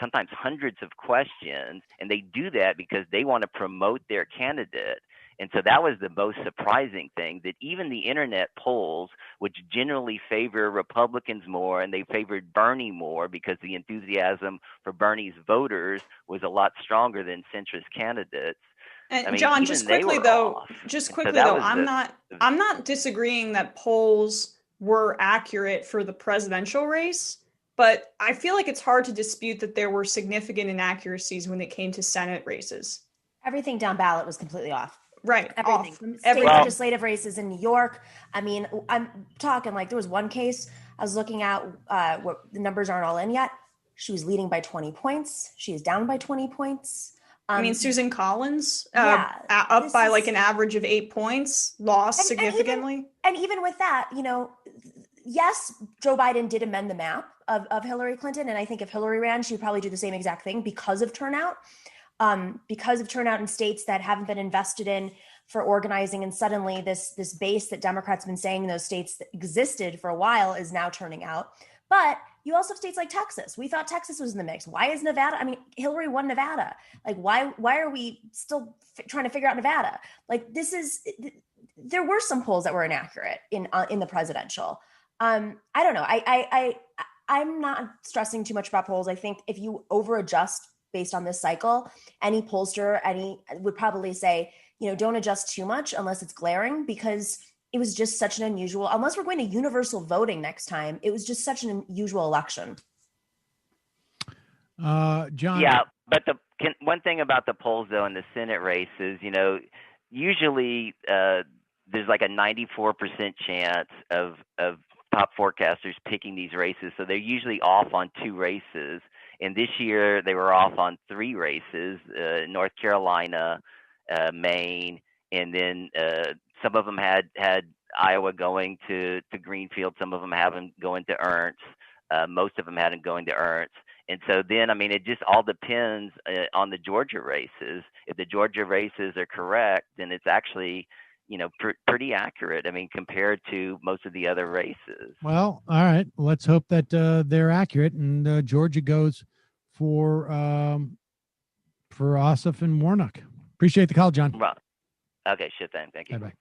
Speaker 21: sometimes hundreds of questions. And they do that because they want to promote their candidate. And so that was the most surprising thing, that even the internet polls, which generally favor Republicans more, and they favored Bernie more because the enthusiasm for Bernie's voters was a lot stronger than centrist candidates.
Speaker 12: And
Speaker 21: I mean,
Speaker 12: John, just quickly though,
Speaker 21: I'm
Speaker 12: not disagreeing that polls were accurate for the presidential race, but I feel like it's hard to dispute that there were significant inaccuracies when it came to Senate races.
Speaker 11: Everything down ballot was completely off.
Speaker 12: Right.
Speaker 11: Everything. From state legislative races in New York. I mean, I'm talking there was one case I was looking at, what the numbers aren't all in yet. She was leading by 20 points. She is down by 20 points.
Speaker 12: I mean, Susan Collins, up by an average of 8 points, lost significantly.
Speaker 11: And even with that, yes, Joe Biden did amend the map of Hillary Clinton. And I think if Hillary ran, she would probably do the same exact thing because of turnout. Because of turnout in states that haven't been invested in for organizing. And suddenly this base that Democrats have been saying in those states that existed for a while is now turning out. But you also have states like Texas. We thought Texas was in the mix. Why is Nevada? I mean, Hillary won Nevada. Why are we still trying to figure out Nevada? There were some polls that were inaccurate in the presidential. I don't know. I'm not stressing too much about polls. I think if you over-adjust based on this cycle, any pollster, would probably say, don't adjust too much unless it's glaring, because it was just such an unusual, unless we're going to universal voting next time, it was just such an unusual election.
Speaker 6: John.
Speaker 21: Yeah, but one thing about the polls, though, in the Senate races, usually there's like a 94% chance of top forecasters picking these races. So they're usually off on 2 races. And this year they were off on 3 races, North Carolina, Maine, and then some of them had Iowa going to Greenfield. Some of them haven't going to Ernst. Most of them hadn't going to Ernst. And so then, I mean, it just all depends on the Georgia races. If the Georgia races are correct, then it's actually, pretty accurate. I mean, compared to most of the other races.
Speaker 6: Well, all right. Let's hope that they're accurate, and Georgia goes for Ossoff and Warnock. Appreciate the call, John.
Speaker 21: Well, okay, sure thing. Thank you.
Speaker 6: Bye-bye.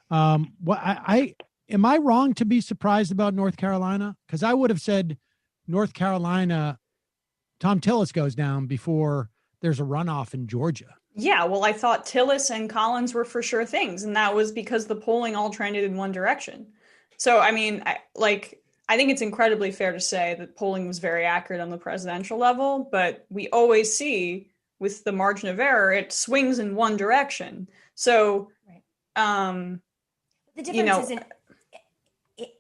Speaker 6: What I am I wrong to be surprised about North Carolina? Because I would have said North Carolina, Tom Tillis goes down before there's a runoff in Georgia.
Speaker 12: Yeah, well, I thought Tillis and Collins were for sure things, and that was because the polling all trended in one direction. So, I mean, I think it's incredibly fair to say that polling was very accurate on the presidential level, but we always see with the margin of error, it swings in one direction. So,
Speaker 11: the difference is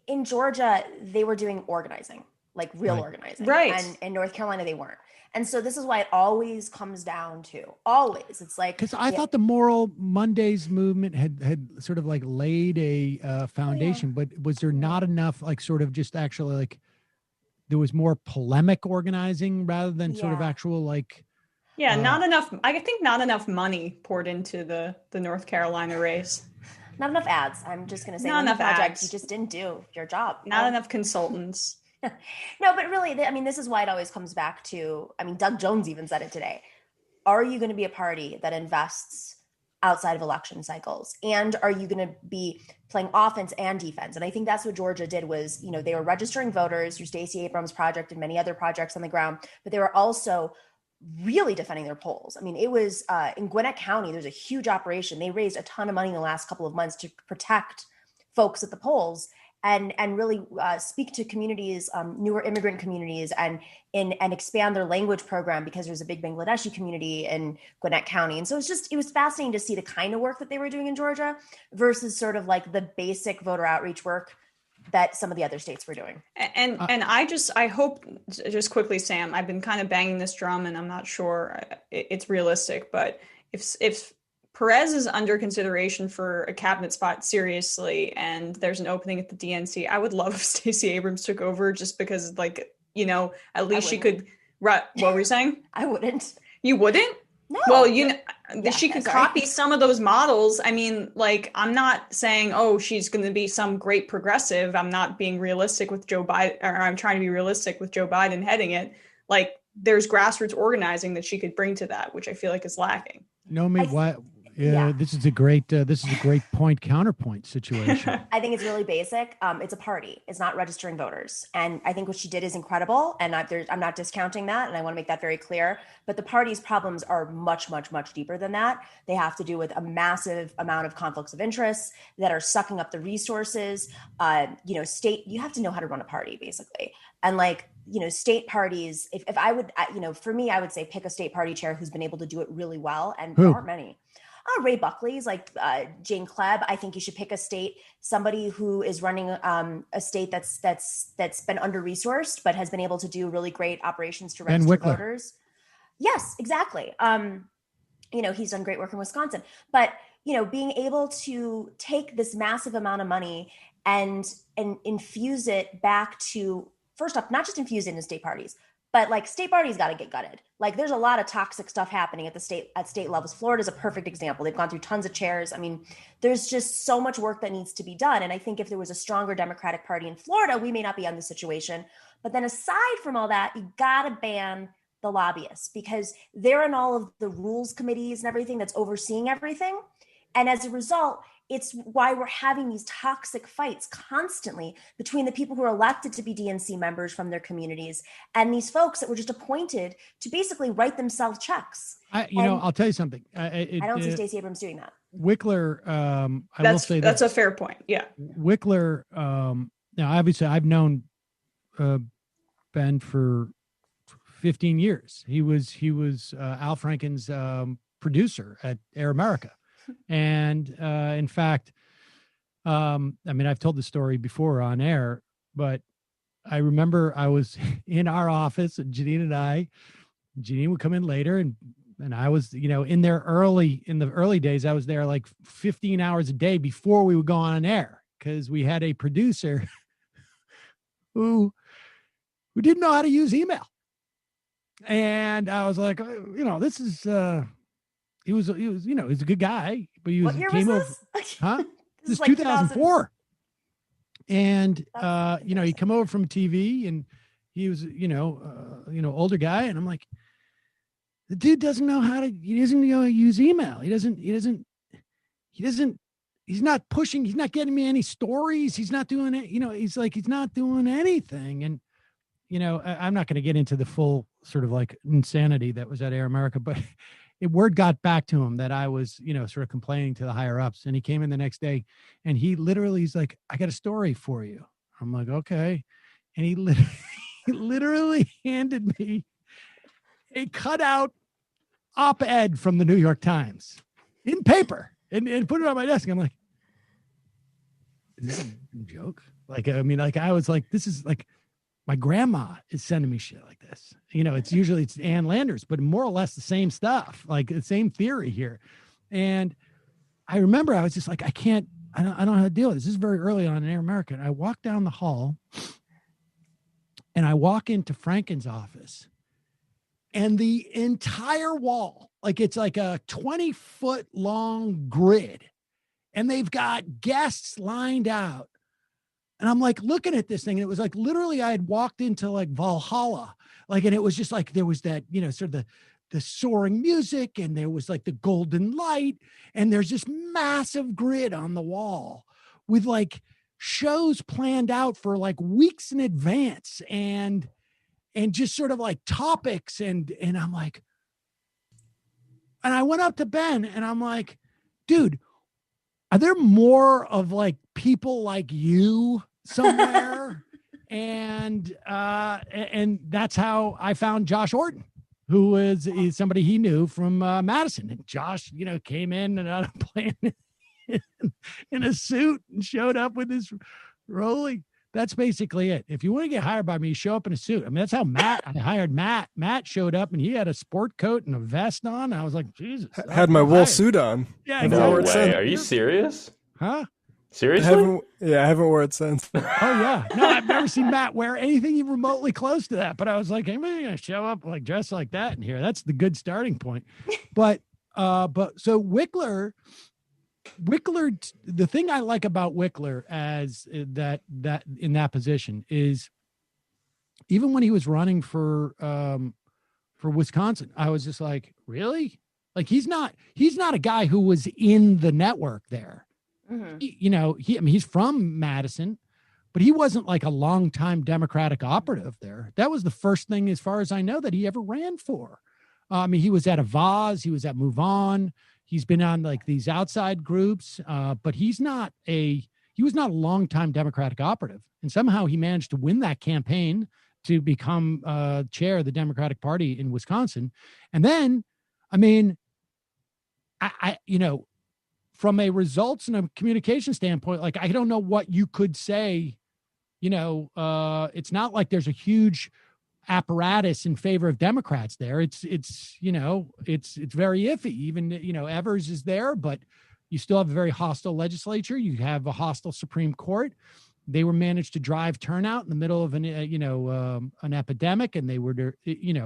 Speaker 11: in Georgia, they were doing organizing, like real organizing.
Speaker 12: Right.
Speaker 11: And in North Carolina, they weren't. And so this is why it always comes down to it's like,
Speaker 6: because I thought the Moral Mondays movement had sort of like laid a foundation, but was there not enough like sort of just actually like there was more polemic organizing rather than sort of actual like
Speaker 12: not enough. I think not enough money poured into the North Carolina race.
Speaker 11: Not enough ads. I'm just going to say
Speaker 12: not enough
Speaker 11: projects.
Speaker 12: ads.
Speaker 11: You just didn't do your job.
Speaker 12: Not enough consultants.
Speaker 11: No, but really, I mean, this is why it always comes back to, I mean, Doug Jones even said it today. Are you going to be a party that invests outside of election cycles? And are you going to be playing offense and defense? And I think that's what Georgia did was, they were registering voters through Stacey Abrams' project and many other projects on the ground, but they were also really defending their polls. I mean, it was in Gwinnett County, there's a huge operation. They raised a ton of money in the last couple of months to protect folks at the polls and really speak to communities, newer immigrant communities, and expand their language program because there's a big Bangladeshi community in Gwinnett County. And so it was fascinating to see the kind of work that they were doing in Georgia versus sort of like the basic voter outreach work that some of the other states were doing.
Speaker 12: And I hope, just quickly, Sam, I've been kind of banging this drum and I'm not sure it's realistic, but if Perez is under consideration for a cabinet spot seriously, and there's an opening at the DNC, I would love if Stacey Abrams took over just because, at least she could. What were you saying?
Speaker 11: I wouldn't.
Speaker 12: You wouldn't?
Speaker 11: No.
Speaker 12: Well, she could copy some of those models. I mean, I'm not saying, she's going to be some great progressive. I'm not being realistic with Joe Biden, or I'm trying to be realistic with Joe Biden heading it. There's grassroots organizing that she could bring to that, which I feel like is lacking.
Speaker 6: What? Yeah, this is a great point counterpoint situation.
Speaker 11: I think it's really basic. It's a party. It's not registering voters. And I think what she did is incredible. And I'm not discounting that. And I want to make that very clear. But the party's problems are much, much, much deeper than that. They have to do with a massive amount of conflicts of interest that are sucking up the resources. You have to know how to run a party, basically. And state parties, if I would, for me, I would say pick a state party chair who's been able to do it really well. And there aren't many. Ray Buckley's like Jane Klebb. I think you should pick a state, somebody who is running a state that's been under-resourced, but has been able to do really great operations to register voters. Yes, exactly. He's done great work in Wisconsin, but being able to take this massive amount of money and infuse it back to, first off, not just infuse it into state parties, but state parties got to get gutted. There's a lot of toxic stuff happening at state levels. Florida's a perfect example. They've gone through tons of chairs. I mean, there's just so much work that needs to be done. And I think if there was a stronger Democratic Party in Florida, we may not be on this situation. But then aside from all that, you got to ban the lobbyists because they're in all of the rules committees and everything that's overseeing everything. And as a result, it's why we're having these toxic fights constantly between the people who are elected to be DNC members from their communities and these folks that were just appointed to basically write themselves checks.
Speaker 6: I'll tell you something.
Speaker 11: I don't see Stacey Abrams doing that.
Speaker 6: Wickler, I will say
Speaker 12: that's a fair point. Yeah.
Speaker 6: Wickler, now obviously I've known Ben for 15 years. He was Al Franken's producer at Air America. And in fact, I've told the story before on air, but I remember I was in our office and Janine would come in later and I was, in the early days, I was there like 15 hours a day before we would go on air because we had a producer who didn't know how to use email. And I was like, this is, he was he's a good guy, but he was,
Speaker 11: what year was this?
Speaker 6: Huh?
Speaker 11: This
Speaker 6: is
Speaker 11: like
Speaker 6: 2004. And, he come over from TV and he was, older guy. And I'm like, the dude doesn't know how to use email. He doesn't he's not pushing, he's not getting me any stories. He's not doing it. He's not doing anything. And, I'm not going to get into the full sort of like insanity that was at Air America, but word got back to him that I was, sort of complaining to the higher ups. And he came in the next day and he's like, I got a story for you. I'm like, okay. And he literally handed me a cutout op-ed from the New York Times in paper and put it on my desk. I'm like, is this a joke? I was like, this is like, my grandma is sending me shit like this. It's Ann Landers, but more or less the same stuff, like the same theory here. And I remember I was just like, I don't know how to deal with this. This is very early on in Air America. And I walk down the hall and I walk into Franken's office and the entire wall, like it's like a 20-foot long grid and they've got guests lined out. And I'm like looking at this thing and it was like, literally I had walked into like Valhalla, and it was just like, there was that, sort of the soaring music and there was like the golden light and there's this massive grid on the wall with like shows planned out for like weeks in advance and just sort of like topics. And I'm like, and I went up to Ben and I'm like, dude, are there more of like people like you somewhere? and that's how I found Josh Orton, who is somebody he knew from Madison. And Josh, came in and out of plane in a suit and showed up with his rolling. That's basically it. If you want to get hired by me, show up in a suit. I mean, that's how I hired Matt. Matt showed up and he had a sport coat and a vest on. I was like, Jesus.
Speaker 13: Had my wool suit on.
Speaker 6: Yeah.
Speaker 2: No way. Are you serious?
Speaker 6: Huh?
Speaker 2: Seriously?
Speaker 13: I haven't worn it since.
Speaker 6: Oh yeah. No, I've never seen Matt wear anything even remotely close to that. But I was like, am I gonna show up like dressed like that in here? That's the good starting point. But so Wickler, the thing I like about Wickler as that in that position is even when he was running for Wisconsin, I was just like, really? Like he's not a guy who was in the network there. Mm-hmm. He's from Madison, but he wasn't like a longtime Democratic operative there. That was the first thing, as far as I know, that he ever ran for. He was at Avaz, he was at Move On. He's been on like these outside groups, but he was not a longtime Democratic operative. And somehow he managed to win that campaign to become chair of the Democratic Party in Wisconsin. And then, I from a results and a communication standpoint, like, I don't know what you could say, it's not like there's a huge apparatus in favor of Democrats there. It's very iffy. Even, Evers is there, but you still have a very hostile legislature. You have a hostile Supreme Court. They were managed to drive turnout in the middle of an epidemic, and they were, he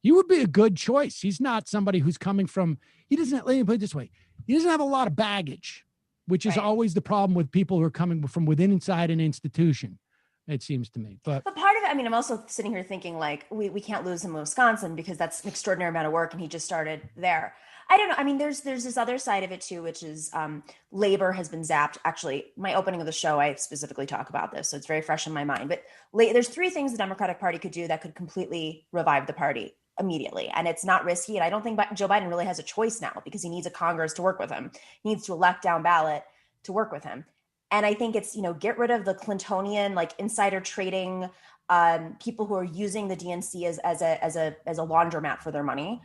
Speaker 6: would be a good choice. He's not somebody who's coming from, let me put it this way. He doesn't have a lot of baggage, which is always the problem with people who are coming from within inside an institution, it seems to me. But
Speaker 11: part of it, I'm also sitting here thinking like we can't lose him in Wisconsin because that's an extraordinary amount of work and he just started there. I don't know. There's this other side of it too, which is labor has been zapped. Actually, my opening of the show, I specifically talk about this, so it's very fresh in my mind. But there's three things the Democratic Party could do that could completely revive the party immediately. And it's not risky. And I don't think Joe Biden really has a choice now because he needs a Congress to work with him. He needs to elect down ballot to work with him. And I think it's, get rid of the Clintonian, like insider trading, people who are using the DNC as a laundromat for their money.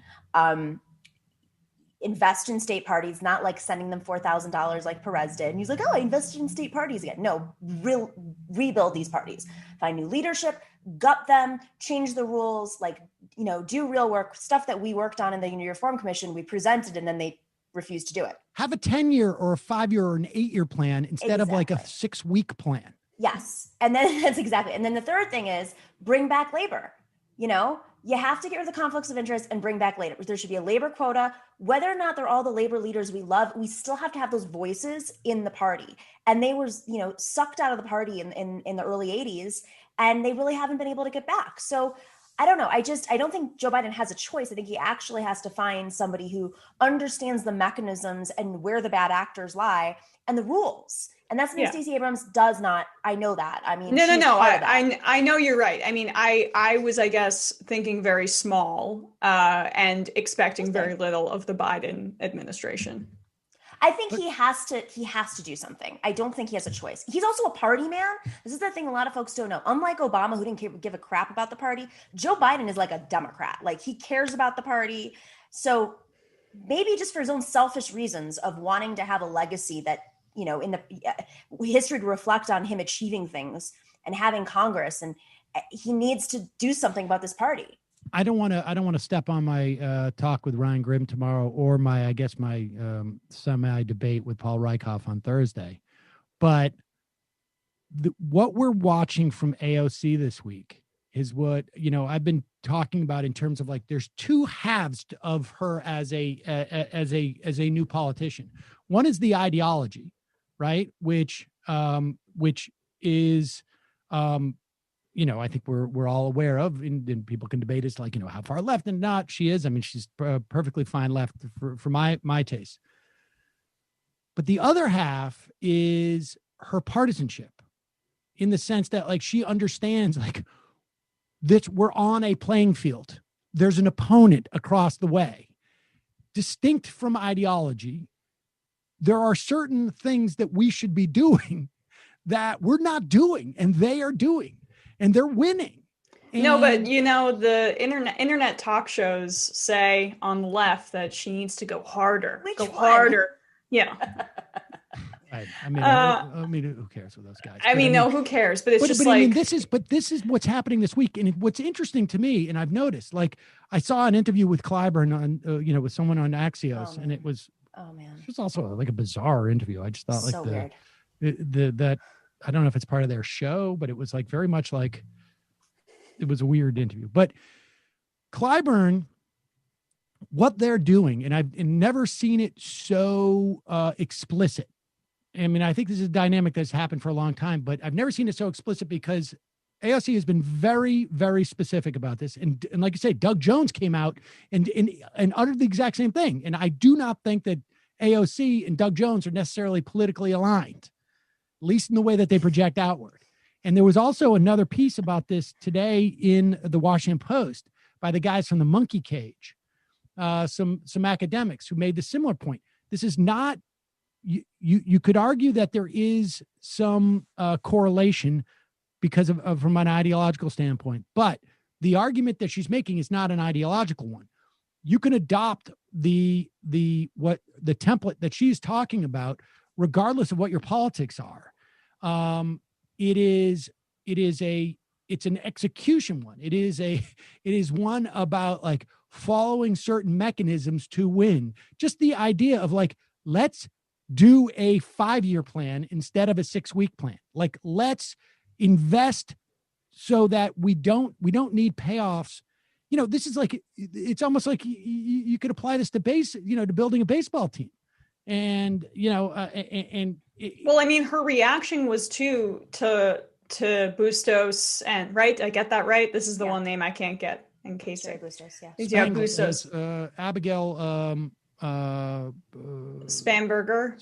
Speaker 11: Invest in state parties, not like sending them $4,000 like Perez did. And he's like, oh, I invested in state parties again. No, rebuild these parties, find new leadership, gut them, change the rules, do real work, stuff that we worked on in the Unity Reform Commission. We presented and then they refused to do it.
Speaker 6: Have a 10-year or a 5-year or an 8-year plan instead of like a 6-week plan.
Speaker 11: Yes. And then that's exactly. And then the third thing is bring back labor. You have to get rid of the conflicts of interest and bring back labor. There should be a labor quota. Whether or not they're all the labor leaders we love, we still have to have those voices in the party. And they were, sucked out of the party in the early 80s, and they really haven't been able to get back. So I don't know. I don't think Joe Biden has a choice. I think he actually has to find somebody who understands the mechanisms and where the bad actors lie and the rules. And that's something Stacey Abrams does not. I know that. I mean,
Speaker 12: no. I know you're right. I mean, I was, I guess, thinking very small and expecting very little of the Biden administration.
Speaker 11: I think he has to do something. I don't think he has a choice. He's also a party man. This is the thing a lot of folks don't know. Unlike Obama, who didn't give a crap about the party, Joe Biden is like a Democrat. Like, he cares about the party. So maybe just for his own selfish reasons of wanting to have a legacy that, you know, in the history to reflect on him achieving things and having Congress, and he needs to do something about this party.
Speaker 6: I don't want to step on my talk with Ryan Grimm tomorrow, or my semi debate with Paul Reichhoff on Thursday. But what we're watching from AOC this week is what, you know, I've been talking about in terms of, like, there's two halves of her as a new politician. One is the ideology, right? Which is, you know, I think we're all aware of, and people can debate as, like, you know, how far left and not she is. I mean, she's perfectly fine left for my taste. But the other half is her partisanship, in the sense that, like, she understands, like, that we're on a playing field. There's an opponent across the way. Distinct from ideology, there are certain things that we should be doing that we're not doing, and they are doing. And they're winning.
Speaker 12: No, but, you know, the internet talk shows say on the left that she needs to go harder. Harder. Yeah.
Speaker 6: I mean, who cares with those guys?
Speaker 12: Who cares? But it's
Speaker 6: I mean, this is what's happening this week. And what's interesting to me, and I've noticed, like, I saw an interview with Clyburn on, with someone on Axios, and it was, it was also like a bizarre interview. I just thought, like, that. I don't know if it's part of their show, but it was, like, very much like, it was a weird interview. But Clyburn, what they're doing, and I've never seen it so explicit. I mean, I think this is a dynamic that's happened for a long time, but I've never seen it so explicit, because AOC has been very, very specific about this. And like you say, Doug Jones came out and uttered the exact same thing. And I do not think that AOC and Doug Jones are necessarily politically aligned, at least in the way that they project outward. And there was also another piece about this today in the Washington Post by the guys from the Monkey Cage, some academics who made the similar point. This is not, you could argue that there is some correlation because of from an ideological standpoint, but the argument that she's making is not an ideological one. You can adopt the template that she's talking about, regardless of what your politics are. It's an execution one. It is one about, like, following certain mechanisms to win. Just the idea of, like, let's do a 5-year plan instead of a 6-week plan. Like, let's invest so that we don't need payoffs. You know, this is like, it's almost like you could apply this to building a baseball team. And,
Speaker 12: well, I mean, her reaction was to Bustos, and right. I get that right. This is the one name I can't get in case
Speaker 11: Bustos. Yeah.
Speaker 12: Yeah. Bustos.
Speaker 6: Abigail,
Speaker 12: Spanberger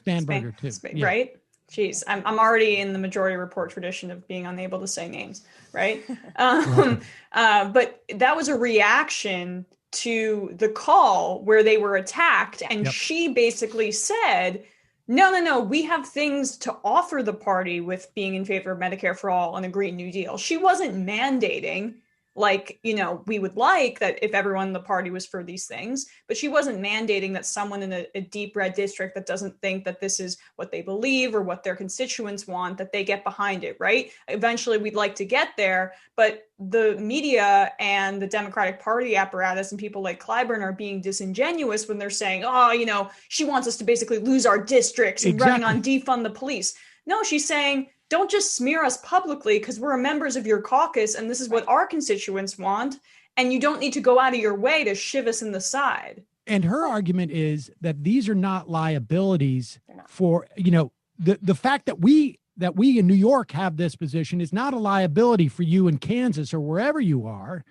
Speaker 12: too. Right. Jeez, I'm already in the Majority Report tradition of being unable to say names. Right. But that was a reaction to the call where they were attacked, and she basically said, no, we have things to offer the party with being in favor of Medicare for all and a Green New Deal. She wasn't mandating, like, we would like that if everyone in the party was for these things, but she wasn't mandating that someone in a deep red district that doesn't think that this is what they believe or what their constituents want, that they get behind it, right? Eventually we'd like to get there, but the media and the Democratic Party apparatus and people like Clyburn are being disingenuous when they're saying, she wants us to basically lose our districts and running on defund the police. No, she's saying, don't just smear us publicly because we're members of your caucus and this is what our constituents want. And you don't need to go out of your way to shiv us in the side.
Speaker 6: And her argument is that these are not liabilities for, the fact that we in New York have this position is not a liability for you in Kansas or wherever you are.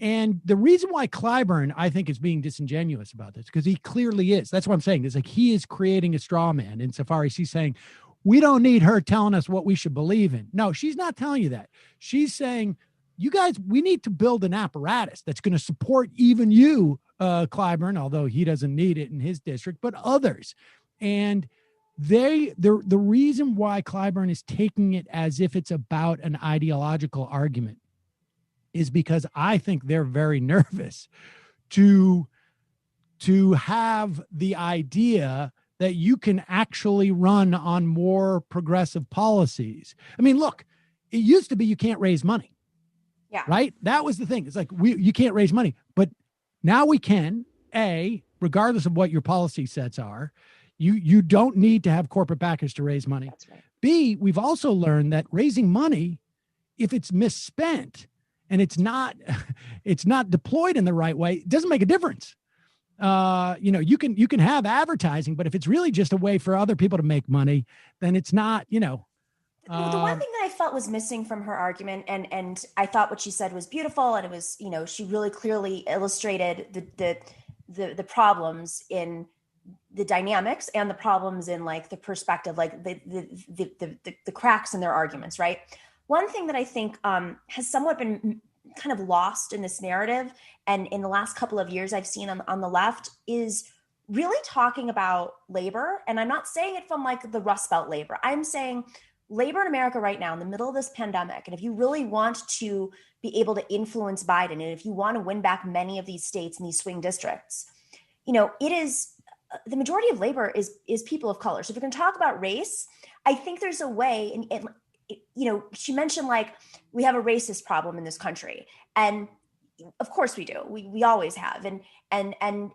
Speaker 6: And the reason why Clyburn, I think, is being disingenuous about this, because he clearly is. That's what I'm saying. It's like he is creating a straw man insofar as he's saying, we don't need her telling us what we should believe in. No, she's not telling you that. She's saying, you guys, we need to build an apparatus that's going to support even you, Clyburn, although he doesn't need it in his district, but others. And the reason why Clyburn is taking it as if it's about an ideological argument is because I think they're very nervous to have the idea that you can actually run on more progressive policies. I mean, look, it used to be you can't raise money.
Speaker 11: Yeah.
Speaker 6: Right? That was the thing. It's like you can't raise money, but now we can, regardless of what your policy sets are. You don't need to have corporate backers to raise money.
Speaker 11: That's right.
Speaker 6: B, we've also learned that raising money, if it's misspent and it's not deployed in the right way, it doesn't make a difference. You can have advertising, but if it's really just a way for other people to make money, then it's not, the
Speaker 11: one thing that I felt was missing from her argument, and I thought what she said was beautiful, and it was, she really clearly illustrated the problems in the dynamics and the problems in like the perspective, like the cracks in their arguments, right? One thing that I think has somewhat been kind of lost in this narrative, and in the last couple of years I've seen on the left, is really talking about labor. And I'm not saying it from like the Rust Belt labor. I'm saying labor in America right now in the middle of this pandemic. And if you really want to be able to influence Biden, and if you want to win back many of these states and these swing districts, it is the majority of labor is people of color. So if you're going to talk about race, I think there's a way, and she mentioned like we have a racist problem in this country, and of course we do. We always have, and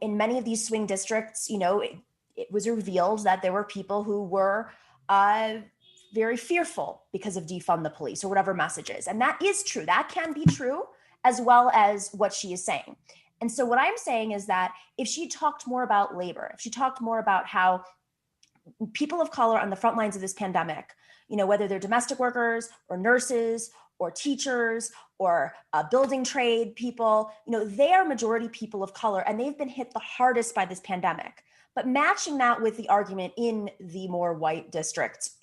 Speaker 11: in many of these swing districts, it was revealed that there were people who were very fearful because of defund the police or whatever message is, and that is true. That can be true as well as what she is saying. And so what I'm saying is that if she talked more about labor, if she talked more about how people of color on the front lines of this pandemic, whether they're domestic workers or nurses or teachers or building trade people, they are majority people of color, and they've been hit the hardest by this pandemic. But matching that with the argument in the more white districts,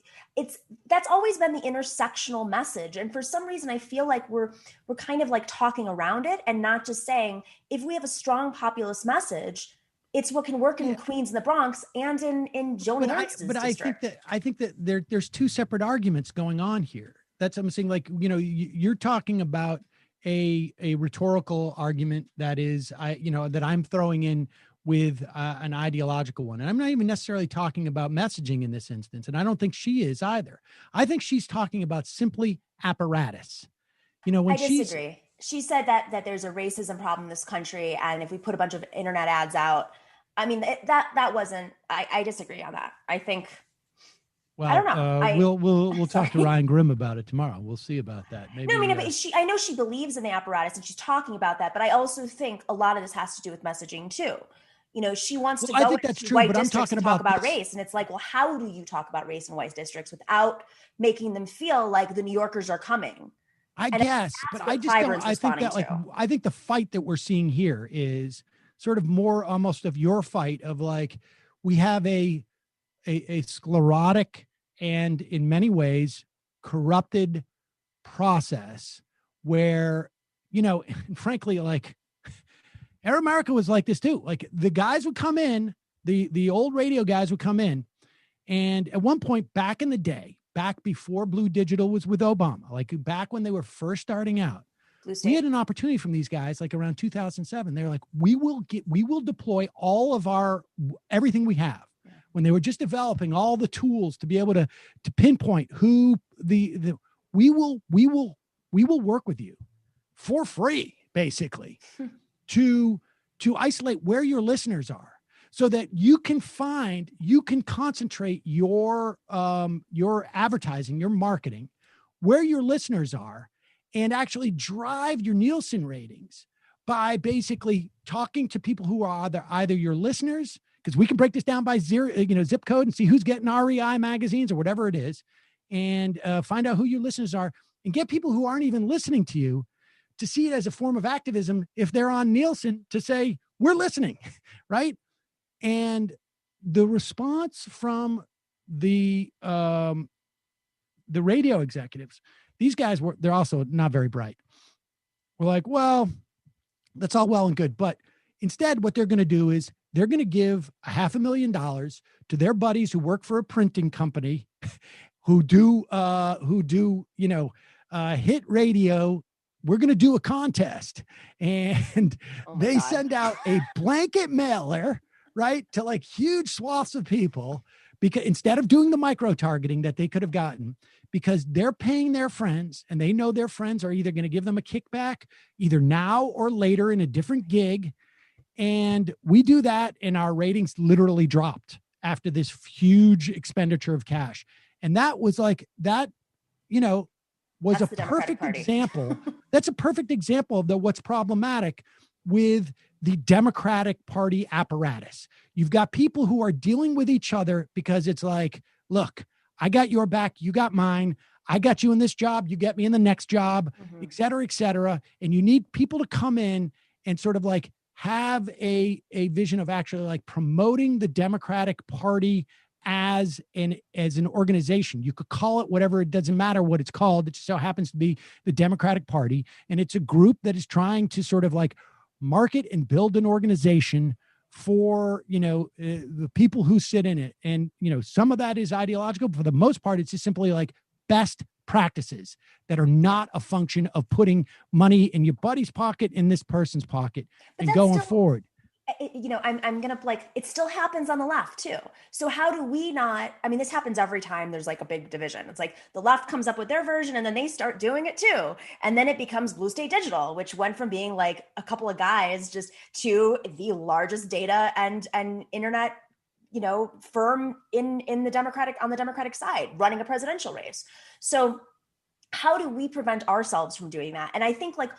Speaker 11: that's always been the intersectional message. And for some reason, I feel like we're kind of like talking around it and not just saying, if we have a strong populist message, it's what can work in Queens and the Bronx and in Joni Ernst's district.
Speaker 6: I think that there's two separate arguments going on here. That's what I'm saying. Like, you're talking about a rhetorical argument that is, that I'm throwing in with an ideological one. And I'm not even necessarily talking about messaging in this instance. And I don't think she is either. I think she's talking about simply apparatus. When
Speaker 11: I disagree. She said that there's a racism problem in this country, and if we put a bunch of internet ads out, I mean, that wasn't, I disagree on that. I think,
Speaker 6: well,
Speaker 11: I don't know.
Speaker 6: We'll talk to Ryan Grimm about it tomorrow. We'll see about that. Maybe,
Speaker 11: but I know she believes in the apparatus and she's talking about that, but I also think a lot of this has to do with messaging too. She wants to go into white districts and talk about race. And it's like, well, how do you talk about race in white districts without making them feel like the New Yorkers are coming?
Speaker 6: I guess, but I just don't. I think that I think the fight that we're seeing here is sort of more almost of your fight of like, we have a sclerotic and in many ways corrupted process where, frankly, like, Air America was like this too. Like the guys would come in, the old radio guys would come in, and at one point back in the day, back before Blue Digital was with Obama, like back when they were first starting out, we had an opportunity from these guys, like around 2007. They were like, we will deploy all of everything we have. When they were just developing all the tools to be able to pinpoint who we will work with you for free, basically. to isolate where your listeners are so that you can concentrate your advertising, your marketing, where your listeners are, and actually drive your Nielsen ratings by basically talking to people who are either your listeners, because we can break this down by zip code and see who's getting REI magazines or whatever it is, and find out who your listeners are and get people who aren't even listening to you to see it as a form of activism if they're on Nielsen to say, we're listening, right? And the response from the radio executives, these guys they're also not very bright. We're like, well, that's all well and good. But instead, what they're going to do is they're going to give $500,000 to their buddies who work for a printing company who do hit radio. We're going to do a contest, and they send out a blanket mailer, right, to like huge swaths of people, because instead of doing the micro targeting that they could have gotten, because they're paying their friends and they know their friends are either going to give them a kickback either now or later in a different gig. And we do that, and our ratings literally dropped after this huge expenditure of cash. And that was like that, was a perfect example. That's a perfect example of what's problematic with the Democratic Party apparatus. You've got people who are dealing with each other because it's like, look, I got your back, you got mine. I got you in this job, you get me in the next job, et cetera, et cetera. And you need people to come in and sort of like have a vision of actually like promoting the Democratic Party as an organization. You could call it whatever, it doesn't matter what it's called. It just so happens to be the Democratic Party. And it's a group that is trying to sort of like market and build an organization for, the people who sit in it. And, some of that is ideological, but for the most part, it's just simply like best practices that are not a function of putting money in your buddy's pocket, in this person's pocket, and going forward.
Speaker 11: I'm going to it still happens on the left too. So how do we not, this happens every time there's like a big division. It's like the left comes up with their version and then they start doing it too. And then it becomes Blue State Digital, which went from being like a couple of guys just to the largest data and internet, firm on the Democratic side, running a presidential race. So how do we prevent ourselves from doing that? And I think like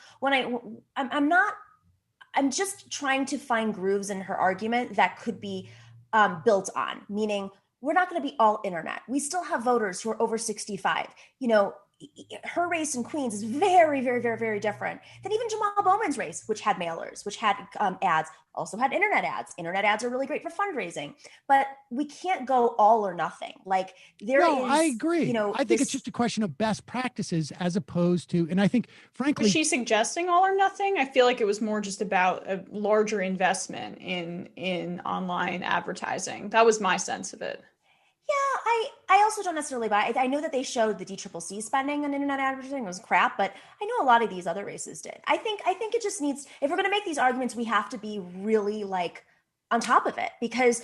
Speaker 11: I'm just trying to find grooves in her argument that could be built on, meaning we're not going to be all internet. We still have voters who are over 65. Her race in Queens is very, very, very, very different than even Jamal Bowman's race, which had mailers, which had ads, also had internet ads. Internet ads are really great for fundraising, but we can't go all or nothing. Like
Speaker 6: I agree. I think it's just a question of best practices as opposed to, and I think frankly,
Speaker 12: was she suggesting all or nothing? I feel like it was more just about a larger investment in online advertising. That was my sense of it.
Speaker 11: Yeah, I also don't necessarily buy it. I know that they showed the DCCC spending on internet advertising was crap, but I know a lot of these other races did. I think it just needs, if we're going to make these arguments, we have to be really like on top of it because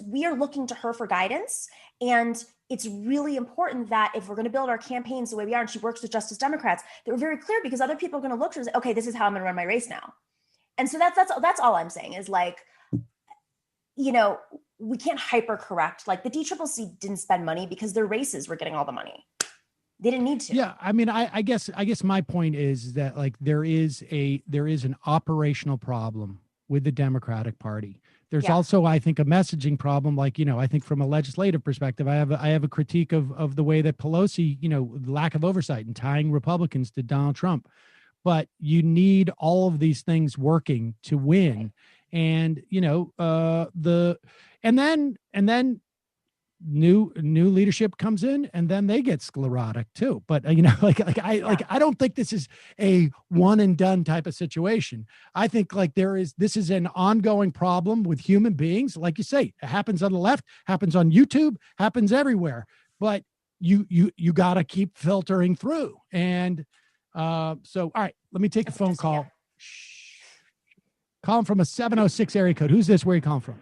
Speaker 11: we are looking to her for guidance. And it's really important that if we're going to build our campaigns the way we are, and she works with Justice Democrats, that we're very clear because other people are going to look to her and say, okay, this is how I'm going to run my race now. And so that's all I'm saying is like, we can't hyper correct. Like the DCCC didn't spend money because their races were getting all the money. They didn't need to.
Speaker 6: Yeah. I guess my point is that like there is an operational problem with the Democratic Party. There's also, I think, a messaging problem. Like, I think from a legislative perspective, I have a critique of the way that Pelosi, lack of oversight and tying Republicans to Donald Trump. But you need all of these things working to win. And, and then new leadership comes in and then they get sclerotic too. But, I don't think this is a one and done type of situation. I think this is an ongoing problem with human beings. Like you say, it happens on the left, happens on YouTube, happens everywhere, but you got to keep filtering through. And, all right, let me take a phone call. Calling from a 706 area code. Who's this? Where are you calling from?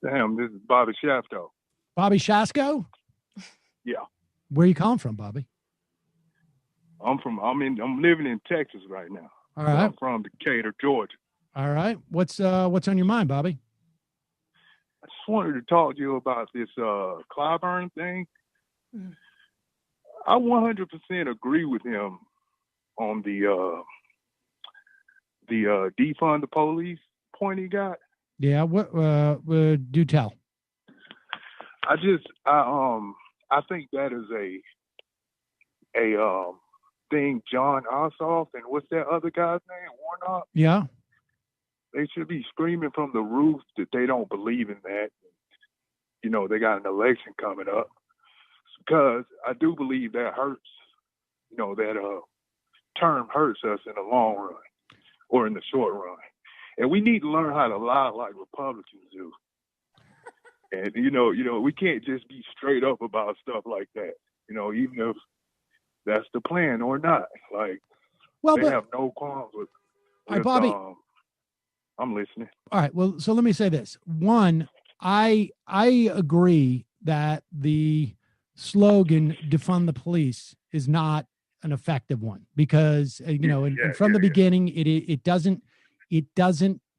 Speaker 3: Damn, this is Bobby Shafto.
Speaker 6: Bobby Shasko?
Speaker 3: Yeah.
Speaker 6: Where are you calling from, Bobby?
Speaker 3: I'm living in Texas right now.
Speaker 6: All right.
Speaker 3: I'm from Decatur, Georgia.
Speaker 6: All right. What's on your mind, Bobby?
Speaker 3: I just wanted to talk to you about this Clyburn thing. I 100% agree with him on the defund the police point he got.
Speaker 6: Yeah, what do tell.
Speaker 3: I think that is thing John Ossoff and what's that other guy's name, Warnock?
Speaker 6: Yeah.
Speaker 3: They should be screaming from the roof that they don't believe in that. You know, they got an election coming up. Because I do believe that hurts. You know, that term hurts us in the long run or in the short run. And we need to learn how to lie like Republicans do. And, you know, we can't just be straight up about stuff like that. You know, even if that's the plan or not. Like, they have no qualms with
Speaker 6: all right, Bobby.
Speaker 3: I'm listening.
Speaker 6: All right. Well, so let me say this. One, I agree that the slogan "defund the police" is not an effective one because and from the beginning it doesn't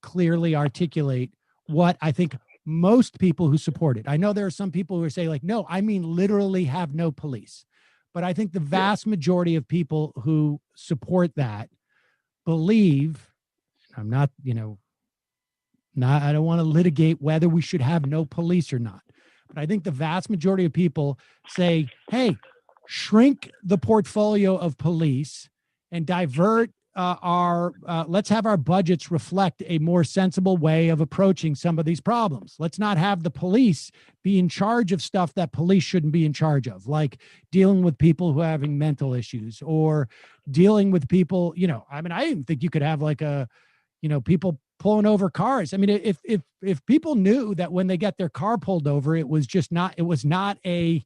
Speaker 6: clearly articulate what I think most people who support it. I know there are some people who say like, no, I mean literally have no police, but I think the vast majority of people who support that believe. I'm not, I don't want to litigate whether we should have no police or not. But I think the vast majority of people say, hey, shrink the portfolio of police and divert let's have our budgets reflect a more sensible way of approaching some of these problems. Let's not have the police be in charge of stuff that police shouldn't be in charge of, like dealing with people who are having mental issues or dealing with people, I didn't think you could have like people pulling over cars. I mean, if people knew that when they get their car pulled over, there was not a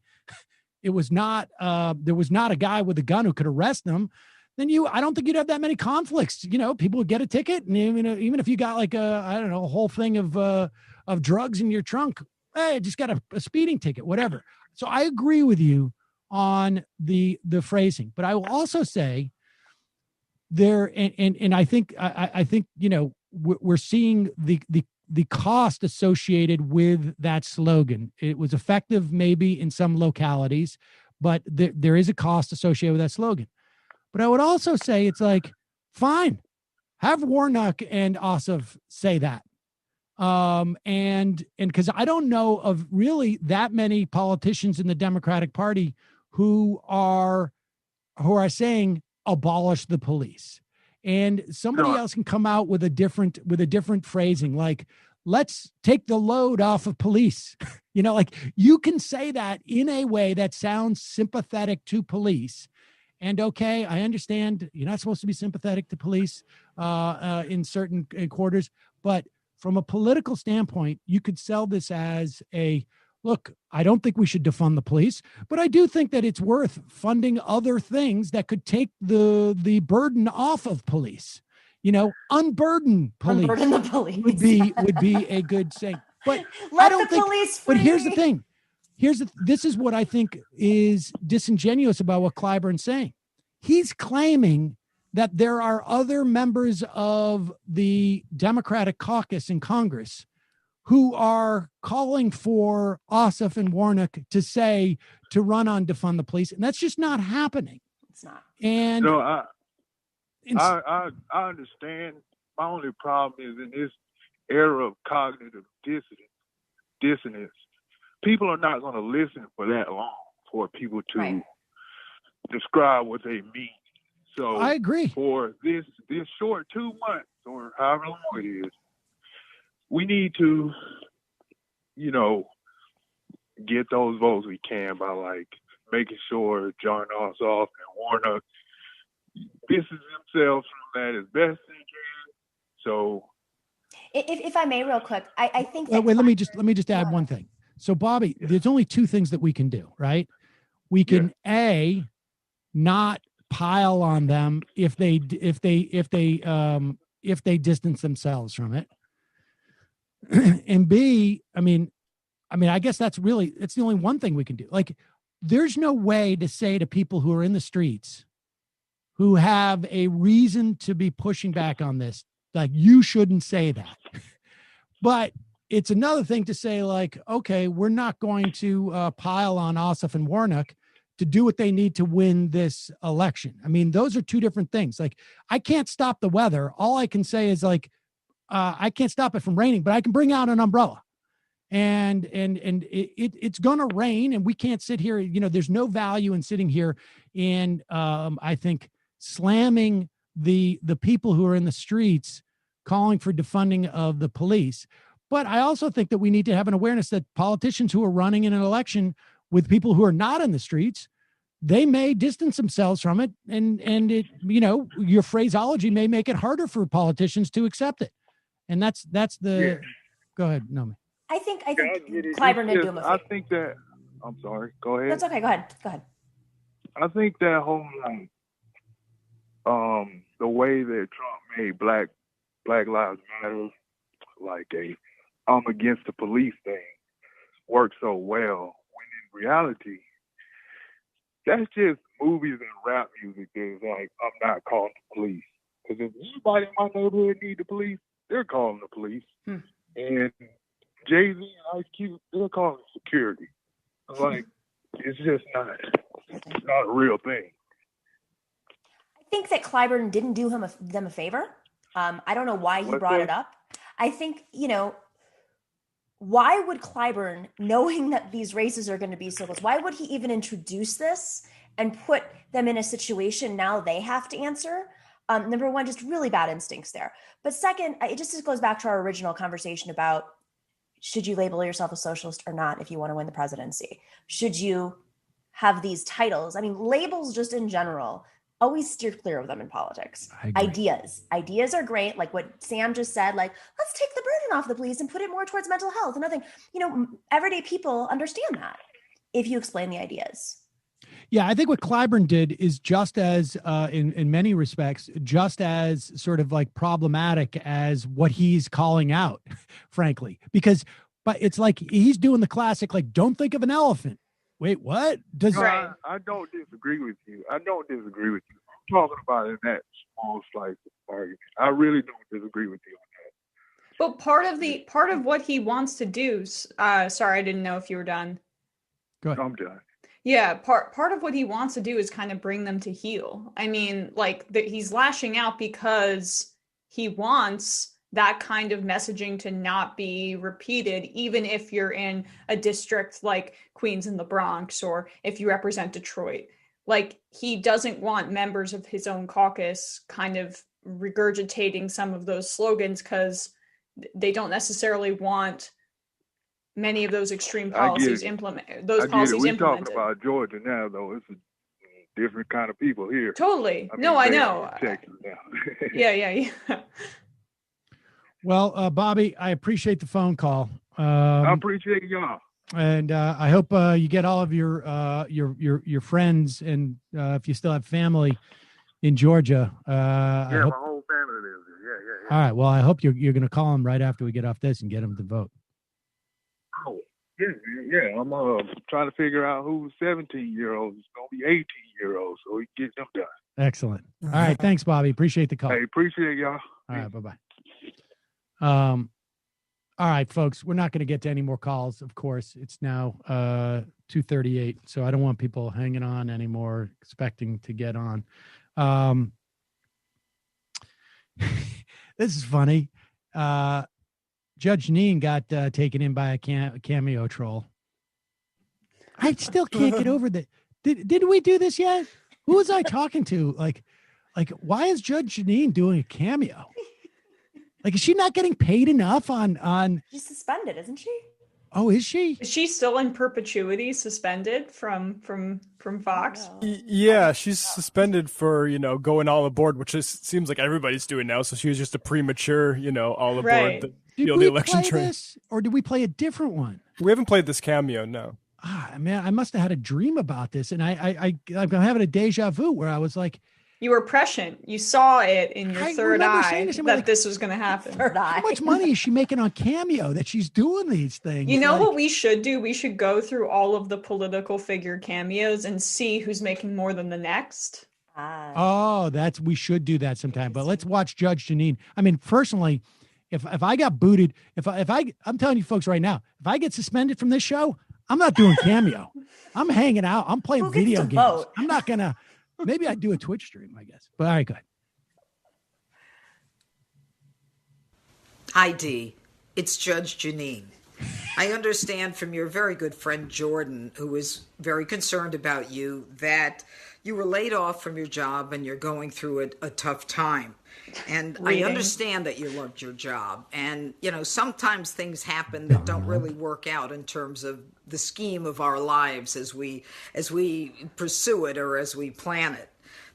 Speaker 6: guy with a gun who could arrest them, then I don't think you'd have that many conflicts. People would get a ticket, and even if you got like a whole thing of drugs in your trunk, hey, just got a speeding ticket, whatever. So I agree with you on the phrasing, but I will also say there, and I think we're seeing the cost associated with that slogan. It was effective maybe in some localities, but there is a cost associated with that slogan. But I would also say it's like, fine, have Warnock and Ossoff say that. And because I don't know of really that many politicians in the Democratic Party who are saying abolish the police. And somebody else can come out with a different phrasing, like, let's take the load off of police. Like you can say that in a way that sounds sympathetic to police. And okay, I understand you're not supposed to be sympathetic to police in certain quarters, but from a political standpoint, you could sell this as look, I don't think we should defund the police, but I do think that it's worth funding other things that could take the burden off of police. Unburden police.
Speaker 11: Unburden the police
Speaker 6: would be a good saying. But
Speaker 11: let the police free.
Speaker 6: But here's the thing. This is what I think is disingenuous about what Clyburn's saying. He's claiming that there are other members of the Democratic caucus in Congress who are calling for Ossoff and Warnock to run on defund the police. And that's just not happening.
Speaker 11: It's not.
Speaker 6: And
Speaker 3: so I understand. My only problem is in this era of cognitive dissonance, people are not going to listen for that long for people to describe what they mean. So
Speaker 6: I agree.
Speaker 3: For this short 2 months or however long it is, we need to, get those votes we can by like making sure John Ossoff and Warnock distance themselves from that as best they can. So,
Speaker 11: if I may, real quick, I think.
Speaker 6: Wait, let me just add one thing. So, Bobby, there's only two things that we can do, right? We can not pile on them if they distance themselves from it, and B, I guess it's the only one thing we can do. Like, there's no way to say to people who are in the streets who have a reason to be pushing back on this, like, you shouldn't say that. But it's another thing to say, like, okay, we're not going to pile on Ossoff and Warnock to do what they need to win this election. I mean, those are two different things. Like, I can't stop the weather. All I can say is, like, I can't stop it from raining, but I can bring out an umbrella. And it's going to rain, and we can't sit here. There's no value in sitting here and I think slamming the people who are in the streets calling for defunding of the police. But I also think that we need to have an awareness that politicians who are running in an election with people who are not in the streets, they may distance themselves from it. And it, your phraseology may make it harder for politicians to accept it. And that's the, Go ahead, Nomi.
Speaker 11: I think Clyburn didn't do him a favor.
Speaker 3: I think that, I'm sorry, go ahead.
Speaker 11: That's okay. Go ahead.
Speaker 3: I think that whole, the way that Trump made Black Lives Matter like a I'm against the police thing works so well, when in reality, that's just movies and rap music that's like, I'm not calling the police. Because if anybody in my neighborhood need the police, they're calling the police. And Jay-Z and Ice Cube, they're calling security. Like, it's just not a real thing.
Speaker 11: I think that Clyburn didn't do them a favor. I don't know why he brought it up. I think, why would Clyburn, knowing that these races are going to be so close, why would he even introduce this and put them in a situation now they have to answer? Number one, just really bad instincts there. But second, it just goes back to our original conversation about, should you label yourself a socialist or not if you want to win the presidency? Should you have these titles? I mean, labels just in general, always steer clear of them in politics. Ideas are great. Like what Sam just said, like, let's take the burden off the police and put it more towards mental health. Another thing, everyday people understand that if you explain the ideas.
Speaker 6: Yeah, I think what Clyburn did is just as, in many respects, just as sort of like problematic as what he's calling out, frankly, but it's like he's doing the classic, like, don't think of an elephant. Wait, what?
Speaker 3: I don't disagree with you. I'm talking about in that small slice of argument. I really don't disagree with you on that.
Speaker 12: But part of what he wants to do, sorry, I didn't know if you were done.
Speaker 6: Go ahead.
Speaker 3: I'm done.
Speaker 12: Yeah, part of what he wants to do is kind of bring them to heel. I mean, like he's lashing out because he wants that kind of messaging to not be repeated, even if you're in a district like Queens and the Bronx, or if you represent Detroit. Like, he doesn't want members of his own caucus kind of regurgitating some of those slogans because they don't necessarily want many of those extreme policies implemented. We're
Speaker 3: talking about Georgia now, though. It's a different kind of people here.
Speaker 12: Totally. I know.
Speaker 3: Texas now.
Speaker 12: Yeah.
Speaker 6: Well, Bobby, I appreciate the phone call.
Speaker 3: I appreciate y'all.
Speaker 6: And I hope you get all of your friends, and if you still have family in Georgia.
Speaker 3: My whole family lives there. Yeah.
Speaker 6: All right. Well, I hope you're going to call them right after we get off this and get them to vote.
Speaker 3: Oh, yeah. I'm trying to figure out who's 17-year-olds. It's going to be 18-year-olds, so we can get them done.
Speaker 6: Excellent. All right. Thanks, Bobby. Appreciate the call.
Speaker 3: Hey, appreciate y'all.
Speaker 6: All right. Bye-bye. All right, folks, we're not going to get to any more calls. Of course, it's now 2:38, so I don't want people hanging on anymore, expecting to get on. This is funny. Judge Janine got taken in by a cameo troll. I still can't get over that. Did we do this yet? Who was I talking to? Like, why is Judge Janine doing a cameo? Like, is she not getting paid enough on? She's
Speaker 11: suspended, isn't she?
Speaker 6: Oh, is she?
Speaker 12: Is she still in perpetuity suspended from Fox?
Speaker 13: Yeah, she's suspended for, going all aboard, which seems like everybody's doing now. So she was just a premature, all aboard.
Speaker 12: Right.
Speaker 6: Did we play this, or did we play a different one?
Speaker 13: We haven't played this cameo, no.
Speaker 6: Man, I must have had a dream about this, and I'm having a deja vu where I was like,
Speaker 12: you were prescient. You saw it in your third eye that this was going to happen.
Speaker 11: Third eye.
Speaker 6: How much money is she making on Cameo that she's doing these things?
Speaker 12: You know what we should do? We should go through all of the political figure cameos and see who's making more than the next.
Speaker 6: We should do that sometime. But let's watch Judge Janine. I mean, personally, if I got booted, I'm telling you folks right now, if I get suspended from this show, I'm not doing Cameo. I'm hanging out. I'm playing video games.
Speaker 11: Vote?
Speaker 6: I'm not gonna. Maybe I'd do a Twitch stream, I guess. But all right, go ahead.
Speaker 4: Hi, Dee. It's Judge Janine. I understand from your very good friend Jordan, who is very concerned about you, that you were laid off from your job and you're going through a tough time. And I understand that you loved your job. And, you know, sometimes things happen that don't really work out in terms of the scheme of our lives as we pursue it or as we plan it.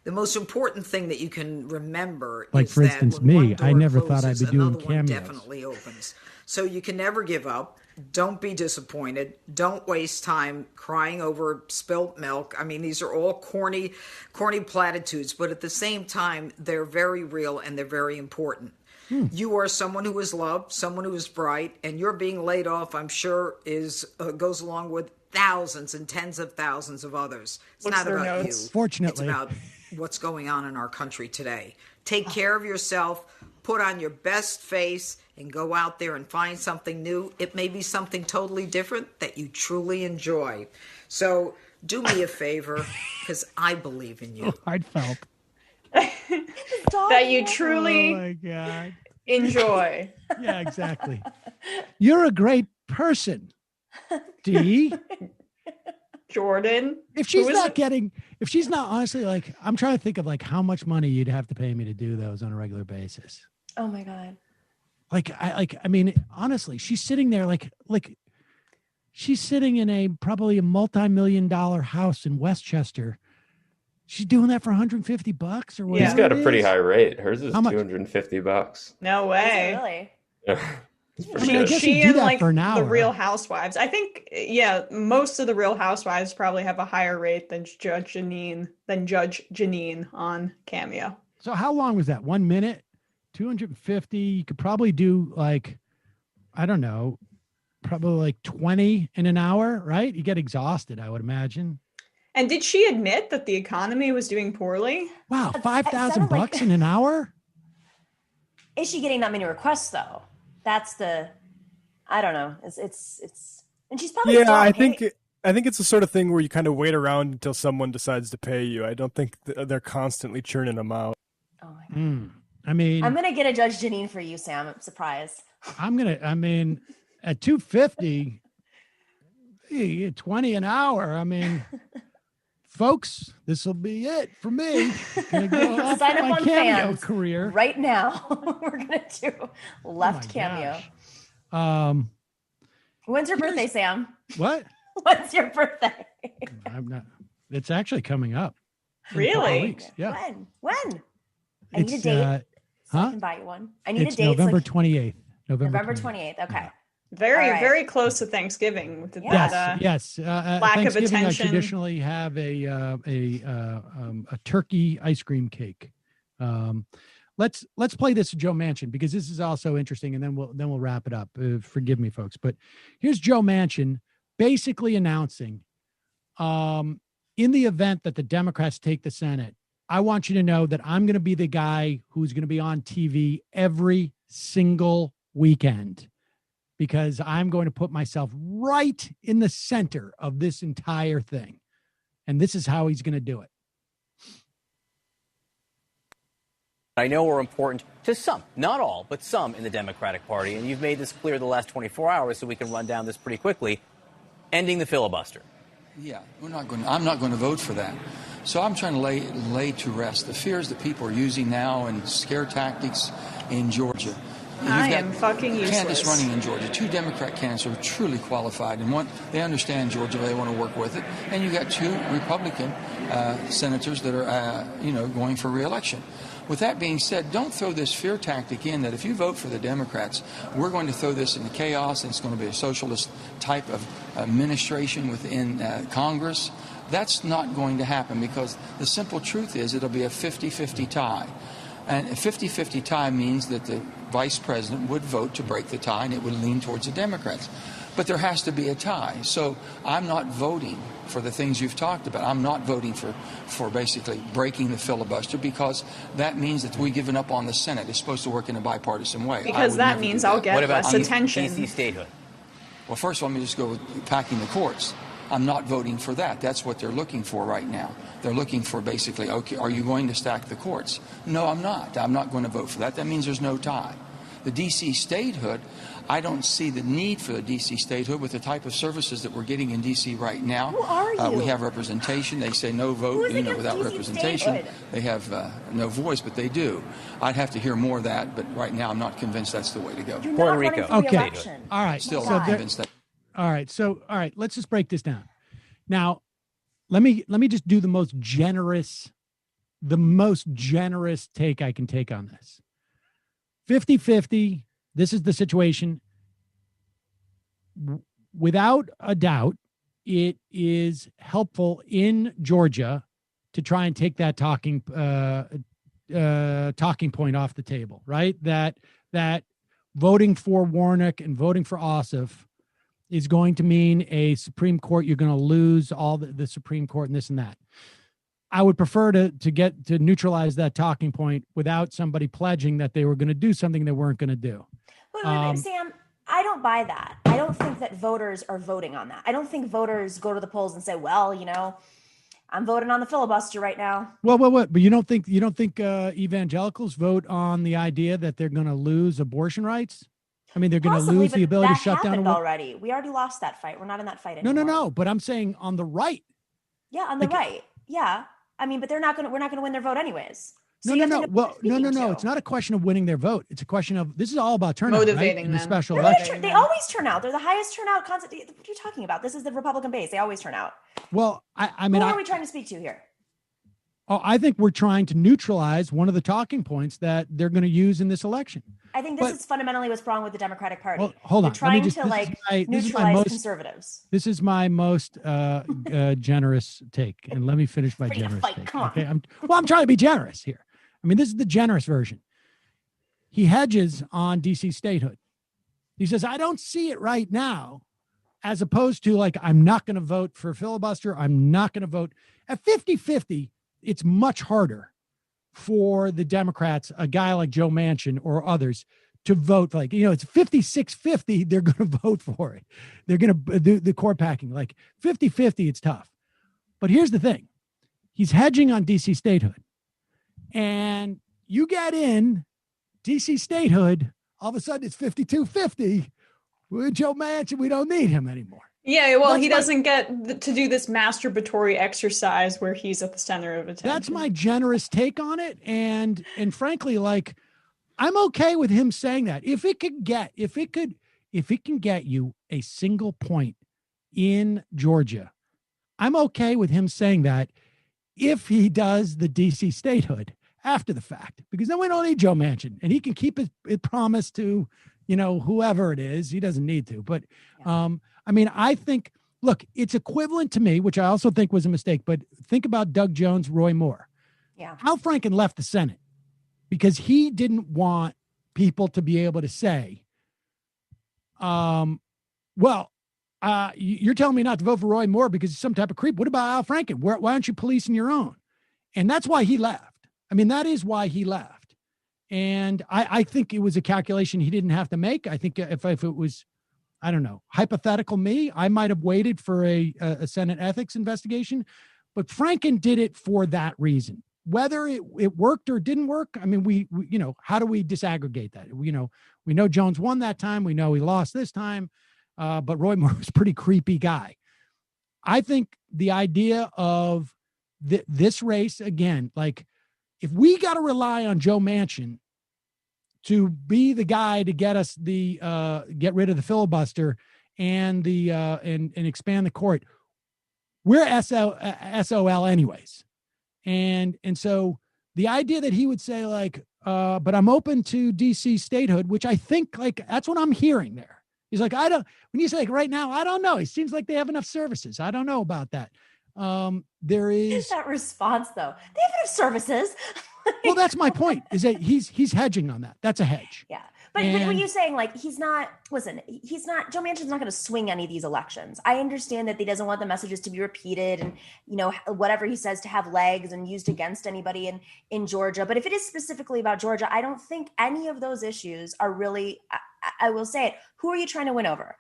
Speaker 4: The most important thing that you can remember
Speaker 6: like,
Speaker 4: is
Speaker 6: for instance,
Speaker 4: that when
Speaker 6: me,
Speaker 4: one door
Speaker 6: I never
Speaker 4: closes,
Speaker 6: thought I'd be doing
Speaker 4: another one
Speaker 6: cameos.
Speaker 4: definitely opens. So you can never give up. Don't be disappointed. Don't waste time crying over spilt milk. I mean, these are all corny platitudes, but at the same time, they're very real and they're very important. You are someone who is loved, someone who is bright, and your being laid off, I'm sure, goes along with thousands and tens of thousands of others. It's not about you.
Speaker 6: Fortunately.
Speaker 4: It's about what's going on in our country today. Take care of yourself, put on your best face, and go out there and find something new. It may be something totally different that you truly enjoy. So do me a favor, because I believe in you.
Speaker 6: Heartfelt.
Speaker 12: That you truly
Speaker 6: Oh my God.
Speaker 12: enjoy.
Speaker 6: Yeah, exactly. You're a great person, Dee.
Speaker 12: Jordan.
Speaker 6: If she's not honestly, like, I'm trying to think of like how much money you'd have to pay me to do those on a regular basis.
Speaker 11: Oh my God.
Speaker 6: I mean, honestly, she's sitting there like she's sitting in probably a multi-million-dollar house in Westchester. She's doing that for $150 or whatever.
Speaker 2: He's got a pretty high rate. Hers is
Speaker 6: How much?
Speaker 2: $250.
Speaker 12: No way.
Speaker 11: Really?
Speaker 2: Yeah.
Speaker 6: I mean, I guess you do that for an hour.
Speaker 12: The Real Housewives. I think, yeah, most of the Real Housewives probably have a higher rate than Judge Janine on Cameo.
Speaker 6: So how long was that? 1 minute? 250? You could probably do like, I don't know, probably like 20 in an hour, right? You get exhausted, I would imagine.
Speaker 12: And did she admit that the economy was doing poorly?
Speaker 6: Wow, $5,000 in an hour?
Speaker 11: Is she getting that many requests though? That's I don't know. It's and she's probably
Speaker 13: I think it's the sort of thing where you kind of wait around until someone decides to pay you. I don't think they're constantly churning them out.
Speaker 11: Oh my God.
Speaker 6: I mean,
Speaker 11: I'm gonna get a Judge Janine for you, Sam. Surprise.
Speaker 6: I mean, at $250, 20 an hour. I mean, folks, this will be it for me. Gonna go off
Speaker 11: Sign up
Speaker 6: my
Speaker 11: on
Speaker 6: Cameo
Speaker 11: Fans
Speaker 6: career
Speaker 11: right now. We're gonna do left Cameo.
Speaker 6: Gosh.
Speaker 11: When's your birthday, Sam?
Speaker 6: What?
Speaker 11: When's your birthday?
Speaker 6: I'm not. It's actually coming up. in a couple
Speaker 12: Really?
Speaker 6: weeks. Yeah.
Speaker 11: When? I need a date. So I can buy you one. I need
Speaker 6: it's
Speaker 11: a date.
Speaker 6: November
Speaker 11: so
Speaker 6: 28th.
Speaker 11: November 28th. Okay.
Speaker 12: Very,
Speaker 11: All right.
Speaker 12: very close to Thanksgiving with
Speaker 6: Yes.
Speaker 12: lack of
Speaker 6: Thanksgiving, I
Speaker 12: attention.
Speaker 6: traditionally have a turkey ice cream cake. Let's play this Joe Manchin because this is also interesting, and then we'll wrap it up. Forgive me, folks, but here's Joe Manchin basically announcing, in the event that the Democrats take the Senate, I want you to know that I'm going to be the guy who's going to be on TV every single weekend because I'm going to put myself right in the center of this entire thing. And this is how he's going to do it.
Speaker 22: I know are important to some, not all, but some in the Democratic Party. And you've made this clear the last 24 hours, so we can run down this pretty quickly. Ending the filibuster.
Speaker 23: Yeah, I'm not going to vote for that. So I'm trying to lay to rest the fears that people are using now and scare tactics in Georgia.
Speaker 12: I am fucking useless.
Speaker 23: Candidates running in Georgia, 2 Democrat candidates who are truly qualified, and they understand Georgia, they want to work with it. And you got 2 Republican senators that are, going for re-election. With that being said, don't throw this fear tactic in that if you vote for the Democrats, we're going to throw this into chaos and it's going to be a socialist type of administration within Congress. That's not going to happen because the simple truth is it'll be a 50-50 tie. And a 50-50 tie means that the vice president would vote to break the tie and it would lean towards the Democrats. But there has to be a tie. So I'm not voting for the things you've talked about. I'm not voting for basically breaking the filibuster because that means that we've given up on the Senate. It's supposed to work in a bipartisan way.
Speaker 12: Because that means I'll get less attention.
Speaker 22: DC statehood?
Speaker 23: Well, first of all, let me just go with packing the courts. I'm not voting for that. That's what they're looking for right now. They're looking for basically, okay, are you going to stack the courts? No, I'm not. I'm not going to vote for that. That means there's no tie. The D.C. statehood, I don't see the need for the D.C. statehood with the type of services that we're getting in D.C. right now.
Speaker 11: Who are you?
Speaker 23: We have representation. They say no vote, without
Speaker 11: DC
Speaker 23: representation.
Speaker 11: statehood?
Speaker 23: They have no voice, but they do. I'd have to hear more of that, but right now I'm not convinced that's the way to go.
Speaker 11: You're not running for the election.
Speaker 6: All right.
Speaker 23: Still
Speaker 6: So
Speaker 23: not convinced that.
Speaker 6: All right. So, all right, let's just break this down. Now, let me just do the most generous take I can take on this. 50-50. This is the situation. Without a doubt, it is helpful in Georgia to try and take that talking point off the table, right? That voting for Warnock and voting for Ossoff is going to mean a Supreme Court. You're going to lose all the Supreme Court and this and that. I would prefer to get to neutralize that talking point without somebody pledging that they were going to do something they weren't going to do.
Speaker 11: Wait, Sam, I don't buy that. I don't think that voters are voting on that. I don't think voters go to the polls and say, well, I'm voting on the filibuster right now.
Speaker 6: Well, but you don't think evangelicals vote on the idea that they're going to lose abortion rights? I mean, they're going to lose the ability to shut down.
Speaker 11: Already. We already lost that fight. We're not in that fight anymore.
Speaker 6: No. But I'm saying on the right.
Speaker 11: Yeah, on the right. Yeah. I mean, but we're not going to win their vote anyways. So
Speaker 6: no. Well, no. It's not a question of winning their vote. It's a question of, this is all about turnout,
Speaker 12: motivating
Speaker 6: right? In
Speaker 12: them.
Speaker 6: the special election.
Speaker 11: They always turn out. They're the highest turnout concept. What are you talking about? This is the Republican base. They always turn out.
Speaker 6: Well, I mean,
Speaker 11: who are we trying to speak to here?
Speaker 6: Oh, I think we're trying to neutralize one of the talking points that they're going to use in this election.
Speaker 11: I think this is fundamentally what's wrong with the Democratic Party.
Speaker 6: Well, hold on.
Speaker 11: They're trying to neutralize conservatives.
Speaker 6: This is my most generous take, and let me finish my generous take.
Speaker 11: Come on.
Speaker 6: Okay, I'm trying to be generous here. I mean, this is the generous version. He hedges on DC statehood. He says, I don't see it right now, as opposed to like, I'm not going to vote for filibuster. I'm not going to vote at 50-50. It's much harder for the Democrats, a guy like Joe Manchin or others, to vote. Like, it's 56-50. They're going to vote for it. They're going to do the court packing. Like 50-50, it's tough. But here's the thing. He's hedging on DC statehood. And you get in DC statehood, all of a sudden it's 52-50. With Joe Manchin, we don't need him anymore.
Speaker 12: Yeah, well, he doesn't get to do this masturbatory exercise where he's at the center of attention.
Speaker 6: That's my generous take on it. And frankly, like, I'm okay with him saying that. If it can get you a single point in Georgia, I'm okay with him saying that if he does the DC statehood after the fact, because then we don't need Joe Manchin and he can keep his promise to, whoever it is. He doesn't need to, but, I mean, I think, look, it's equivalent to me, which I also think was a mistake, but think about Doug Jones, Roy Moore.
Speaker 11: Yeah.
Speaker 6: Al Franken left the Senate because he didn't want people to be able to say, you're telling me not to vote for Roy Moore because he's some type of creep. What about Al Franken? Why aren't you policing your own? And that's why he left. I mean, that is why he left. And I think it was a calculation he didn't have to make. I think if it was, I don't know, hypothetical me, I might have waited for a Senate ethics investigation, but Franken did it for that reason. Whether it worked or didn't work, I mean, we how do we disaggregate that? We know Jones won that time. We know he lost this time, but Roy Moore was a pretty creepy guy. I think the idea of this race, again, like, if we got to rely on Joe Manchin to be the guy to get us get rid of the filibuster and and expand the court, we're SOL anyways. And so the idea that he would say like, but I'm open to DC statehood, which I think like, that's what I'm hearing there. He's like, when you say like right now, I don't know. It seems like they have enough services. I don't know about that. There is
Speaker 11: that response though. They have enough services.
Speaker 6: Well, that's my point, is that he's hedging on that. That's a hedge.
Speaker 11: Yeah. But when you're saying like, Joe Manchin's not going to swing any of these elections. I understand that he doesn't want the messages to be repeated and, whatever he says to have legs and used against anybody in Georgia. But if it is specifically about Georgia, I don't think any of those issues are really, I will say it. Who are you trying to win over?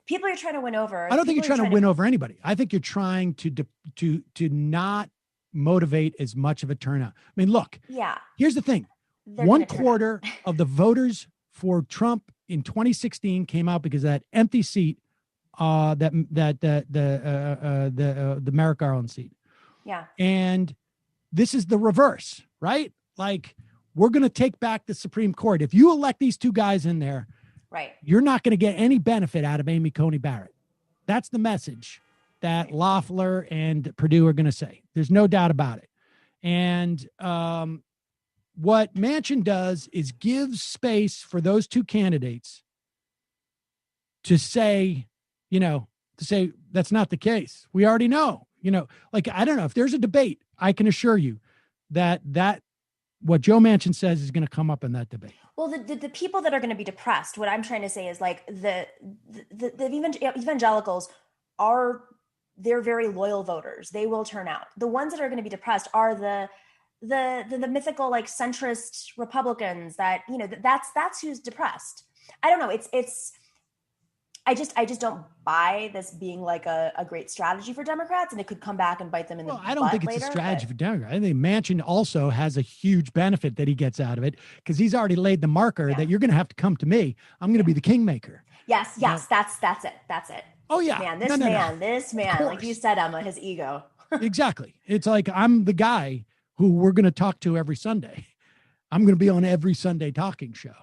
Speaker 11: People you're trying to win over.
Speaker 6: I don't think you're trying to win over anybody. I think you're trying to not motivate as much of a turnout. I mean, look,
Speaker 11: yeah.
Speaker 6: Here's the thing. 1/4 of the voters for Trump in 2016 came out because of that empty seat, the Merrick Garland seat.
Speaker 11: Yeah.
Speaker 6: And this is the reverse, right? Like, we're going to take back the Supreme Court. If you elect these two guys in there,
Speaker 11: right,
Speaker 6: you're not going to get any benefit out of Amy Coney Barrett. That's the message that Loeffler and Perdue are going to say. There's no doubt about it. And what Manchin does is gives space for those two candidates to say, that's not the case. We already know, like, I don't know if there's a debate, I can assure you that what Joe Manchin says is going to come up in that debate.
Speaker 11: Well, the people that are going to be depressed, what I'm trying to say is like the evangelicals they're very loyal voters. They will turn out. The ones that are going to be depressed are the mythical like centrist Republicans that, that's who's depressed. I don't know. I just don't buy this being like a great strategy for Democrats, and it could come back and bite them in the butt later. I don't think it's a strategy for Democrats.
Speaker 6: I think Manchin also has a huge benefit that he gets out of it because he's already laid the marker that you're going to have to come to me. I'm going to be the kingmaker.
Speaker 11: Yes, that's it.
Speaker 6: Oh yeah,
Speaker 11: man, this man, like you said, Emma, his ego.
Speaker 6: Exactly. It's like I'm the guy who we're going to talk to every Sunday. I'm going to be on every Sunday talking show,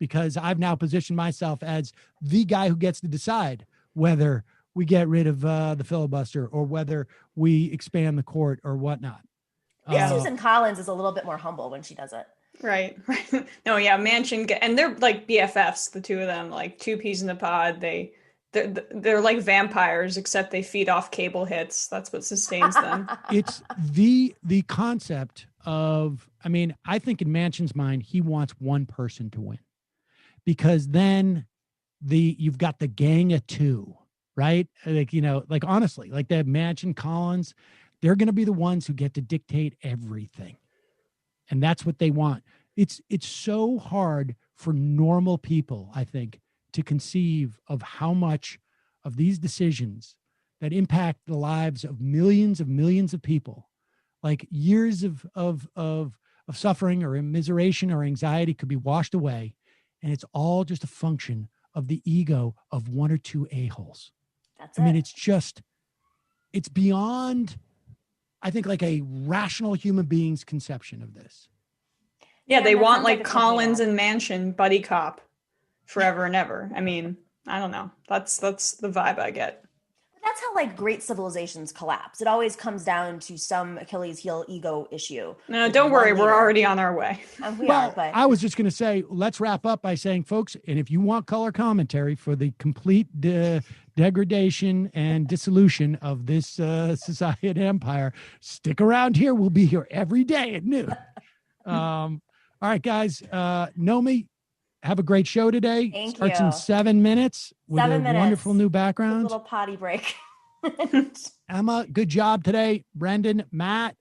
Speaker 6: because I've now positioned myself as the guy who gets to decide whether we get rid of the filibuster or whether we expand the court or whatnot.
Speaker 11: Susan Collins is a little bit more humble when she does it.
Speaker 12: Right. No, yeah, Manchin, and they're like BFFs, the two of them, like two peas in the pod. They're like vampires, except they feed off cable hits. That's what sustains them.
Speaker 6: It's the concept of, I think in Manchin's mind, he wants one person to win. Because then you've got the gang of two, right? Like, honestly, like the Manchin Collins, they're going to be the ones who get to dictate everything. And that's what they want. It's so hard for normal people, I think, to conceive of how much of these decisions that impact the lives of millions of people, like years of suffering or immiseration or anxiety could be washed away. And it's all just a function of the ego of one or two a-holes.
Speaker 11: That's it.
Speaker 6: It's beyond, I think, like a rational human being's conception of this.
Speaker 12: Yeah, they want like Collins and Manchin buddy cop forever and ever. I don't know. That's the vibe I get.
Speaker 11: That's how like great civilizations collapse. It always comes down to some Achilles heel ego issue.
Speaker 12: No, don't worry. We're already on our way.
Speaker 6: I was just going to say, let's wrap up by saying, folks, and if you want color commentary for the complete degradation and dissolution of this society and empire, stick around here. We'll be here every day at noon. All right, guys. Nomi, have a great show today.
Speaker 11: Thank
Speaker 6: Starts
Speaker 11: you.
Speaker 6: in 7 minutes with
Speaker 11: 7
Speaker 6: a
Speaker 11: minutes.
Speaker 6: wonderful new background.
Speaker 11: A little potty break.
Speaker 6: Emma, good job today. Brendan, Matt,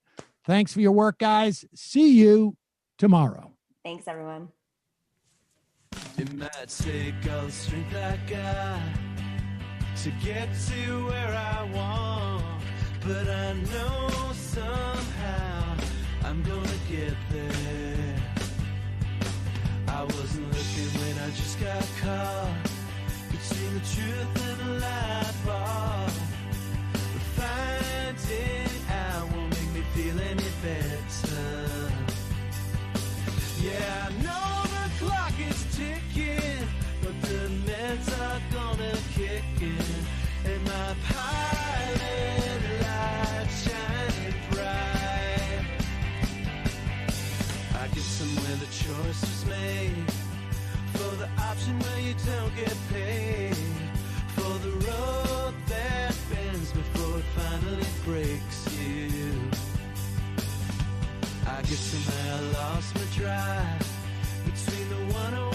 Speaker 6: thanks for your work, guys. See you tomorrow.
Speaker 11: Thanks, everyone.
Speaker 1: It might take all the strength I got to get to where I want, but I know somehow I'm gonna get there. I wasn't looking when I just got caught between the truth and the lie bar. But finding out won't make me feel any better. Yeah, I know the clock is ticking, but the meds are gonna kick in, and my pilot light shining bright. I get somewhere the choice was made, for the option where you don't get paid, for the road that bends before it finally breaks you. I guess somehow I lost my drive between the 101